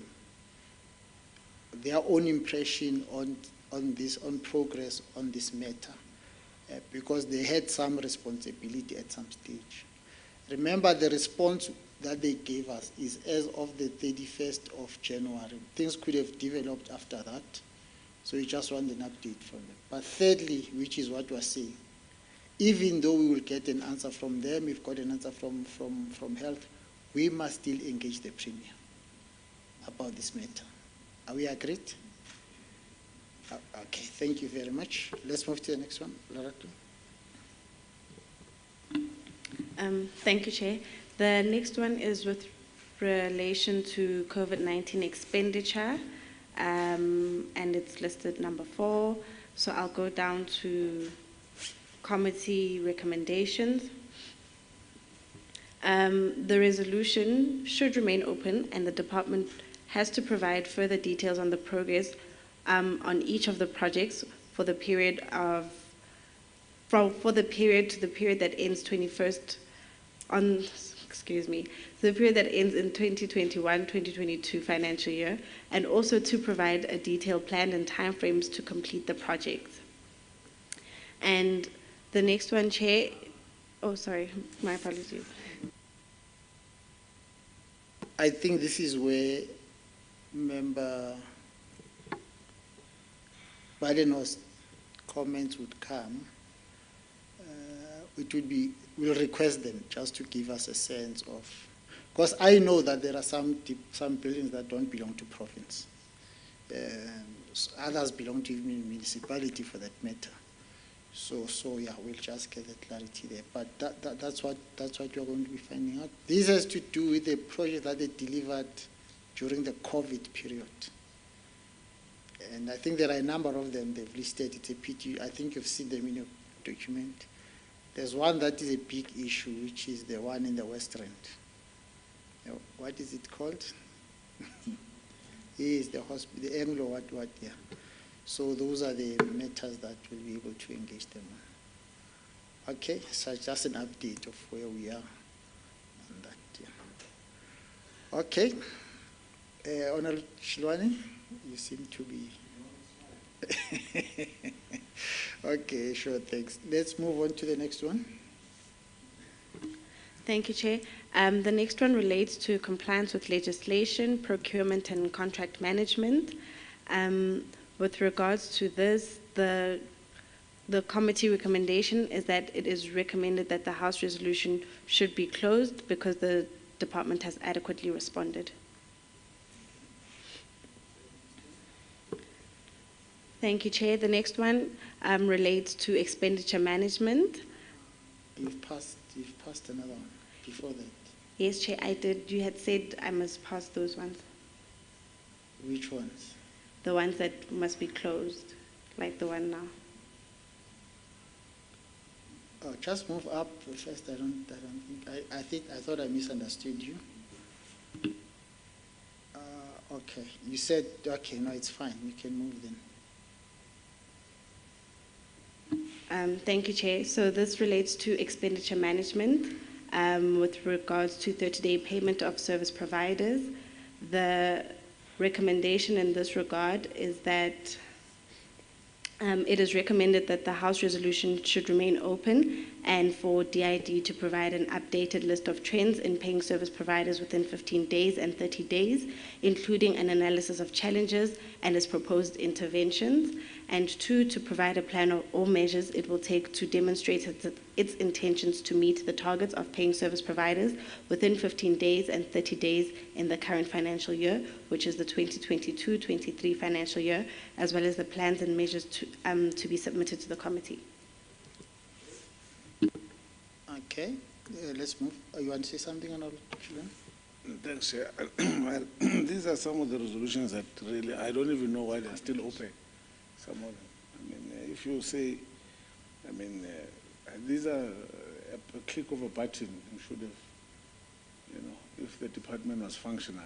their own impression on progress on this matter, because they had some responsibility at some stage. Remember, the response that they gave us is as of the 31st of January. Things could have developed after that, so we just want an update from them. But thirdly, which is what we're saying, even though we will get an answer from them, we've got an answer from health, we must still engage the Premier about this matter. Are we agreed? Okay, thank you very much. Let's move to the next one. Larato. Thank you, Chair. The next one is with relation to COVID-19 expenditure, and it's listed number 4. So I'll go down to committee recommendations. The resolution should remain open, and the department has to provide further details on the progress on each of the projects for the period of to the period that ends the period that ends in 2021-2022 financial year, and also to provide a detailed plan and timeframes to complete the projects. And the next one, Chair. Oh, sorry, my apologies. I think this is where Member Baden's comments would come. We'll request them just to give us a sense of, because I know that there are some buildings that don't belong to province. Others belong to municipality for that matter. So yeah, we'll just get the clarity there. But that's what you're going to be finding out. This has to do with the project that they delivered during the COVID period. And I think there are a number of them they've listed. It's a pity. I think you've seen them in your document. There's one that is a big issue, which is the one in the West Rand. What is it called? Is the hospital, the Anglo what, yeah. So those are the matters that we'll be able to engage them on. Okay, so just an update of where we are on that, yeah. Okay, Honorable Shilwane, you seem to be... Okay, sure, thanks. Let's move on to the next one. Thank you, Chair. The next one relates to compliance with legislation, procurement and contract management. With regards to this, the committee recommendation is that it is recommended that the House resolution should be closed because the department has adequately responded. Thank you, Chair. The next one relates to expenditure management. You've passed another one before that. Yes, Chair, I did. You had said I must pass those ones. Which ones? The ones that must be closed, like the one now. Oh, just move up first. I thought I misunderstood you. Okay, you said okay. No, it's fine. You can move then. Thank you, Chair. So this relates to expenditure management with regards to 30-day payment of service providers. The recommendation in this regard is that it is recommended that the House resolution should remain open and for DID to provide an updated list of trends in paying service providers within 15 days and 30 days, including an analysis of challenges and its proposed interventions. And 2, to provide a plan of all measures it will take to demonstrate its intentions to meet the targets of paying service providers within 15 days and 30 days in the current financial year, which is the 2022-23 financial year, as well as the plans and measures to be submitted to the committee. Okay, let's move. You want to say something, Honorable Children? Thanks, Chair. Well, these are some of the resolutions that really, I don't even know why they're still open. Some of them. I mean, if you say, I mean, these are a click of a button. You should have, you know, if the department was functional.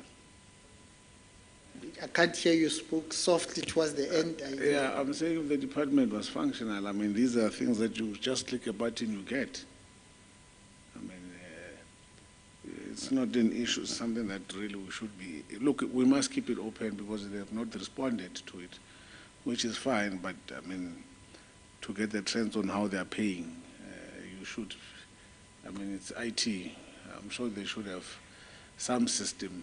I can't hear you spoke softly towards the end. Yeah, I'm saying if the department was functional, I mean, these are things that you just click a button, you get. I mean, it's not an issue, it's something that really we should be, look, we must keep it open because they have not responded to it, which is fine, but I mean, to get the trends on how they are paying, you should, I mean, it's IT. I'm sure they should have some system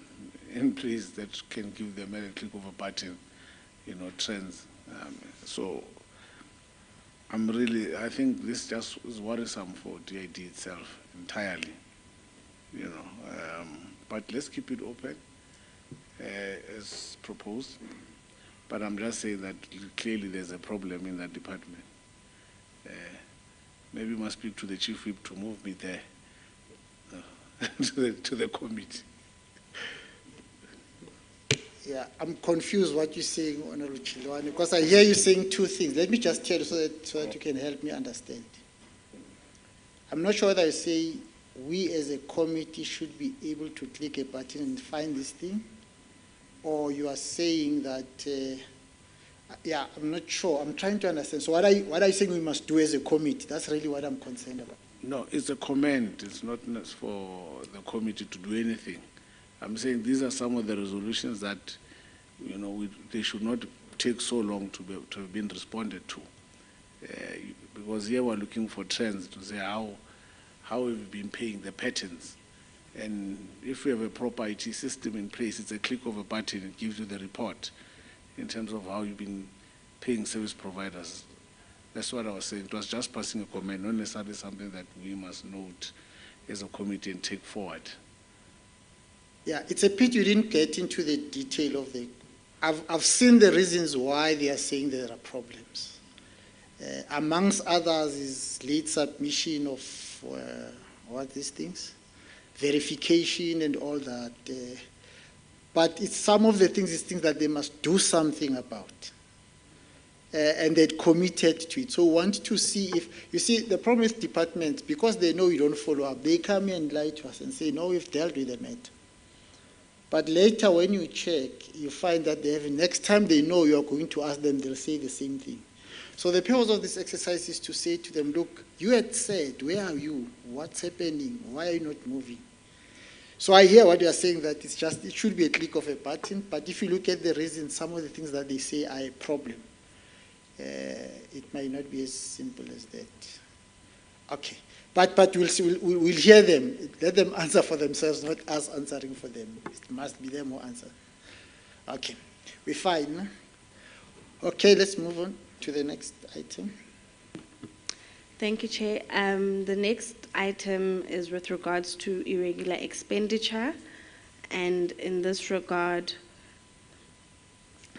in place that can give them a click of a button, you know, trends. So I'm really, I think this just is worrisome for DID itself entirely, you know. But let's keep it open as proposed. But I'm just saying that clearly there's a problem in that department. Maybe we must speak to the Chief Whip to move me there, to the committee. Yeah, I'm confused what you're saying, Honorable Chilwane, because I hear you saying two things. Let me just tell you so that you can help me understand. I'm not sure whether you say we as a committee should be able to click a button and find this thing, or you are saying that, yeah, I'm not sure. I'm trying to understand. So what are you saying we must do as a committee? That's really what I'm concerned about. No, it's a comment. It's not for the committee to do anything. I'm saying these are some of the resolutions that, you know, they should not take so long to have been responded to. Because here we're looking for trends to say how we've been paying the patterns. And if we have a proper IT system in place, it's a click of a button, it gives you the report in terms of how you've been paying service providers. That's what I was saying. It was just passing a comment, not necessarily something that we must note as a committee and take forward. Yeah, it's a pity you didn't get into the detail of the... I've seen the reasons why they are saying there are problems. Amongst others is late submission of, what these things? Verification and all that. But it's some of the things, is things that they must do something about. And they're committed to it. So we want to see if, you see, the problem with departments, because they know you don't follow up, they come and lie to us and say, no, we've dealt with the matter. But later when you check, you find that they have, next time they know you're going to ask them, they'll say the same thing. So the purpose of this exercise is to say to them, look, you had said, where are you? What's happening? Why are you not moving? So I hear what you are saying, that it's just, it should be a click of a button, but if you look at the reasons, some of the things that they say are a problem. It might not be as simple as that. Okay. But we'll hear them. Let them answer for themselves, not us answering for them. It must be them who answer. Okay. We're fine. Okay, let's move on to the next item. Thank you, Chair. The next item is with regards to irregular expenditure. And in this regard,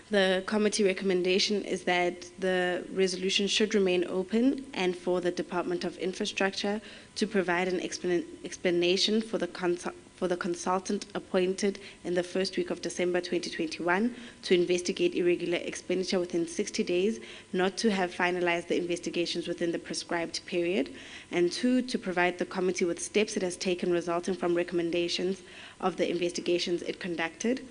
the committee recommendation is that the resolution should remain open and for the Department of Infrastructure to provide an explanation for the consultant appointed in the first week of December 2021 to investigate irregular expenditure within 60 days, not to have finalized the investigations within the prescribed period, and 2, to provide the committee with steps it has taken resulting from recommendations of the investigations it conducted.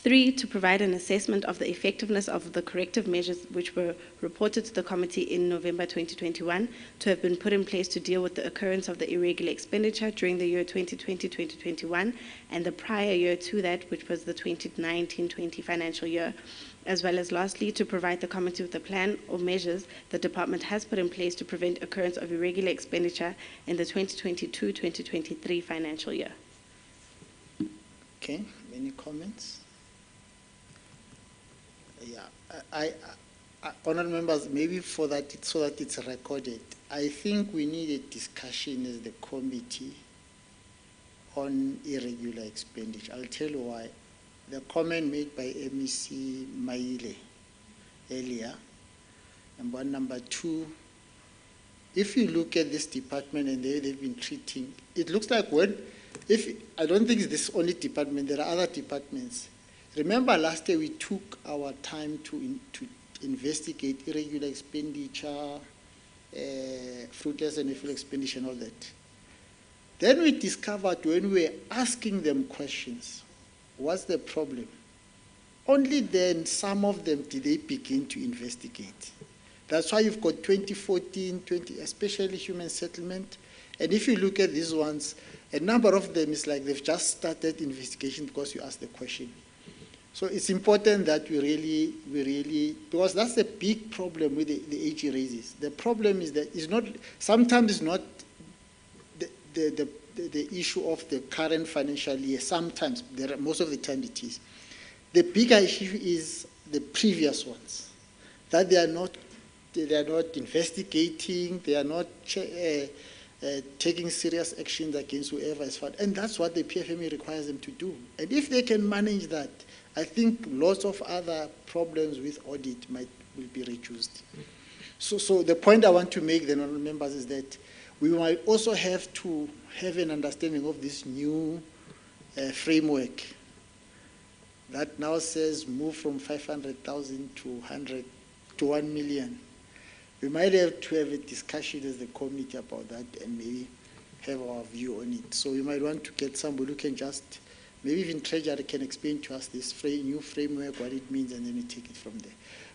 3, to provide an assessment of the effectiveness of the corrective measures which were reported to the committee in November 2021 to have been put in place to deal with the occurrence of the irregular expenditure during the year 2020-2021 and the prior year to that, which was the 2019-20 financial year, as well as lastly, to provide the committee with a plan or measures the department has put in place to prevent occurrence of irregular expenditure in the 2022-2023 financial year. Okay, any comments? Yeah, I honourable members, maybe for that, so that it's recorded, I think we need a discussion as the committee on irregular expenditure. I'll tell you why. The comment made by MEC Maile earlier, number 1. Number 2, if you look at this department and they've been treating, it looks like I don't think it's this only department, there are other departments. Remember last year we took our time to investigate irregular expenditure, fruitless and effective expenditure and all that. Then we discovered when we were asking them questions, what's the problem? Only then some of them did they begin to investigate. That's why you've got 2014, especially human settlement. And if you look at these ones, a number of them is like they've just started investigation because you asked the question. So it's important that we really, because that's a big problem with the AG raises. The problem is that sometimes it's not the issue of the current financial year. Sometimes, most of the time it is. The bigger issue is the previous ones, that they are not investigating, they are not taking serious actions against whoever is found. And that's what the PFME requires them to do. And if they can manage that, I think lots of other problems with audit will be reduced. So the point I want to make, then, honourable members, is that we might also have to have an understanding of this new framework that now says move from 500,000 to 1 million. We might have to have a discussion as the committee about that and maybe have our view on it. So we might want to get somebody who can just, maybe even Treasury can explain to us this new framework, what it means, and then we take it from there.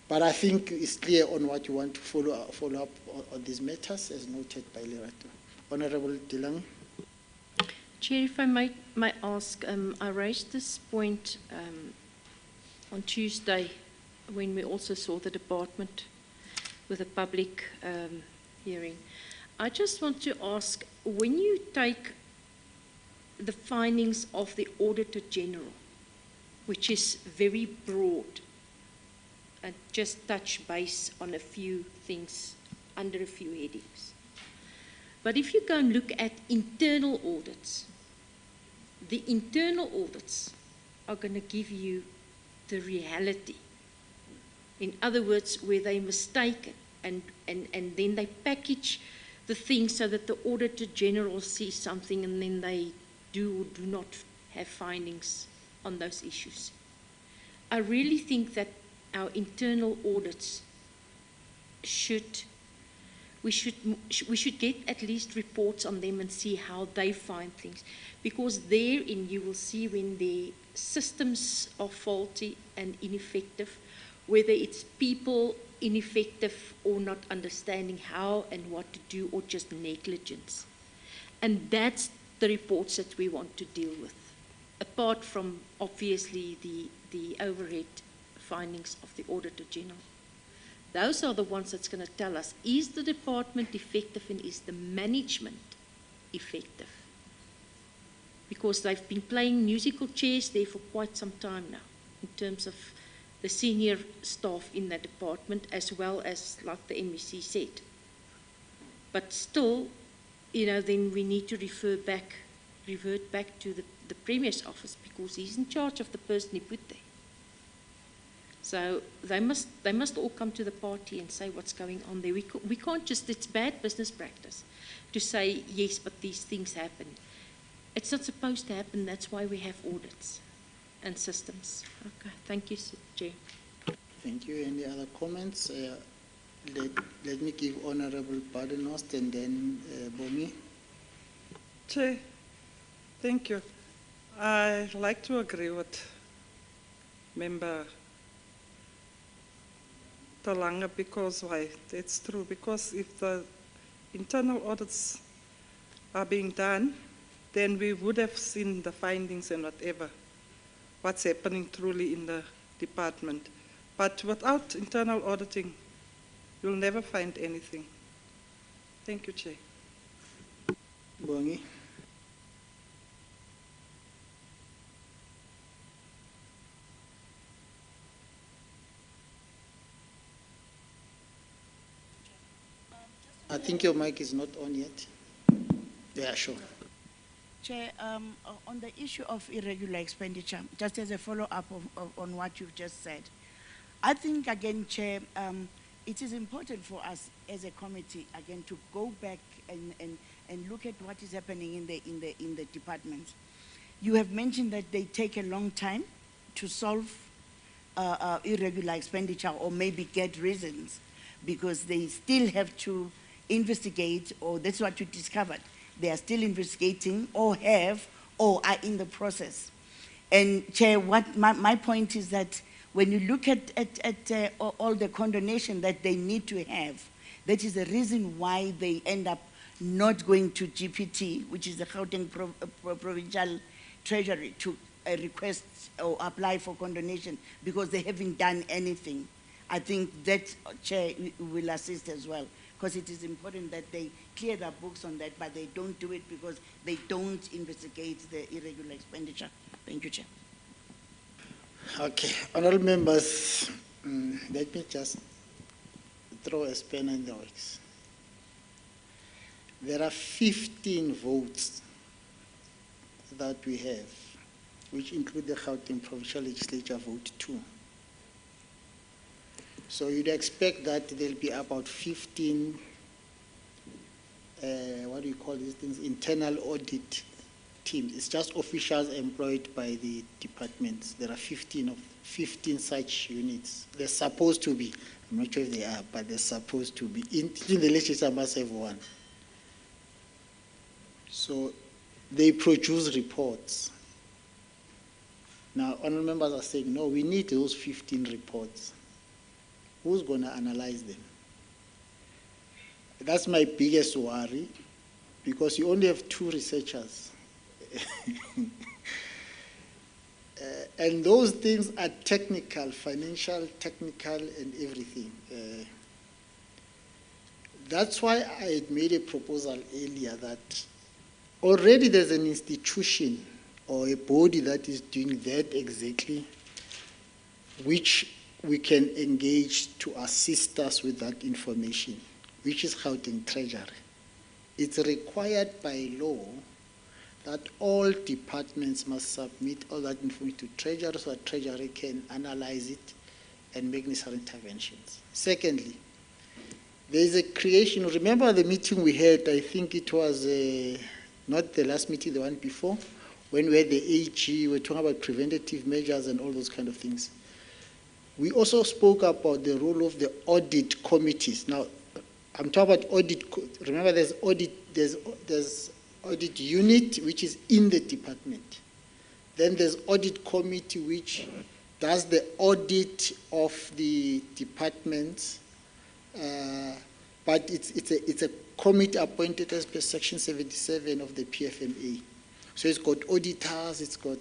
But I think it's clear on what you want to follow up on these matters, as noted by Lerato. Honourable Dilang. Chair, if I might ask, I raised this point on Tuesday when we also saw the department with a public hearing. I just want to ask, when you take the findings of the Auditor General, which is very broad, and just touch base on a few things under a few headings. But if you go and look at internal audits, the internal audits are going to give you the reality. In other words, where they're mistaken and then they package the things so that the Auditor General sees something and then they do or do not have findings on those issues. I really think that our internal audits we should get at least reports on them and see how they find things, because therein you will see when the systems are faulty and ineffective, whether it's people ineffective or not understanding how and what to do, or just negligence. And that's the reports that we want to deal with, apart from obviously the overhead findings of the Auditor General. Those are the ones that's going to tell us, is the department effective and is the management effective? Because they've been playing musical chairs there for quite some time now, in terms of the senior staff in that department, as well as, like the MEC said. But still, then we need to revert back to the Premier's office, because he's in charge of the person he put there. So they must all come to the party and say what's going on there. We can't just, it's bad business practice to say, yes, but these things happen. It's not supposed to happen. That's why we have audits and systems. Okay, thank you, Chair. Thank you. Any other comments? Let me give Honourable Badenhorst and then Bomi. Chair, thank you. I like to agree with Member Talanga, because why? It's true, because if the internal audits are being done, then we would have seen the findings and what's happening truly in the department. But without internal auditing, you'll never find anything. Thank you, Chair. Bongi. I think your mic is not on yet. Yeah, sure. Chair, on the issue of irregular expenditure, just as a follow-up on what you've just said, I think, again, Chair, it is important for us as a committee, again, to go back and look at what is happening in the departments. You have mentioned that they take a long time to solve irregular expenditure or maybe get reasons because they still have to investigate, or that's what you discovered. They are still investigating or have or are in the process. And Chair, what my point is that when you look at all the condonation that they need to have, that is the reason why they end up not going to GPT, which is the Gauteng Provincial Treasury, to request or apply for condonation because they haven't done anything. I think that, Chair, will assist as well, because it is important that they clear their books on that, but they don't do it because they don't investigate the irregular expenditure. Thank you, Chair. Okay, honorable members, let me just throw a spanner in the works. There are 15 votes that we have, which include the Gauteng Provincial Legislature vote 2. So you'd expect that there'll be about 15, what do you call these things, internal audit teams. It's just officials employed by the departments. There are 15 such units. They're supposed to be. I'm not sure if they are, but they're supposed to be. In the legislature must have one. So they produce reports. Now, honorable members are saying, no, we need those 15 reports. Who's going to analyze them? That's my biggest worry, because you only have 2 researchers. And those things are technical, financial, technical, and everything. That's why I had made a proposal earlier that already there's an institution or a body that is doing that exactly, which we can engage to assist us with that information, which is Gauteng Treasury. It's required by law that all departments must submit all that information to Treasury so that Treasury can analyze it and make necessary interventions. Secondly, there is a creation, remember the meeting we had, I think it was not the last meeting, the one before, when we had the AG, we were talking about preventative measures and all those kind of things. We also spoke about the role of the audit committees. Now, I'm talking about audit. Remember, there's audit unit, which is in the department. Then there's audit committee, which does the audit of the departments. But it's a committee appointed as per Section 77 of the PFMA. So it's got auditors, it's got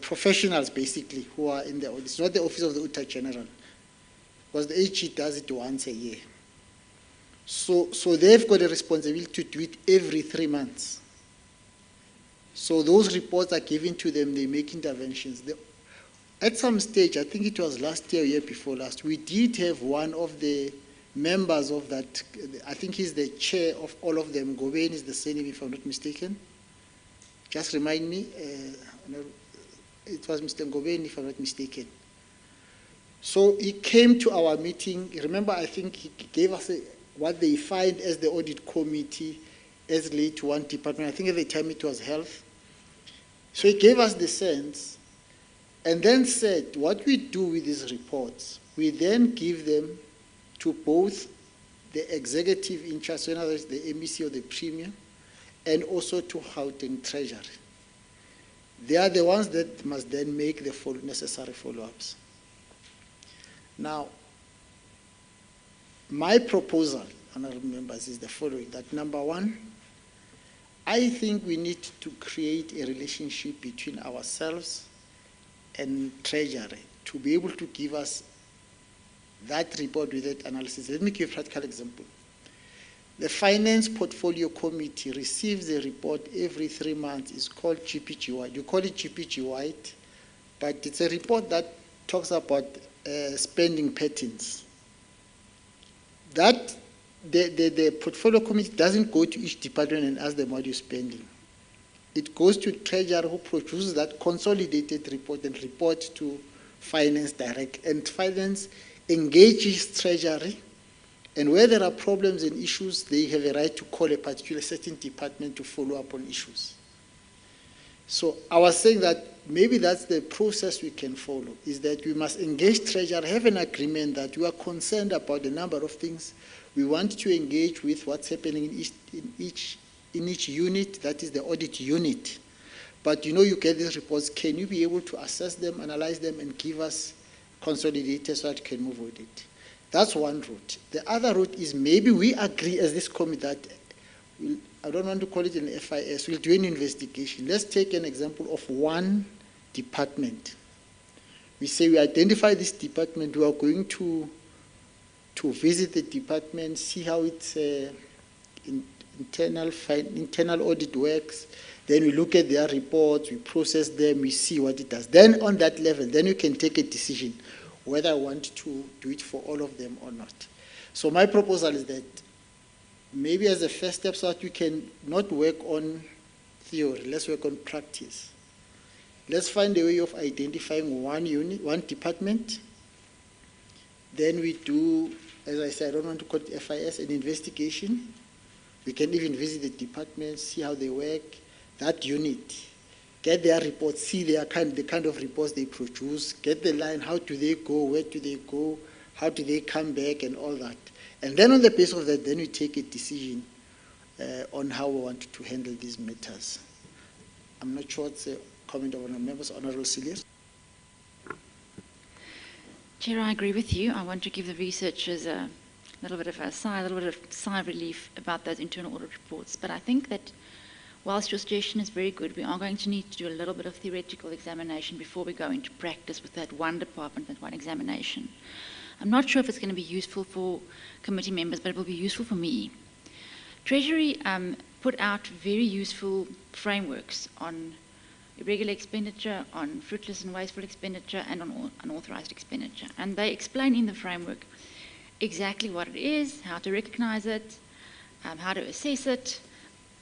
professionals basically who are in the audit. It's not the Office of the Auditor General, because the AG does it once a year. So they've got a responsibility to do it every 3 months. So those reports are given to them, they make interventions. At some stage, I think it was last year or year before last, we did have one of the members of that, I think he's the chair of all of them, Goben is the surname if I'm not mistaken. Just remind me, it was Mr. Goben if I'm not mistaken. So he came to our meeting. Remember, I think he gave us what they find as the audit committee as related to one department. I think at the time it was health. So he gave us the sense and then said, what we do with these reports, we then give them to both the executive in charge, so in other words, the MEC or the Premier, and also to Gauteng Treasury. They are the ones that must then make the necessary follow-ups. Now, my proposal, honorable members, is the following, that number one, I think we need to create a relationship between ourselves and Treasury to be able to give us that report with that analysis. Let me give a practical example. The Finance Portfolio Committee receives a report every 3 months. It's called GPG-wide. You call it GPG-wide, but it's a report that talks about spending patterns. That the Portfolio Committee doesn't go to each department and ask them what you're spending. It goes to Treasury, who produces that consolidated report and reports to Finance Direct. And Finance engages Treasury, and where there are problems and issues, they have a right to call a particular certain department to follow up on issues. So I was saying that maybe that's the process we can follow, is that we must engage Treasury, have an agreement that we are concerned about the number of things. We want to engage with what's happening in each unit, that is the audit unit. But you know, you get these reports, can you be able to assess them, analyze them, and give us consolidated so that we can move with it? That's one route. The other route is maybe we agree as this committee that, I don't want to call it an FIS, we'll do an investigation. Let's take an example of one department. We say we identify this department, we are going to visit the department, see how its internal audit works. Then we look at their reports, we process them, we see what it does. Then on that level, then you can take a decision whether I want to do it for all of them or not. So my proposal is that maybe as a first step, so that we can not work on theory, let's work on practice. Let's find a way of identifying one unit, one department. Then we do, as I said, I don't want to call it FIS, an investigation. We can even visit the department, see how they work, that unit, get their reports, see the kind of reports they produce, get the line, how do they go, where do they go, how do they come back, and all that. And then on the basis of that, then we take a decision on how we want to handle these matters. I'm not sure what's the comment of our members. Honorable Cilliers. Chair, I agree with you. I want to give the researchers a little bit of a sigh of relief about those internal audit reports. But I think that whilst your suggestion is very good, we are going to need to do a little bit of theoretical examination before we go into practice with that one department and one examination. I'm not sure if it's going to be useful for committee members, but it will be useful for me. Treasury put out very useful frameworks on irregular expenditure, on fruitless and wasteful expenditure, and on unauthorized expenditure. And they explain in the framework exactly what it is, how to recognize it, how to assess it.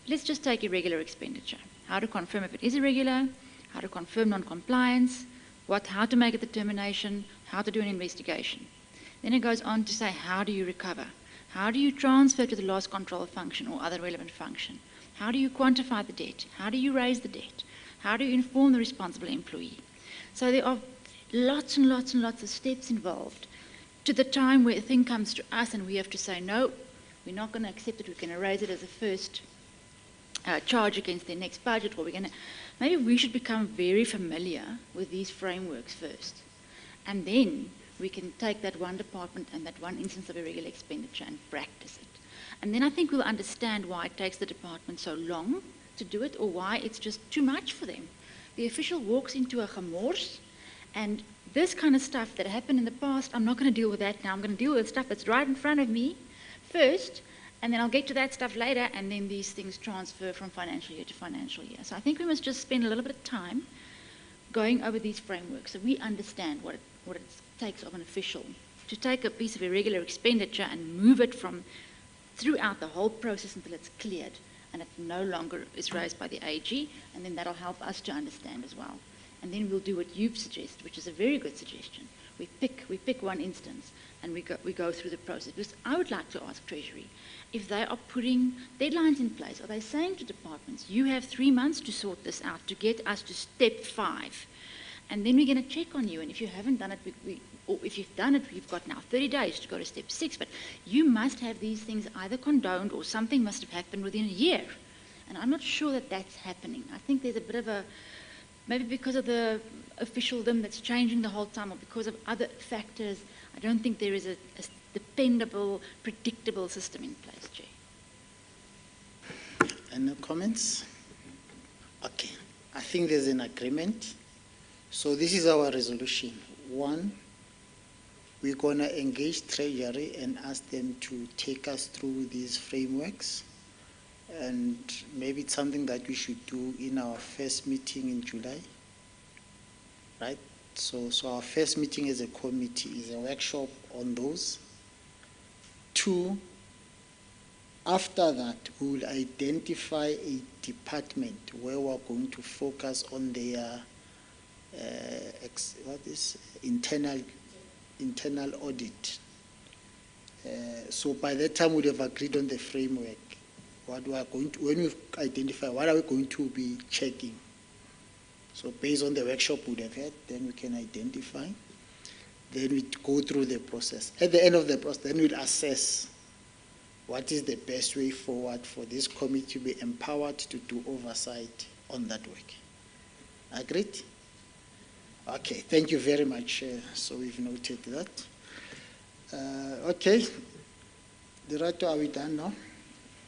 Let's just take irregular expenditure. How to confirm if it is irregular, how to confirm non-compliance, how to make a determination, how to do an investigation. Then it goes on to say, how do you recover? How do you transfer to the loss control function or other relevant function? How do you quantify the debt? How do you raise the debt? How do you inform the responsible employee? So there are lots and lots and lots of steps involved to the time where a thing comes to us and we have to say, no, we're not going to accept it, we're going to raise it as a first charge against their next budget, or maybe we should become very familiar with these frameworks first. And then we can take that one department and that one instance of irregular expenditure and practice it. And then I think we'll understand why it takes the department so long to do it, or why it's just too much for them. The official walks into a gemors, and this kind of stuff that happened in the past, I'm not going to deal with that now. I'm going to deal with stuff that's right in front of me first, and then I'll get to that stuff later, and then these things transfer from financial year to financial year. So I think we must just spend a little bit of time going over these frameworks so we understand what it takes of an official to take a piece of irregular expenditure and move it from throughout the whole process until it's cleared and it no longer is raised by the AG, and then that'll help us to understand as well. And then we'll do what you've suggested, which is a very good suggestion. We pick one instance and we go through the process. Because I would like to ask Treasury, if they are putting deadlines in place, are they saying to departments, you have 3 months to sort this out, to get us to step 5, and then we're going to check on you, and if you haven't done it, or if you've done it, you've got now 30 days to go to step 6, but you must have these things either condoned or something must have happened within a year. And I'm not sure that that's happening. I think there's a bit of a, maybe because of the officialdom that's changing the whole time, or because of other factors, I don't think there is a dependable, predictable system in place, Chair. Any comments? Okay, I think there's an agreement. So this is our resolution. One, we're gonna engage Treasury and ask them to take us through these frameworks. And maybe it's something that we should do in our first meeting in July, right? So our first meeting as a committee is a workshop on those. Two, after that, we will identify a department where we're going to focus on their internal audit. So by that time, we'd have agreed on the framework. What we are going to, when we identify what are we going to be checking. So based on the workshop we'd have had, then we can identify. Then we go through the process. At the end of the process, then we'll assess what is the best way forward for this committee to be empowered to do oversight on that work. Agreed? Okay, thank you very much. So we've noted that. Okay, Director, are we done now?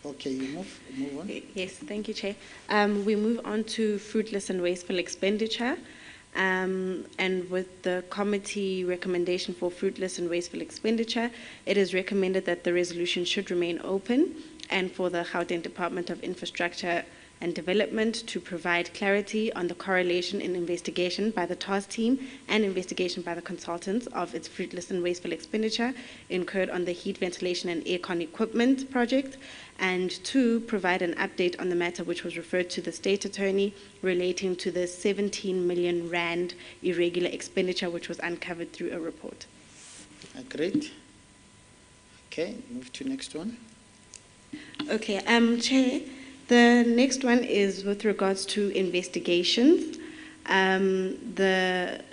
Okay, you move on. Yes, thank you, Chair. We move on to fruitless and wasteful expenditure. And with the committee recommendation for fruitless and wasteful expenditure, it is recommended that the resolution should remain open and for the Gauteng Department of Infrastructure and Development to provide clarity on the correlation in investigation by the task team and investigation by the consultants of its fruitless and wasteful expenditure incurred on the heat ventilation and aircon equipment project, and two, provide an update on the matter which was referred to the State Attorney relating to the 17 million rand irregular expenditure which was uncovered through a report. Agreed. Okay, move to next one. Okay, Chair, the next one is with regards to investigations. The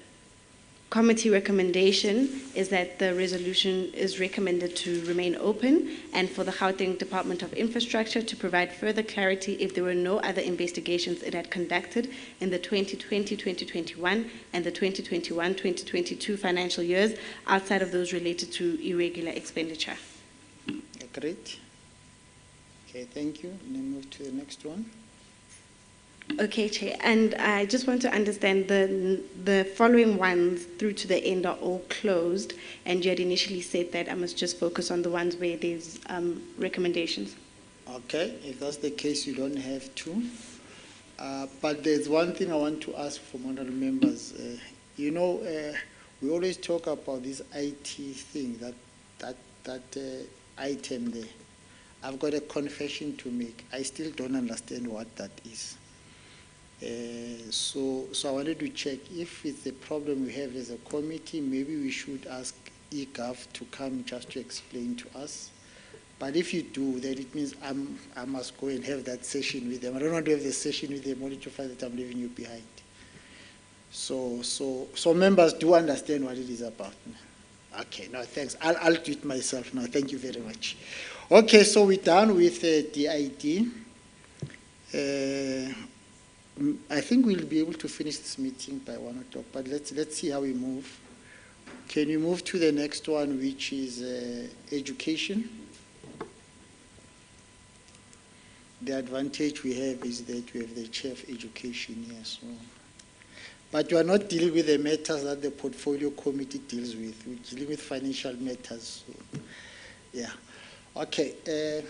committee recommendation is that the resolution is recommended to remain open and for the Gauteng Department of Infrastructure to provide further clarity if there were no other investigations it had conducted in the 2020-2021 and the 2021-2022 financial years outside of those related to irregular expenditure. Agreed. Okay, thank you. And then move to the next one. Okay, Chair, and I just want to understand the following ones through to the end are all closed, and you had initially said that I must just focus on the ones where there's recommendations. Okay, if that's the case, you don't have to. But there's one thing I want to ask from honorable members. We always talk about this IT thing, that item there. I've got a confession to make. I still don't understand what that is. So I wanted to check if it's a problem we have as a committee, maybe we should ask eGov to come just to explain to us. But if you do, then it means I must go and have that session with them. I don't want to have the session with them only to find that I'm leaving you behind. So members do understand what it is about. Okay, no, thanks. I'll do it myself now. Thank you very much. Okay, so we're done with DID. I think we'll be able to finish this meeting by 1 o'clock, but let's see how we move. Can we move to the next one, which is education? The advantage we have is that we have the chair of education here. So. But we are not dealing with the matters that the portfolio committee deals with. We're dealing with financial matters. So, yeah. Okay.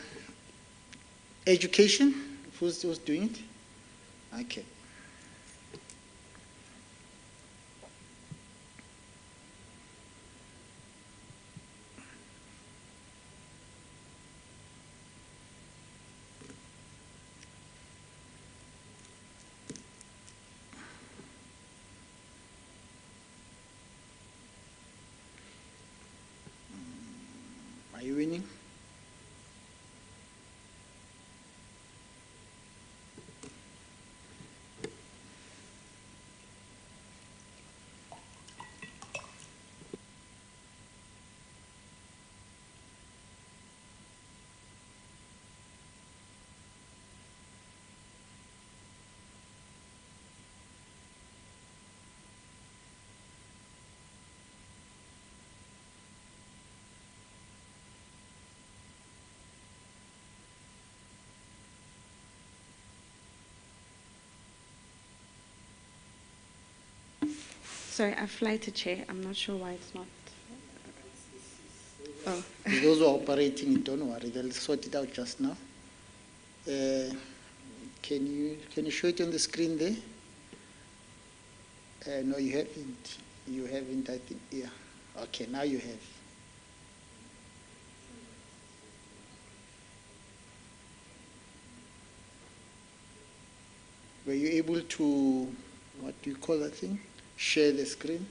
Education, who's doing it? Okay. Are you winning? Sorry, I flighted, Chair. I'm not sure why it's not. Oh. Those who are operating it, don't worry, they'll sort it out just now. Can you show it on the screen there? No, you haven't. You haven't, I think, yeah. Okay, now you have. Were you able to, what do you call that thing? Share the screen?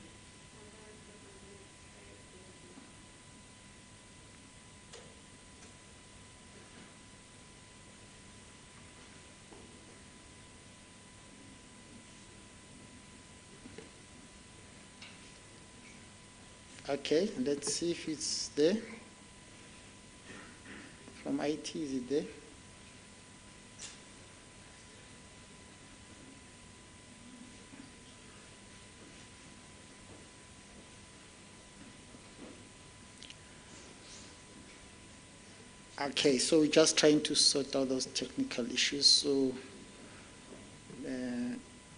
Okay, let's see if it's there. From IT, is it there? Okay, so we're just trying to sort out those technical issues. So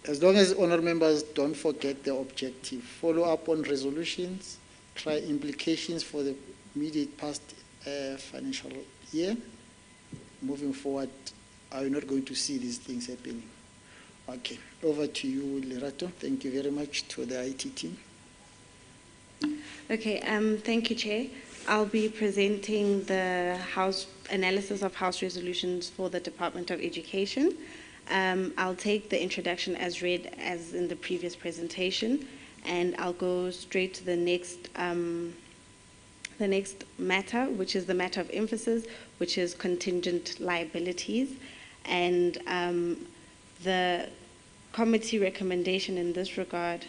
as long as honourable members don't forget the objective, follow up on resolutions, try implications for the immediate past financial year. Moving forward, are we not going to see these things happening? Okay, over to you, Lerato. Thank you very much to the IT team. Okay, thank you, Chair. I'll be presenting the House analysis of House resolutions for the Department of Education. I'll take the introduction as read as in the previous presentation, and I'll go straight to the next matter, which is the matter of emphasis, which is contingent liabilities. And the committee recommendation in this regard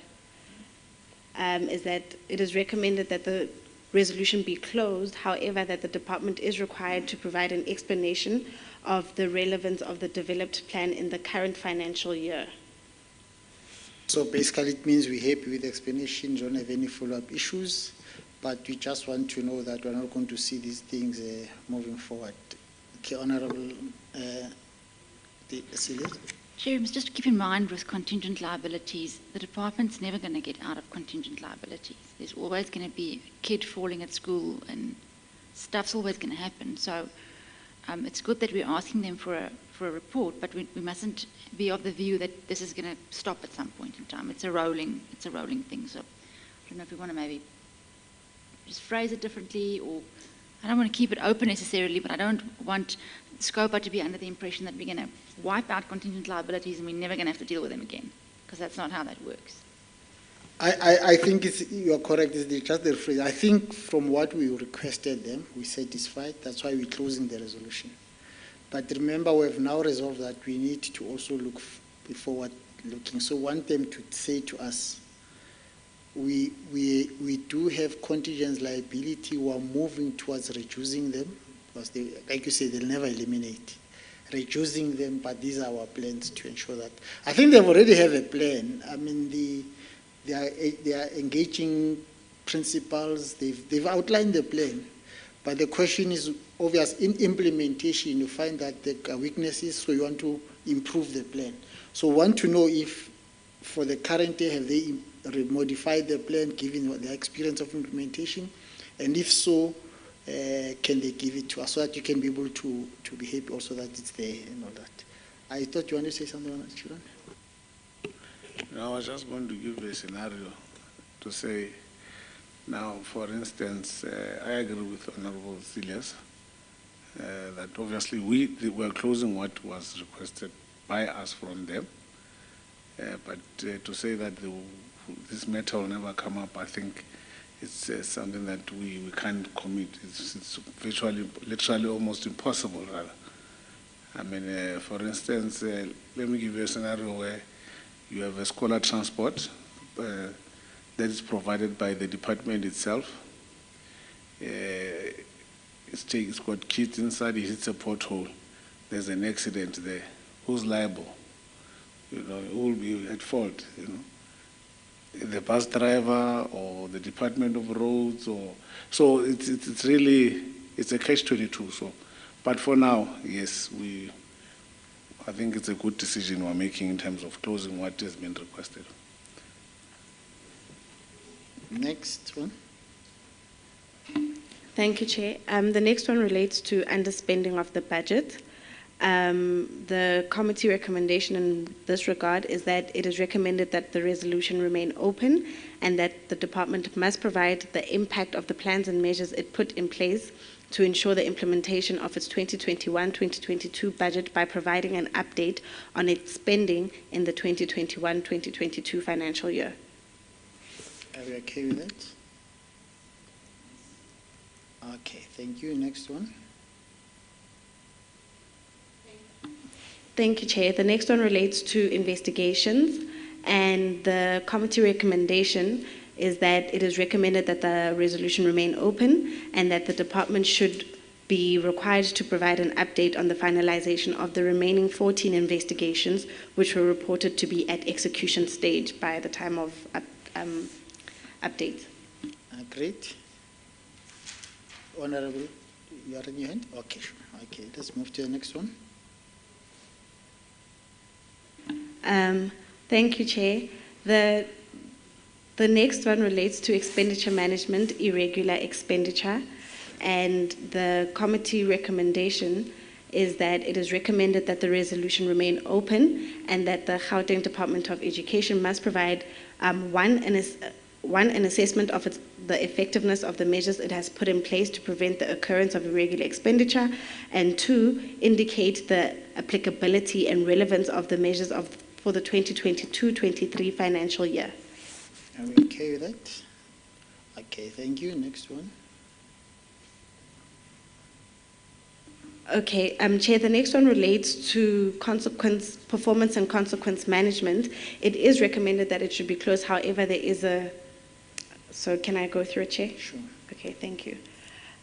is that it is recommended that the resolution be closed, however, that the department is required to provide an explanation of the relevance of the developed plan in the current financial year. So basically it means we're happy with the explanation, don't have any follow-up issues, but we just want to know that we're not going to see these things moving forward. Okay, Honourable Celia. Chair, just keep in mind with contingent liabilities, the department's never going to get out of contingent liabilities. There's always going to be a kid falling at school and stuff's always going to happen. So it's good that we're asking them for a report, but we mustn't be of the view that this is going to stop at some point in time. It's a rolling thing. So I don't know if we want to maybe just phrase it differently, or I don't want to keep it open necessarily, but I don't want SCOPA to be under the impression that we're going to wipe out contingent liabilities and we're never going to have to deal with them again, because that's not how that works. I think you're correct. It's just the phrase. I think from what we requested them, we satisfied. That's why we're closing the resolution. But remember, we have now resolved that we need to also look forward looking. So want them to say to us, we do have contingent liability. We're moving towards reducing them, because they, like you say, they'll never eliminate. Reducing them, but these are our plans to ensure that. I think they already have a plan. I mean, they are engaging principals. They've outlined the plan, but the question is obvious. In implementation, you find that there are weaknesses, so you want to improve the plan. So want to know if, for the current year, have they modified the plan given their experience of implementation, and if so, can they give it to us so that you can be able to be happy also that it's there and all that. I thought you wanted to say something on that, children. No, I was just going to give a scenario to say, now, for instance, I agree with Honourable Celius that obviously we're closing what was requested by us from them, but to say that this matter will never come up, I think it's something that we can't commit. It's virtually, literally almost impossible, rather. I mean, for instance, let me give you a scenario where you have a scholar transport that is provided by the department itself. It's got kids inside, it hits a pothole. There's an accident there. Who's liable? You know, who will be at fault, you know? The bus driver or the Department of Roads, or so it's really, it's a catch-22. So, but for now, yes, I think it's a good decision we're making in terms of closing what has been requested. Next one. Thank you, Chair. The next one relates to underspending of the budget. The committee recommendation in this regard is that it is recommended that the resolution remain open and that the department must provide the impact of the plans and measures it put in place to ensure the implementation of its 2021-2022 budget by providing an update on its spending in the 2021-2022 financial year. Are we okay with that? Okay, thank you. Next one. Thank you, Chair. The next one relates to investigations, and the committee recommendation is that it is recommended that the resolution remain open and that the department should be required to provide an update on the finalization of the remaining 14 investigations which were reported to be at execution stage by the time of updates. Great. Honorable, you are in your hand? Okay, okay, let's move to the next one. Thank you, Chair. The next one relates to expenditure management, irregular expenditure, and the committee recommendation is that it is recommended that the resolution remain open and that the Gauteng Department of Education must provide one, an assessment of the effectiveness of the measures it has put in place to prevent the occurrence of irregular expenditure, and two, indicate the applicability and relevance of the measures for the 2022-23 financial year. Are we okay with that? Okay, thank you. Next one. Okay, Chair, the next one relates to performance and consequence management. It is recommended that it should be closed. However, there is a... So can I go through it, Chair? Sure. Okay, thank you.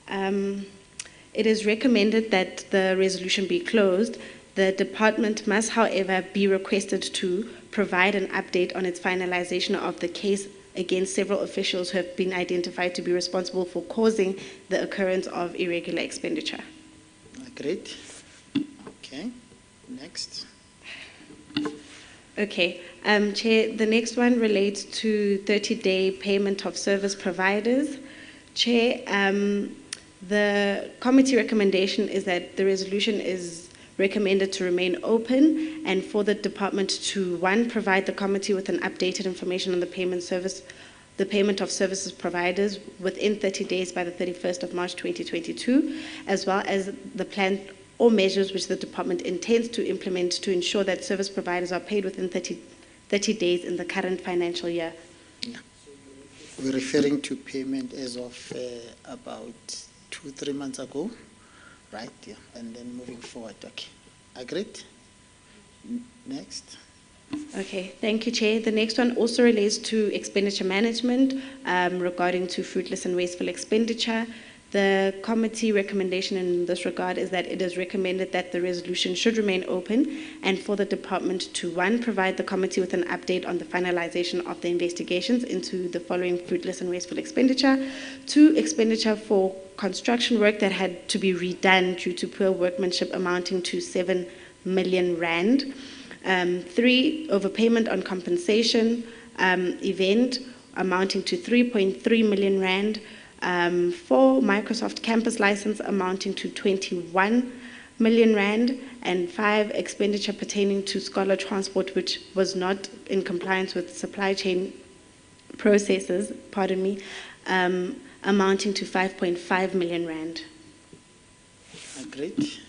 It is recommended that the resolution be closed. The department must, however, be requested to provide an update on its finalization of the case against several officials who have been identified to be responsible for causing the occurrence of irregular expenditure. Great. Okay, next. Okay, Chair, the next one relates to 30-day payment of service providers. Chair, the committee recommendation is that the resolution is recommended to remain open and for the department to, one, provide the committee with an updated information on the payment of services providers within 30 days by the 31st of March 2022, as well as the plan or measures which the department intends to implement to ensure that service providers are paid within 30 days in the current financial year. Yeah. We're referring to payment as of about 2-3 months ago, right? Yeah, and then moving forward. Okay, agreed. Next. Okay, thank you, Chair. The next one also relates to expenditure management regarding to fruitless and wasteful expenditure. The committee recommendation in this regard is that it is recommended that the resolution should remain open and for the department to, one, provide the committee with an update on the finalization of the investigations into the following fruitless and wasteful expenditure, two, expenditure for construction work that had to be redone due to poor workmanship amounting to 7 million rand, three, overpayment on compensation event amounting to 3.3 million rand, 4, Microsoft campus license amounting to 21 million rand, and 5, expenditure pertaining to scholar transport which was not in compliance with supply chain processes, amounting to 5.5 million rand. Great.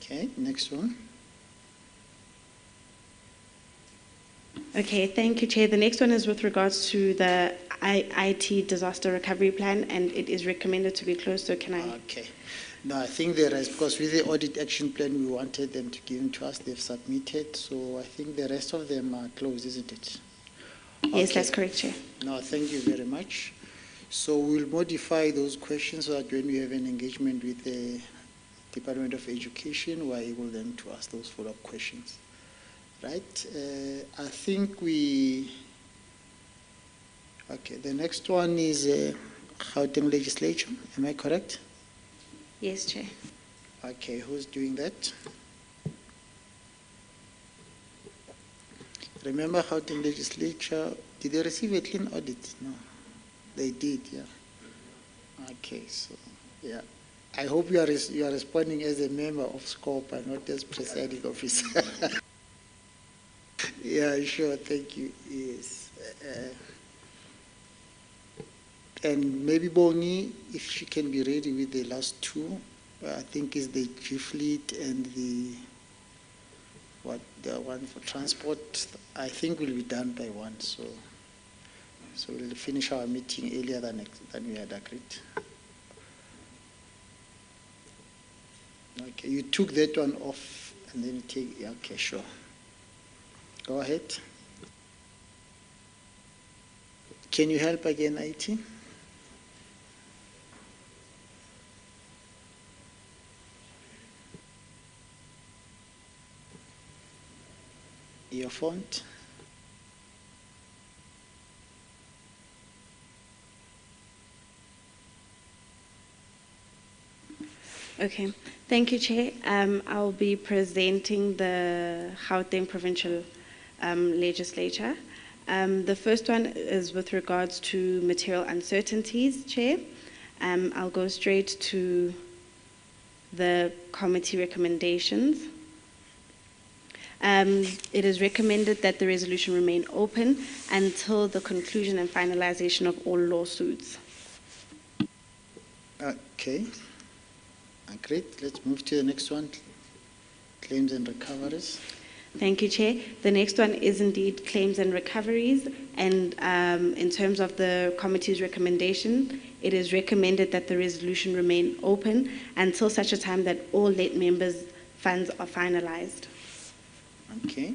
Okay, next one. Okay, thank you, Chair. The next one is with regards to the IT disaster recovery plan, and it is recommended to be closed, so can I? Okay. No, I think the rest, because with the audit action plan, we wanted them to give them to us, they've submitted, so I think the rest of them are closed, isn't it? Yes, Okay. that's correct, Chair. No, thank you very much. So we'll modify those questions so that when we have an engagement with the Department of Education, we're able then to ask those follow-up questions. Right? I think okay, the next one is Gauteng legislature, am I correct? Yes, Chair. Okay, who's doing that? Remember Gauteng legislature, did they receive a clean audit? No. They did, yeah. Okay, so, yeah. I hope you are responding as a member of SCOPA, not as presiding officer. Yeah, sure, thank you. Yes. And maybe Bongi, if she can be ready with the last two, I think is the G fleet and the one for transport. I think will be done by 1. So we'll finish our meeting earlier than we had agreed. Okay, you took that one off and then you take. Yeah, okay, sure. Go ahead. Can you help again, IT? Your font. Okay, thank you, Chair. I'll be presenting the Gauteng Provincial Legislature. The first one is with regards to material uncertainties, Chair. I'll go straight to the committee recommendations. It is recommended that the resolution remain open until the conclusion and finalization of all lawsuits. Okay. Great. Let's move to the next one. Claims and recoveries. Thank you, Chair. The next one is indeed claims and recoveries. And in terms of the committee's recommendation, it is recommended that the resolution remain open until such a time that all late members' funds are finalized. Okay.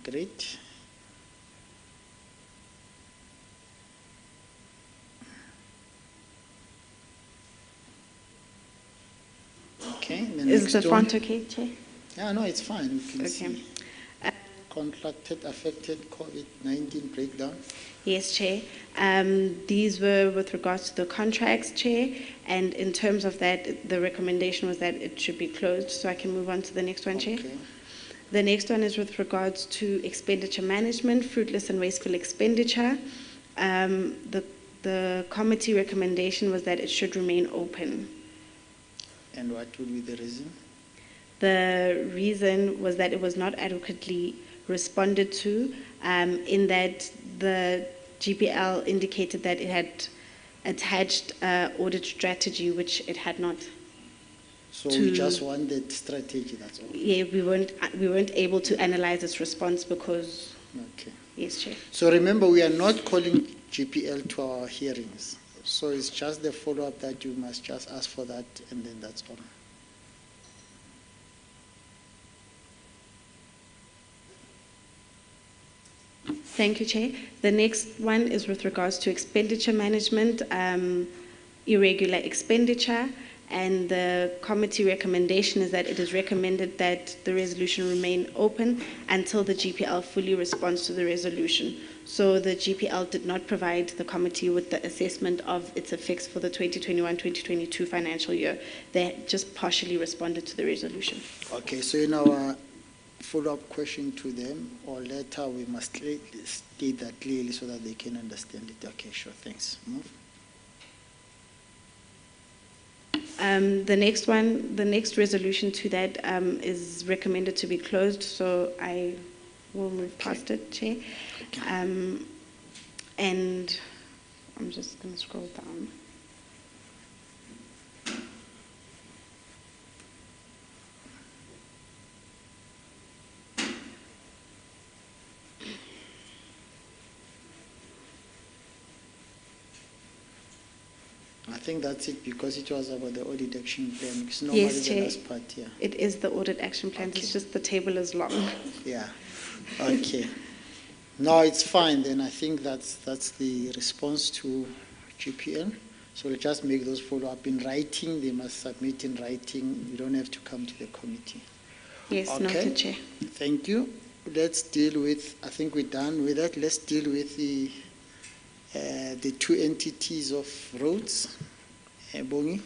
Great. Okay. Is the font okay, Chair? Yeah, no, it's fine. We can Okay. see. Contracted, affected, COVID-19 breakdown. Yes, Chair. These were with regards to the contracts, Chair, and in terms of that, the recommendation was that it should be closed, so I can move on to the next one, Chair. Okay. The next one is with regards to expenditure management, fruitless and wasteful expenditure. The committee recommendation was that it should remain open. And what would be the reason? The reason was that it was not adequately responded to, in that the GPL indicated that it had attached audit strategy, which it had not. So we just wanted strategy, that's all. Yeah, we weren't able to analyze its response because. Okay. Yes, Chair. So remember, we are not calling GPL to our hearings. So it's just the follow-up that you must just ask for that, and then that's all. Thank you, Chair. The next one is with regards to expenditure management, irregular expenditure, and the committee recommendation is that it is recommended that the resolution remain open until the GPL fully responds to the resolution. So the GPL did not provide the committee with the assessment of its effects for the 2021-2022 financial year. They just partially responded to the resolution. Okay, so in our follow-up question to them or letter, we must state that clearly so that they can understand it. Okay, sure, thanks. Move. The next one, the next resolution to that is recommended to be closed, so I will move past it, Chair. And I'm just going to scroll down. I think that's it because it was about the audit action plan. It's normally Yes, the Chair. last part, yeah. It is the audit action plan. Okay. It's just the table is long. Yeah. Okay. No, it's fine. Then I think that's the response to GPL. So we'll just make those follow-up in writing. They must submit in writing. You don't have to come to the committee. Yes, Okay. noted, Chair. Thank you. Let's deal with, I think we're done with that. Let's deal with the two entities of roads. Bongi.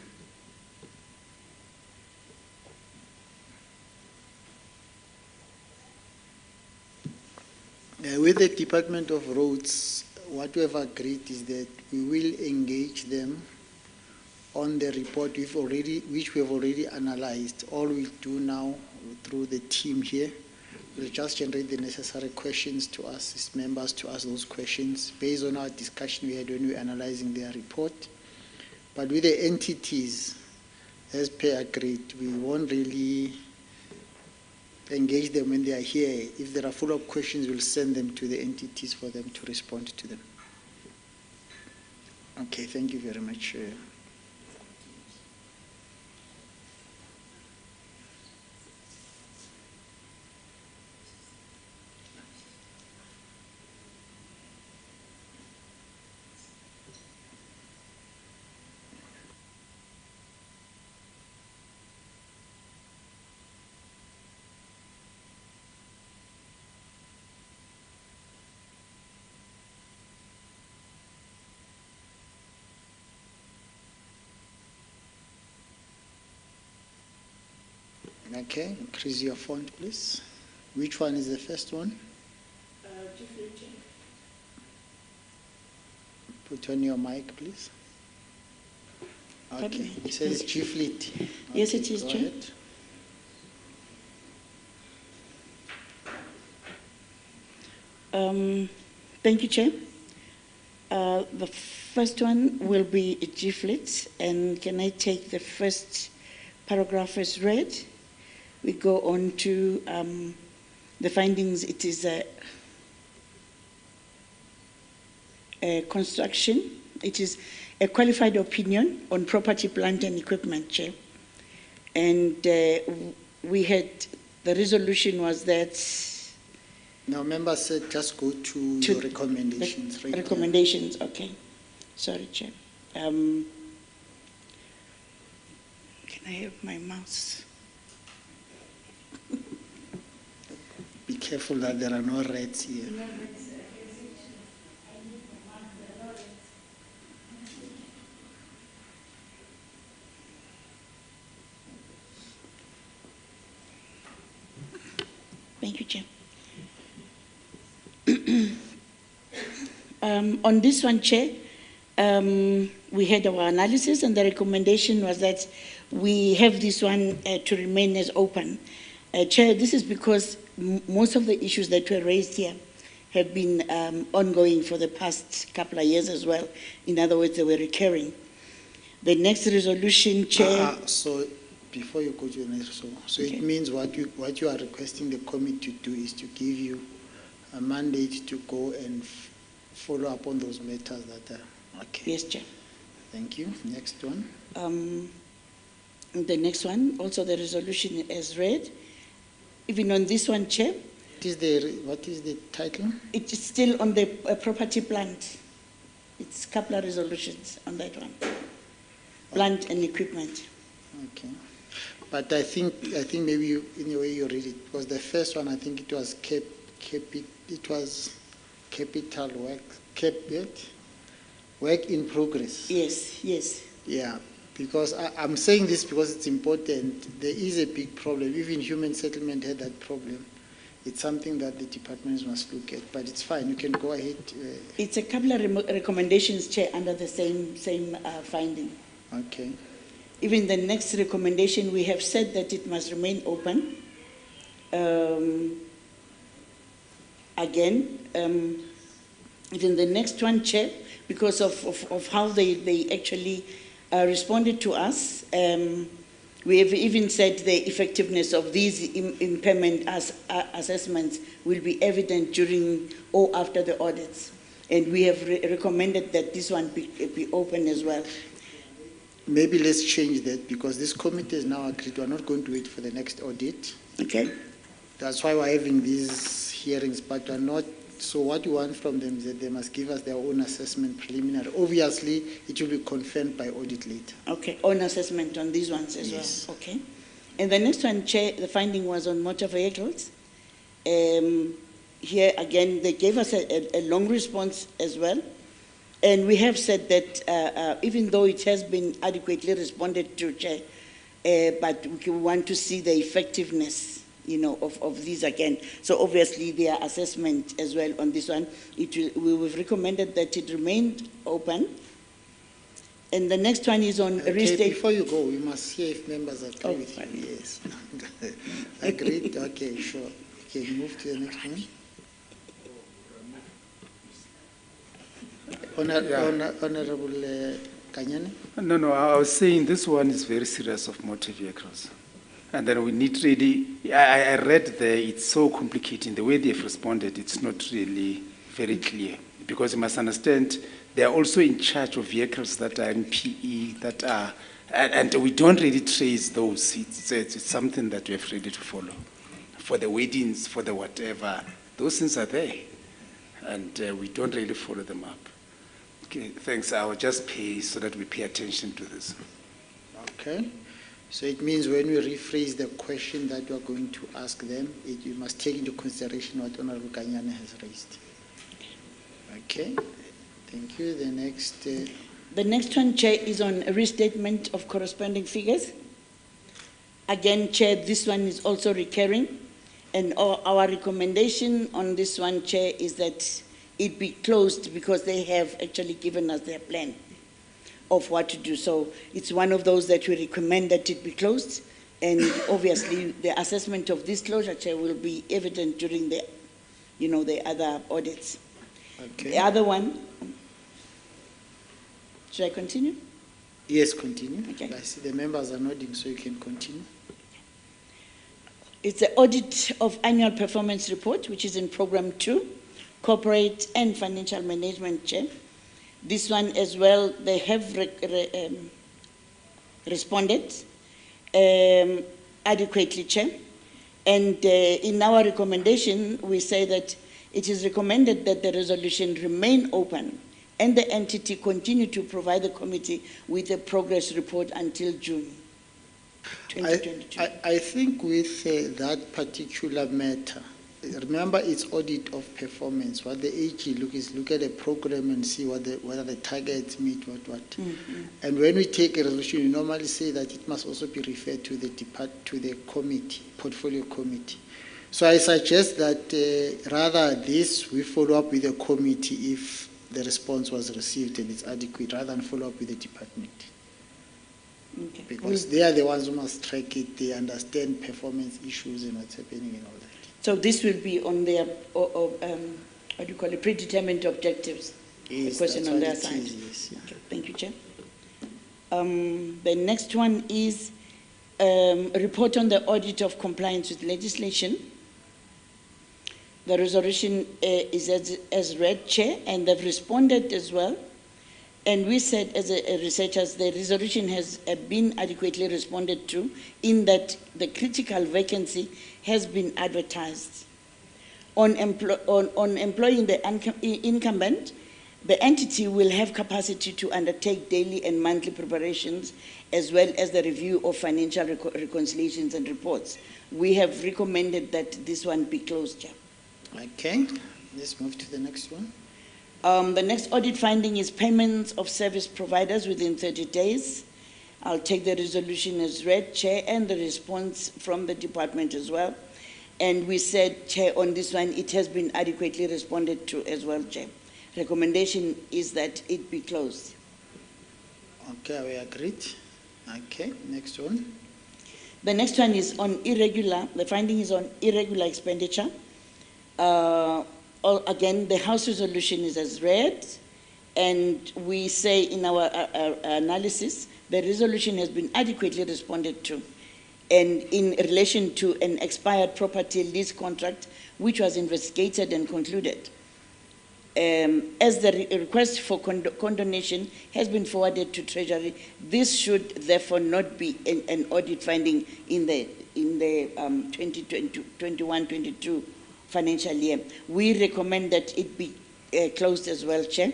With the Department of Roads, what we have agreed is that we will engage them on the report which we have already analyzed. All we do now through the team here, we'll just generate the necessary questions to us as members to ask those questions based on our discussion we had when we were analyzing their report. But with the entities, as per agreed, we won't really engage them when they are here. If there are follow-up questions, we'll send them to the entities for them to respond to them. Okay, thank you very much. Okay, increase your font, please. Which one is the first one? Put on your mic, please. Okay, it says Chief Lead. Okay, yes, it is, Chair. Thank you, Chair. The first one will be a GFLIT, and can I take the first paragraph as read? We go on to the findings. It is a construction. It is a qualified opinion on property, plant and equipment, Chair. And we had, the resolution was that... Now, members said just go to your recommendations. Right, recommendations, okay. Sorry, Chair. Can I have my mouse? Be careful that there are no rats here. Thank you, Chair. On this one, Chair, we had our analysis and the recommendation was that we have this one to remain as open. Chair, this is because most of the issues that were raised here have been ongoing for the past couple of years as well. In other words, they were recurring. The next resolution, Chair... So before you go to the next, so okay. It means what you are requesting the committee to do is to give you a mandate to go and follow up on those matters that are... Okay. Yes, Chair. Thank you. Next one. The next one, also the resolution as read. Even on this one, Chair. What is the title? It is still on the property plant. It's a couple of resolutions on that one. Plant and equipment. Okay. But I think maybe you, in a way you read it, because the first one, I think it was capital work in progress. Yes, yes. Yeah, because I'm saying this because it's important. There is a big problem. Even human settlement had that problem. It's something that the departments must look at, but it's fine. You can go ahead. It's a couple of recommendations, Chair, under the same finding. Okay. Even the next recommendation, we have said that it must remain open. Again, even the next one, Chair, because of how they actually responded to us, we have even said the effectiveness of these impairment assessments will be evident during or after the audits. And we have recommended that this one be open as well. Maybe let's change that, because this committee has now agreed we're not going to wait for the next audit. Okay. That's why we're having these hearings, but we're not. So what you want from them is that they must give us their own assessment preliminary. Obviously, it will be confirmed by audit later. Okay, own assessment on these ones as well. Okay. And the next one, Chair, the finding was on motor vehicles. Here again, they gave us a long response as well. And we have said that even though it has been adequately responded to, Chair, but we want to see the effectiveness of these again. So obviously their assessment as well on this one, we've recommended that it remained open. And the next one is on restate. Before you go, we must hear if members agree with you. Yes. Agreed? Okay, sure. Okay, move to the next one. Honorable Kanyane? No, I was saying this one is very serious of motor vehicles. And then we need really, I read there, it's so complicating. The way they've responded, it's not really very clear. Because you must understand, they are also in charge of vehicles that are in PE, that are, and we don't really trace those. It's something that we have ready to follow. For the weddings, for the whatever, those things are there. And we don't really follow them up. Okay, thanks. I will just pay so that we pay attention to this. Okay. So it means when we rephrase the question that we are going to ask them, you must take into consideration what Honorable Kanyane has raised. Okay. Thank you. The next one, Chair, is on a restatement of corresponding figures. Again, Chair, this one is also recurring. And our recommendation on this one, Chair, is that it be closed because they have actually given us their plan of what to do. So it's one of those that we recommend that it be closed. And obviously the assessment of this closure, Chair, will be evident during the, the other audits. Okay. The other one, should I continue? Yes, continue. Okay. I see the members are nodding, so you can continue. It's the audit of annual performance report, which is in program 2, corporate and financial management, Chair. This one as well, they have responded adequately, Chair. And in our recommendation, we say that it is recommended that the resolution remain open and the entity continue to provide the committee with a progress report until June 2022. I think with that particular matter, remember it's audit of performance. What the AG look at a program and see whether the targets meet what. Mm-hmm. And when we take a resolution, we normally say that it must also be referred to the committee, portfolio committee. So I suggest that rather this, we follow up with the committee if the response was received and it's adequate, rather than follow up with the department. Okay. Because they are the ones who must track it, they understand performance issues and what's happening and all that. So this will be on their, what do you call it, predetermined objectives? Yes, the question on their side. Yes, yeah. Okay, thank you, Chair. The next one is a report on the audit of compliance with legislation. The resolution is as read, Chair, and they've responded as well. And we said as researchers, the resolution has been adequately responded to in that the critical vacancy has been advertised. On employing the incumbent, the entity will have capacity to undertake daily and monthly preparations as well as the review of financial reconciliations and reports. We have recommended that this one be closed, Chair. Okay, let's move to the next one. The next audit finding is payments of service providers within 30 days. I'll take the resolution as read, Chair, and the response from the department as well. And we said, Chair, on this one, it has been adequately responded to as well, Chair. Recommendation is that it be closed. Okay, we agreed. Okay, next one. The next one is on the finding is on irregular expenditure. Again, the House resolution is as read, and we say in our analysis, the resolution has been adequately responded to. And in relation to an expired property lease contract, which was investigated and concluded. As the request for condonation has been forwarded to Treasury, this should therefore not be an audit finding in the 2021-22 financial year. We recommend that it be closed as well, Chair.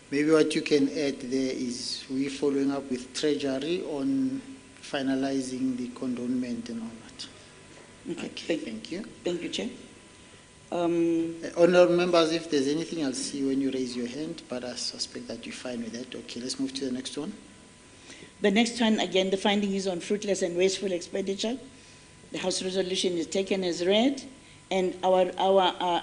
Maybe what you can add there is we following up with Treasury on finalizing the condonment and all that. Okay, thank you. Thank you, Chair. Honourable members, if there's anything, I'll see when you raise your hand, but I suspect that you're fine with that. Okay, let's move to the next one. The next one, again, the finding is on fruitless and wasteful expenditure. The House resolution is taken as read, and our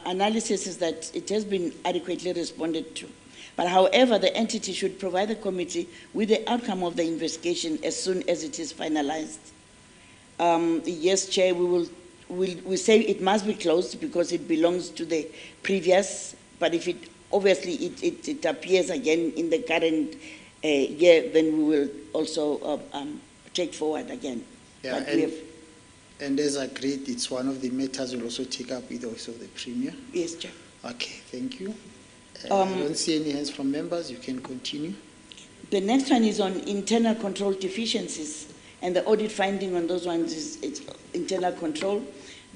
analysis is that it has been adequately responded to. But however, the entity should provide the committee with the outcome of the investigation as soon as it is finalized. Yes, Chair, we say it must be closed because it belongs to the previous, but if it obviously it appears again in the current year, then we will also take forward again. Yeah, But we have, and as agreed, it's one of the matters we'll also take up with the Office of the Premier. yes, Chair. Okay, thank you. I don't see any hands from members. You can continue. The next one is on internal control deficiencies, and the audit finding on those ones is it's internal control.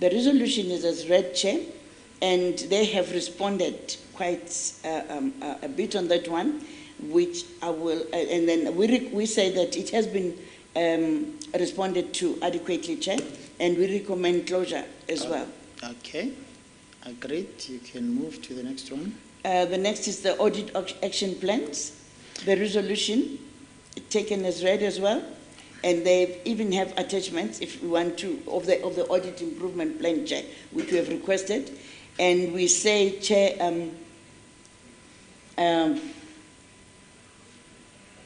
The resolution is as read, Chair, and they have responded quite a bit on that one, which I will, and then we say that it has been responded to adequately, Chair, and we recommend closure as well. Okay, agreed. You can move to the next one. The next is the audit action plans. The resolution taken as read as well, and they even have attachments if we want to of the audit improvement plan, Chair, which we have requested, and we say, Chair,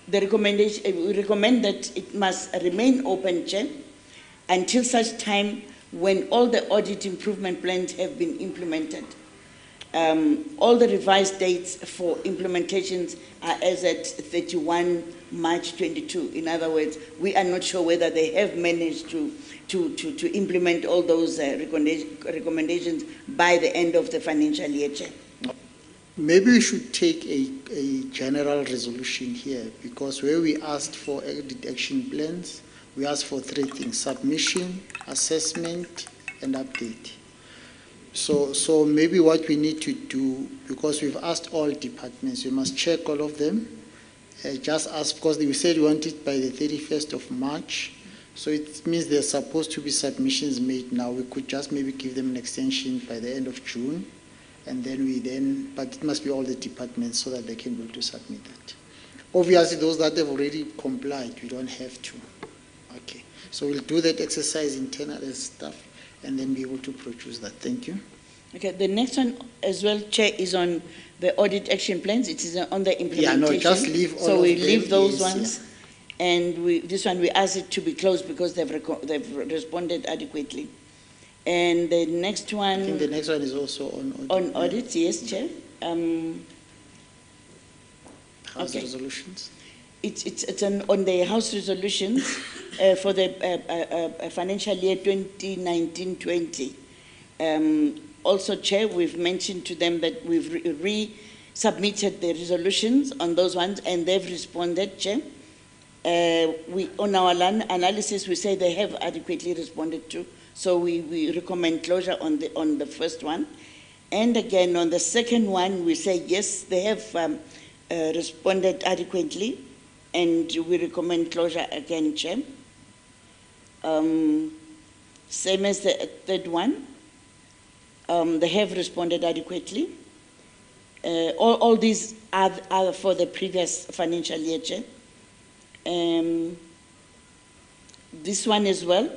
the recommendation we recommend that it must remain open, Chair, until such time when all the audit improvement plans have been implemented. All the revised dates for implementations are as at 31 March 22. In other words, we are not sure whether they have managed to implement all those recommendations by the end of the financial year, Chair. Maybe we should take a general resolution here, because where we asked for audit action plans, we asked for three things: submission, assessment, and update. So maybe what we need to do, because we've asked all departments, we must check all of them. Just ask, because we said we want it by the 31st of March. So it means there's supposed to be submissions made now. We could just maybe give them an extension by the end of June. And then but it must be all the departments so that they can be able to submit that. Obviously, those that have already complied, we don't have to. Okay. So we'll do that exercise internal as staff, and then be able to produce that. Thank you. Okay, the next one as well, Chair, is on the audit action plans. It is on the implementation. Yeah, no, just leave all so we of them, leave those yes, ones, yeah. And this one we ask it to be closed because they've responded adequately. And the next one... I think the next one is also on audit. On audit, yes, Chair. House resolutions. It's on the House resolutions for the financial year 2019-20. Also, Chair, we've mentioned to them that we've resubmitted the resolutions on those ones, and they've responded, Chair. On our analysis, we say they have adequately responded to, so we recommend closure on the first one. And again, on the second one, we say yes, they have responded adequately, and we recommend closure again, Chair. Same as the third one. They have responded adequately. All these are for the previous financial year, Chair. This one as well,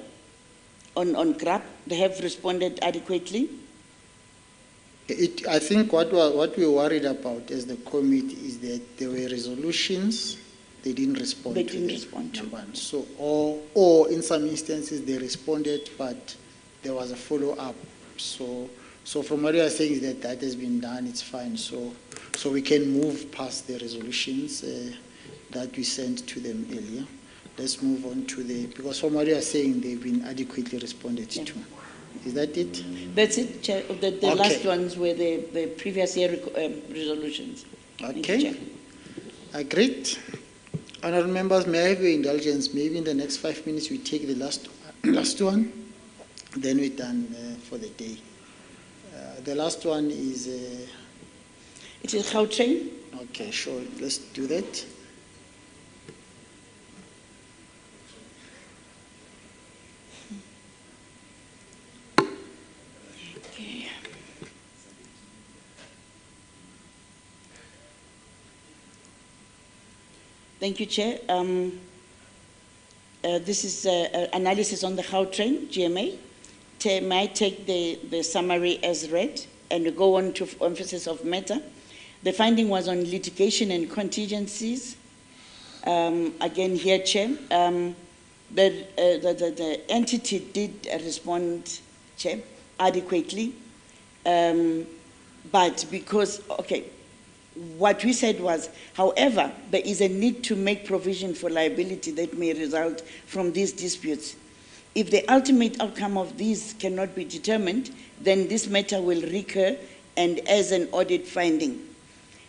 on CRAP, they have responded adequately. I think what we're worried about as the committee is that there were resolutions they didn't respond to. They didn't respond to. One. So, or in some instances they responded, but there was a follow-up. So from what you are saying is that has been done, it's fine. So we can move past the resolutions that we sent to them earlier. Let's move on to because from what you are saying, they've been adequately responded to. Is that it? That's it, Chair. The Okay. last ones were the previous year resolutions. Okay. Agreed. Honourable members, may I have your indulgence? Maybe in the next 5 minutes we take the last one, then we're done for the day. The last one is... It is Gauteng. Okay, sure. Let's do that. Okay. Thank you, Chair. This is analysis on the Gauteng GMA. May I take the summary as read and go on to emphasis of matter? The finding was on litigation and contingencies. Again here, Chair, the entity did respond, Chair, adequately. But because, okay, what we said was, however, there is a need to make provision for liability that may result from these disputes. If the ultimate outcome of these cannot be determined, then this matter will recur and as an audit finding.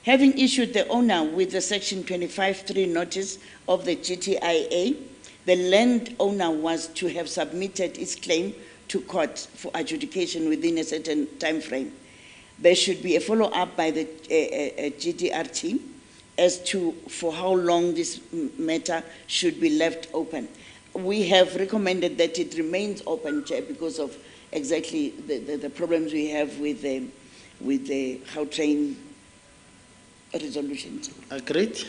Having issued the owner with the Section 25(3) notice of the GTIA, the landowner was to have submitted its claim to court for adjudication within a certain time frame. There should be a follow-up by the GDR team as to for how long this matter should be left open. We have recommended that it remains open, Chair, because of exactly the problems we have with the Gauteng resolutions. Agreed?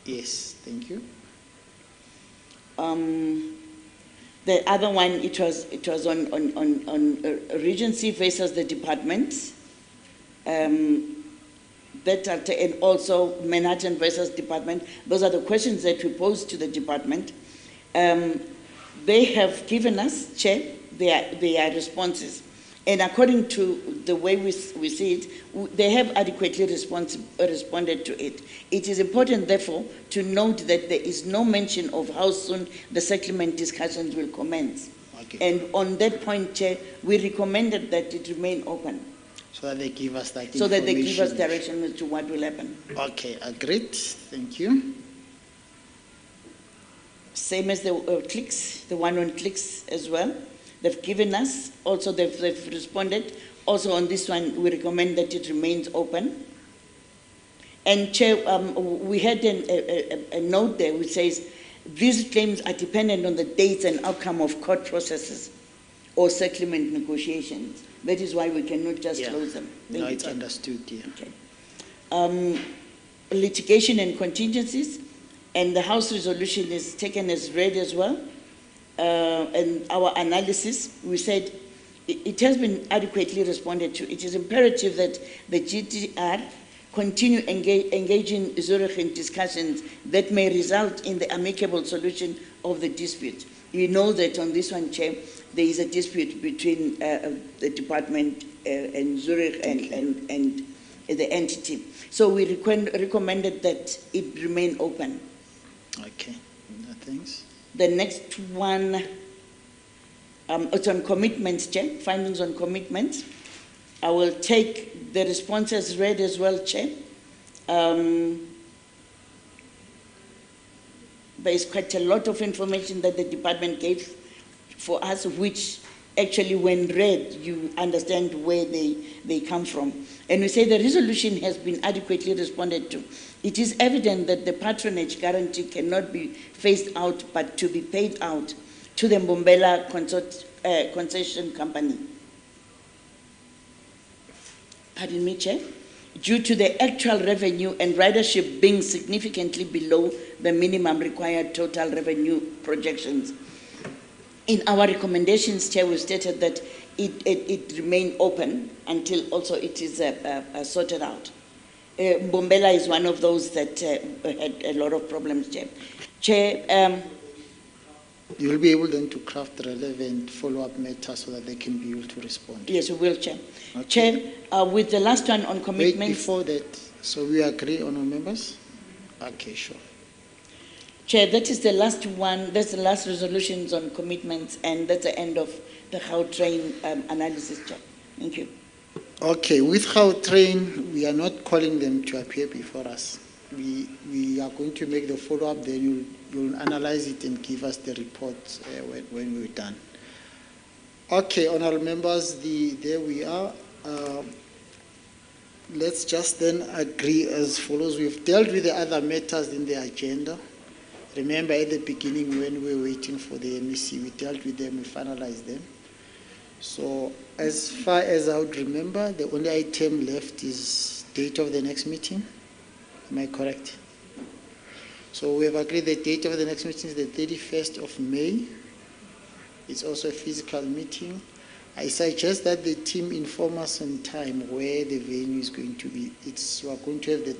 Yes, thank you. The other one, it was on Regency versus the departments. And also Manhattan versus department. Those are the questions that we posed to the department. They have given us, Chair, their responses. And according to the way we see it, they have adequately responded to it. It is important, therefore, to note that there is no mention of how soon the settlement discussions will commence. Okay. And on that point, Chair, we recommended that it remain open. So that they give us that information. So that they give us direction as to what will happen. Okay, agreed. Thank you. Same as the clicks, the one on clicks as well. They've given us, also they've responded. Also on this one, we recommend that it remains open. And Chair, we had a note there which says, these claims are dependent on the dates and outcome of court processes or settlement negotiations. That is why we cannot just close them. No, it's understood, yeah. Okay. Litigation and contingencies, and the House resolution is taken as read as well. And our analysis, we said it has been adequately responded to. It is imperative that the GTR continue engaging Zurich in discussions that may result in the amicable solution of the dispute. You know that on this one, Chair, there is a dispute between the department and Zurich and the entity. So we recommended that it remain open. Okay, thanks. The next one, it's on commitments, Chair, findings on commitments. I will take the responses read as well, Chair. There is quite a lot of information that the department gave for us, which actually when read, you understand where they come from. And we say the resolution has been adequately responded to. It is evident that the patronage guarantee cannot be phased out, but to be paid out to the Mbombela concession company. Pardon me, Chair. Due to the actual revenue and ridership being significantly below the minimum required total revenue projections. In our recommendations, Chair, we stated that it remain open until also it is sorted out. Mbombela is one of those that had a lot of problems, Chair. Chair, you will be able then to craft relevant follow-up matters so that they can be able to respond. Yes, we will, Chair. Okay. Chair, with the last one on commitments. Wait, before that, so we agree on our members? Okay, sure. Chair, that is the last one, that's the last resolutions on commitments, and that's the end of the Gauteng analysis, Chair. Thank you. Okay, with Gauteng, we are not calling them to appear before us. We are going to make the follow-up, then you'll analyze it and give us the report when we're done. Okay, honorable members, there we are. Let's just then agree as follows. We've dealt with the other matters in the agenda. Remember at the beginning when we were waiting for the MEC, we dealt with them, we finalized them. So as far as I would remember, the only item left is date of the next meeting. Am I correct? So we have agreed the date of the next meeting is the 31st of May. It's also a physical meeting. I suggest that the team inform us on time where the venue is going to be. We are going to have the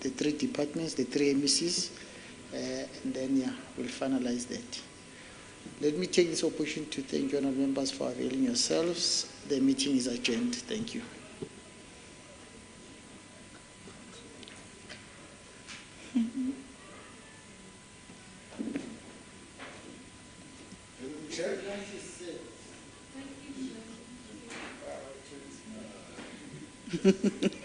three departments, the three MECs, and then we'll finalize that. Let me take this opportunity to thank you, honourable members, for availing yourselves. The meeting is adjourned. Thank you. Thank you.